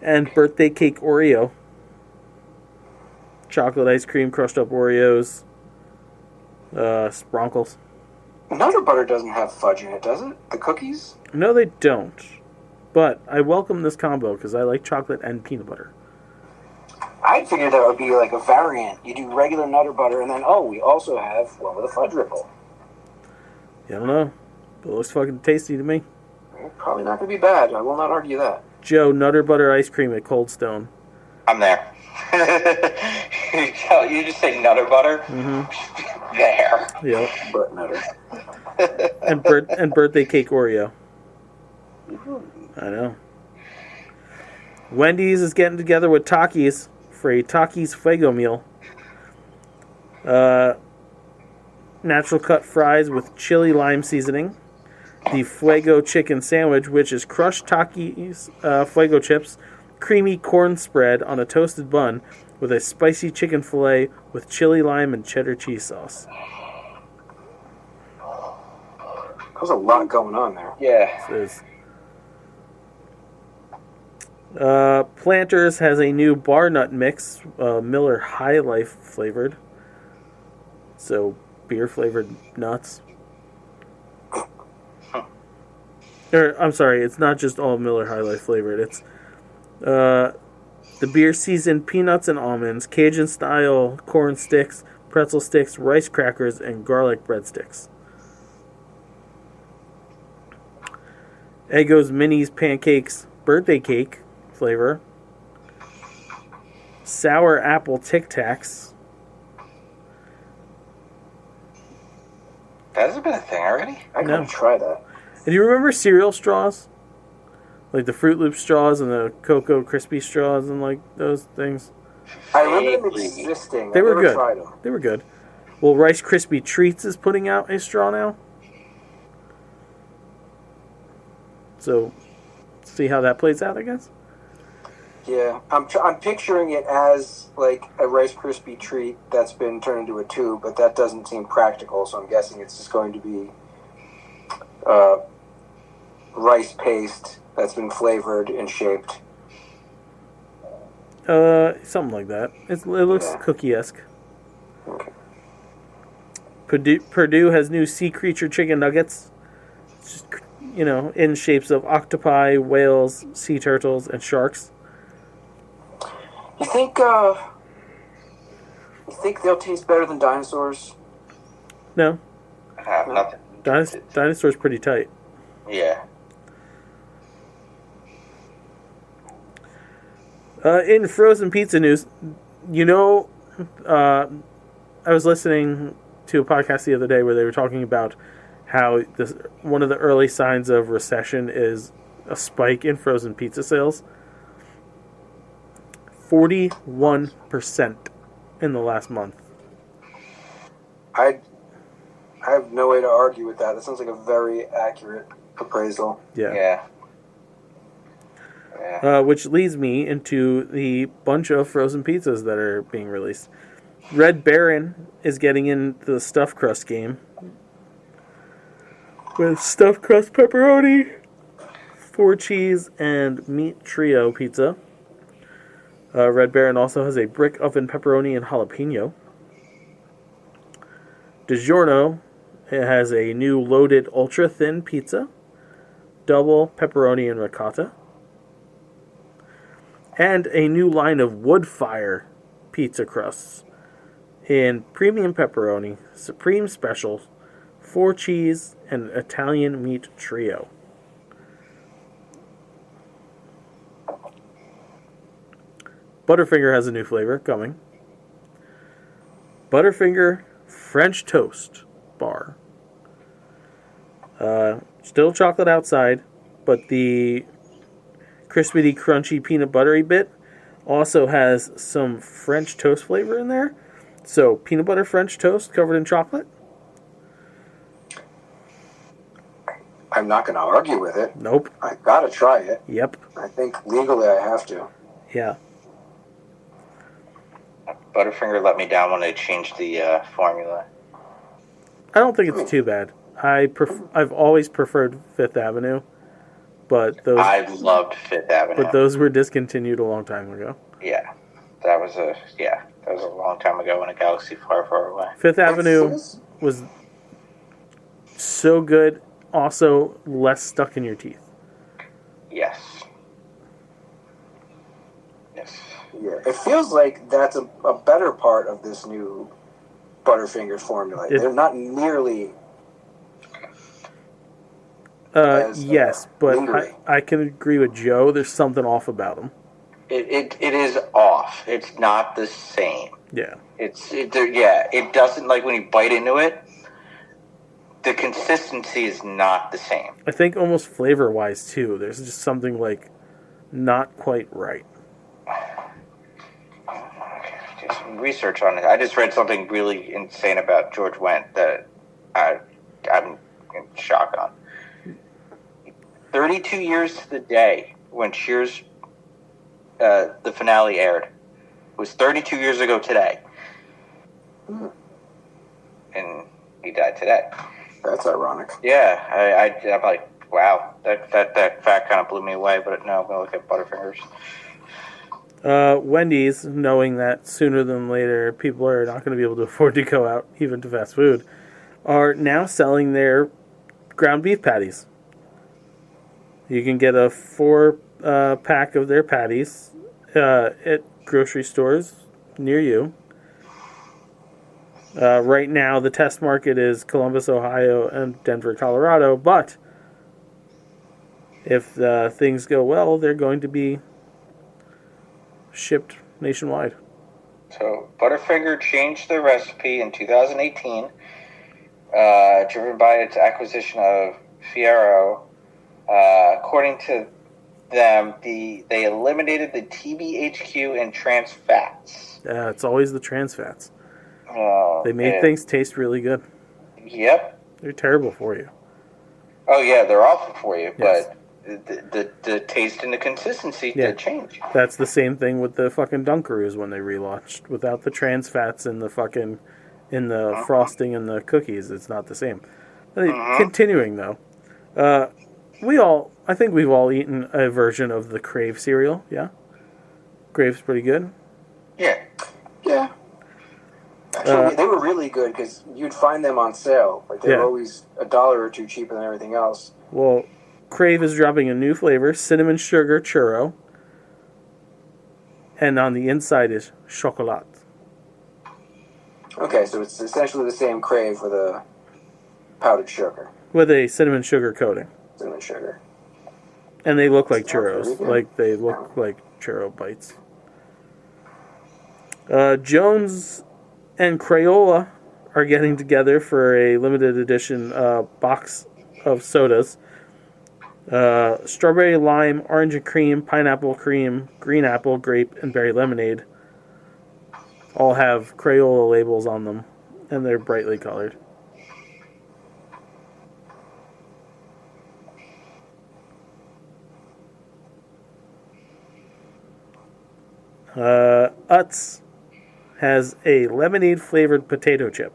and birthday cake Oreo. Chocolate ice cream, crushed up Oreos, spronkles. Nutter Butter doesn't have fudge in it, does it? The cookies? No, they don't. But I welcome this combo because I like chocolate and peanut butter. I figured that would be like a variant. You do regular Nutter Butter, and then, we also have one with a fudge ripple. Yeah, I don't know. But it looks fucking tasty to me. Probably not going to be bad. I will not argue that. Joe, Nutter Butter ice cream at Cold Stone. I'm there. You just say Nutter Butter? Mm-hmm. There. Yep. Butt Nutter. and birthday cake Oreo. I know. Wendy's is getting together with Takis for a Takis Fuego meal. Natural cut fries with chili lime seasoning. The Fuego chicken sandwich, which is crushed Takis Fuego chips, creamy corn spread on a toasted bun with a spicy chicken fillet with chili lime and cheddar cheese sauce. There's a lot going on there. Yeah. This is Planters has a new bar nut mix, Miller High Life flavored. So, beer flavored nuts. I'm sorry, it's not just all Miller High Life flavored. It's the beer seasoned peanuts and almonds, Cajun style corn sticks, pretzel sticks, rice crackers, and garlic breadsticks. Eggo's Minis Pancakes birthday cake flavor. Sour apple Tic Tacs. That hasn't been a thing already? I gotta try that. And do you remember cereal straws? Like the Fruit Loop straws and the Cocoa Crispy straws and like those things? I remember them existing. They I were never good. tried them. They were good. Well, Rice Krispie Treats is putting out a straw now. So, see how that plays out, I guess? Yeah, I'm picturing it as like a Rice Krispie treat that's been turned into a tube, but that doesn't seem practical, so I'm guessing it's just going to be rice paste that's been flavored and shaped. Something like that. It looks cookie-esque. Okay. Purdue has new sea creature chicken nuggets. Just, in shapes of octopi, whales, sea turtles, and sharks. You think they'll taste better than dinosaurs? No. Nothing. Dinosaur's pretty tight. Yeah. In frozen pizza news, I was listening to a podcast the other day where they were talking about how one of the early signs of recession is a spike in frozen pizza sales. 41% in the last month. I have no way to argue with that. That sounds like a very accurate appraisal. Yeah. Which leads me into the bunch of frozen pizzas that are being released. Red Baron is getting into the stuffed crust game with stuffed crust pepperoni, 4 cheese, and meat trio pizza. Red Baron also has a brick oven pepperoni and jalapeno. DiGiorno has a new loaded ultra thin pizza, double pepperoni and ricotta, and a new line of wood fire pizza crusts in premium pepperoni, supreme special, 4 cheese, and Italian meat trio. Butterfinger has a new flavor coming. Butterfinger French Toast Bar. Still chocolate outside, but the crispity, crunchy, peanut buttery bit also has some French toast flavor in there. So, peanut butter French toast covered in chocolate. I'm not going to argue with it. Nope. I gotta try it. Yep. I think legally I have to. Yeah. Butterfinger let me down when they changed the formula. I don't think it's too bad. I've always preferred Fifth Avenue, but I loved Fifth Avenue. But those were discontinued a long time ago. Yeah, that was a long time ago in a galaxy far, far away. Fifth Avenue was so good, also less stuck in your teeth. Yes. Yeah, it feels like that's a better part of this new Butterfinger formula. They're not nearly yes, but I can agree with Joe. There's something off about them. It is off. It's not the same. Yeah. It doesn't, like, when you bite into it, the consistency is not the same. I think almost flavor-wise, too. There's just something, like, not quite right. Do some research on it. I just read something really insane about George Wendt that I'm in shock on. 32 years to the day when Cheers, the finale aired. It was 32 years ago today. And he died today. That's ironic. Yeah, I'm like, Wow, that fact kind of blew me away. But no, I'm gonna look at Butterfingers. Wendy's, knowing that sooner than later people are not going to be able to afford to go out, even to fast food, are now selling their ground beef patties. You can get a 4-pack of their patties at grocery stores near you. Right now, the test market is Columbus, Ohio, and Denver, Colorado. But if things go well, they're going to be shipped nationwide. So Butterfinger changed their recipe in 2018, driven by its acquisition of Fiero. According to them, they eliminated the TBHQ and trans fats. It's always the trans fats. Oh, They made things taste really good. Yep. They're terrible for you. Oh yeah, they're awful for you, Yes. but the taste and the consistency did change. That's the same thing with the fucking Dunkaroos when they relaunched. Without the trans fats in the fucking frosting and the cookies, it's not the same. Continuing though, I think we've all eaten a version of the Crave cereal. Yeah, Crave's pretty good. Yeah. Yeah. Actually, they were really good because you'd find them on sale. Like they were always $1 or $2 cheaper than everything else. Well, Crave is dropping a new flavor, cinnamon sugar churro, and on the inside is chocolat. Okay, so it's essentially the same Crave with a powdered sugar. With a cinnamon sugar coating. Cinnamon sugar. And they look like churros. Really good. Like they look like churro bites. Jones and Crayola are getting together for a limited edition box of sodas. Strawberry, lime, orange and cream, pineapple cream, green apple, grape, and berry lemonade all have Crayola labels on them, and they're brightly colored. Utz has a lemonade-flavored potato chip.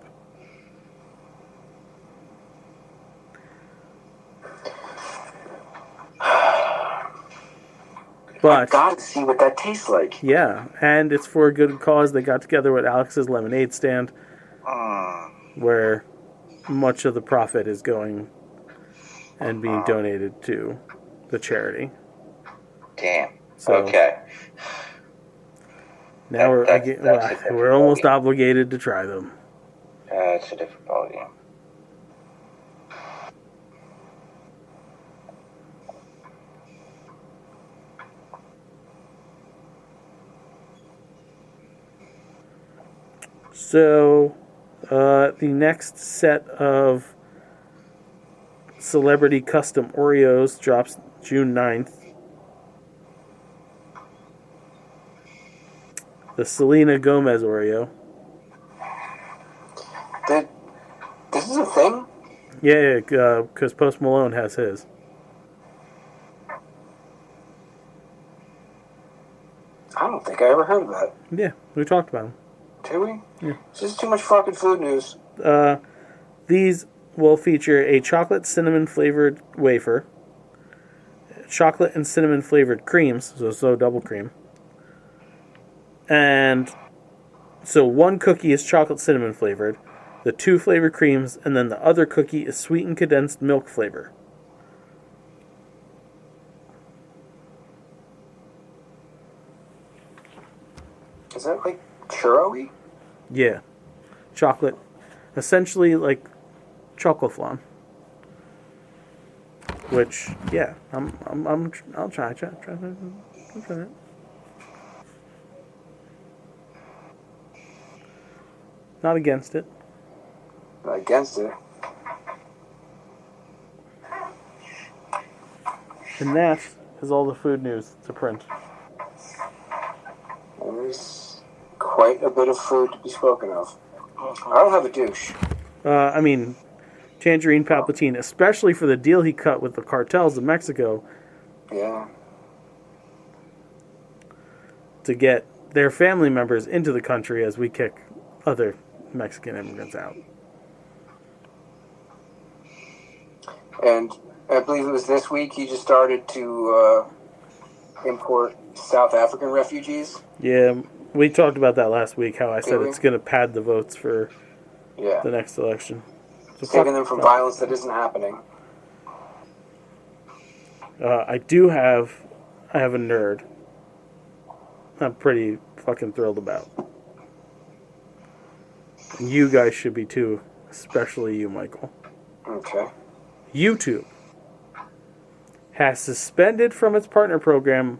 But I gotta see what that tastes like. yeah, and it's for a good cause. They got together with Alex's Lemonade Stand, where much of the profit is going and being donated to the charity. Damn. So, okay. Now we're almost obligated to try them. It's a different ballgame. So, the next set of celebrity custom Oreos drops June 9th. The Selena Gomez Oreo. This is a thing? Yeah, because Post Malone has his. I don't think I ever heard of that. Yeah, we talked about them. Did we? Yeah. It's just too much fucking food news. These will feature a chocolate cinnamon flavored wafer, chocolate and cinnamon flavored creams, so double cream. And so one cookie is chocolate cinnamon flavored, the 2 flavored creams, and then the other cookie is sweetened condensed milk flavor. Is that like churro-y? Yeah. Chocolate. Essentially like chocolate flan. Which, yeah, I'll try it. Not against it. Not against it. And that is all the food news to print. There's quite a bit of food to be spoken of. I don't have a douche. I mean, Tangerine Palpatine, especially for the deal he cut with the cartels of Mexico Yeah. to get their family members into the country as we kick other Mexican immigrants out. And I believe it was this week, he just started to import South African refugees. Yeah, we talked about that last week, how I said we? it's going to pad the votes for Yeah. the next election. So Saving them from violence that isn't happening. I have a nerd I'm pretty fucking thrilled about. And you guys should be too, especially you, Michael. Okay. YouTube has suspended from its partner program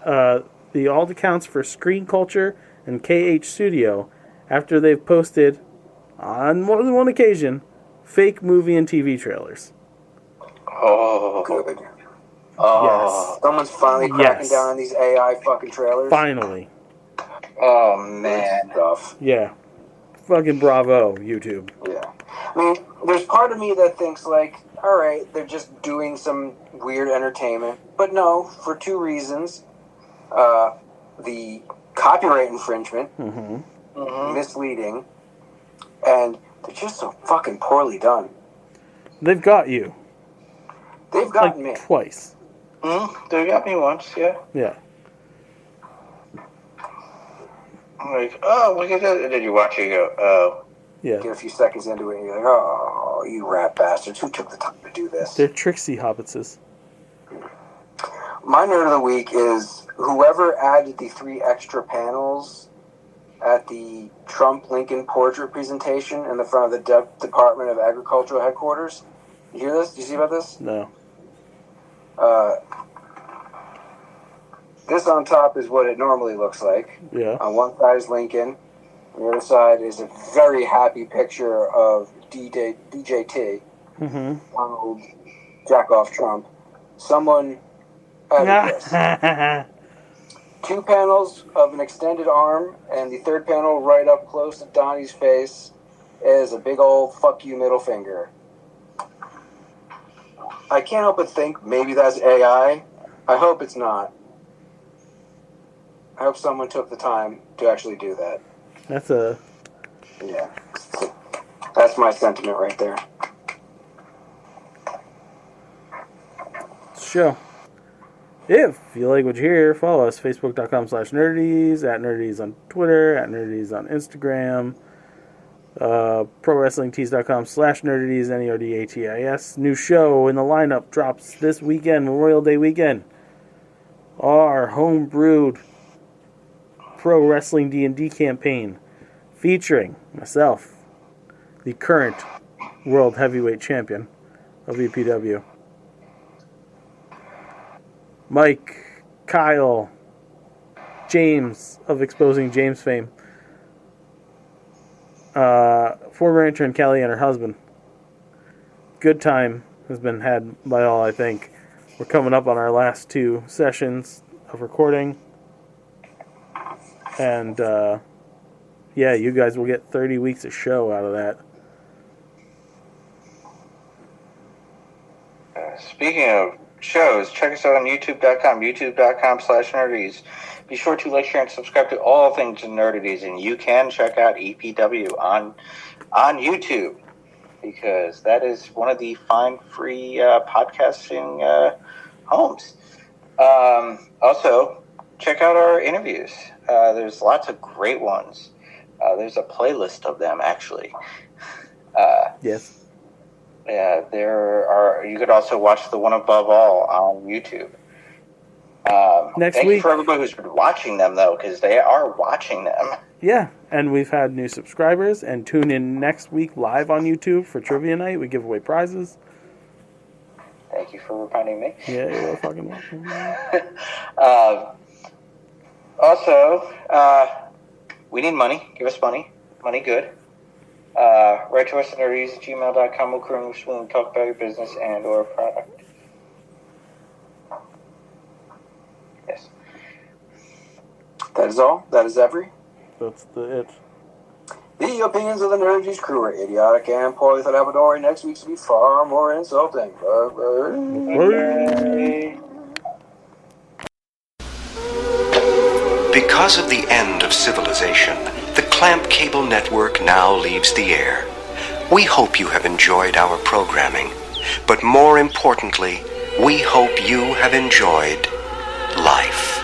the alt accounts for Screen Culture and KH Studio after they've posted, on more than one occasion, fake movie and TV trailers. Oh, good. Oh, yes. Someone's finally cracking down on these AI fucking trailers. Finally. Oh, man. Stuff. Yeah. Fucking bravo, YouTube. Yeah. I mean, there's part of me that thinks, like, alright, they're just doing some weird entertainment. But no, for two reasons. The copyright infringement, misleading, and they're just so fucking poorly done. They've got you. They've gotten me. Twice. They got me once, yeah. Yeah. I'm like, oh, look at that. And then you watch it and you go, oh. Yeah. Get a few seconds into it and you're like, oh, you rat bastards. Who took the time to do this? They're tricksy hobbitses. My nerd of the week is whoever added the 3 extra panels at the Trump-Lincoln portrait presentation in the front of the Department of Agricultural headquarters. You hear this? Do you see about this? No. This on top is what it normally looks like. Yeah. On one side is Lincoln. On the other side is a very happy picture of DJT. Donald Jackoff Trump. Someone added this. 2 panels of an extended arm, and the third panel right up close to Donnie's face is a big old fuck you middle finger. I can't help but think maybe that's AI. I hope it's not. I hope someone took the time to actually do that. Yeah. That's my sentiment right there. Sure. If you like what you hear, follow us, facebook.com/nerdities, at nerdities on Twitter, at nerdities on Instagram, prowrestlingtees.com/nerdities, NERDATIS. New show in the lineup drops this weekend, Memorial Day weekend. Our homebrewed Pro Wrestling D&D campaign featuring myself, the current World Heavyweight Champion of EPW. Mike, Kyle, James of Exposing James fame, former intern Kelly and her husband. Good time has been had by all, I think. We're coming up on our last 2 sessions of recording. And, yeah, you guys will get 30 weeks of show out of that. Speaking of shows, check us out on youtube.com, youtube.com/nerdities. Be sure to like, share, and subscribe to all things nerdities, and you can check out EPW on YouTube, because that is one of the fine free podcasting homes. Also, check out our interviews. There's lots of great ones. There's a playlist of them, actually. Yes. Yeah, there are. You could also watch the one above all on YouTube. Next thank week, you for everybody who's been watching them, though, because they are watching them. Yeah, and we've had new subscribers. And tune in next week live on YouTube for Trivia Night. We give away prizes. Thank you for reminding me. Yeah, you're fucking welcome. Also, we need money. Give us money. Money good. Write to us at nerdies@gmail.com. We'll currently talk about your business and or product. Yes. That is all. That is every. That's it. The opinions of the Nerdies crew are idiotic and poorly thought out. Next week's will be far more insulting. Because of the end of civilization, the Clamp Cable Network now leaves the air. We hope you have enjoyed our programming. But more importantly, we hope you have enjoyed life.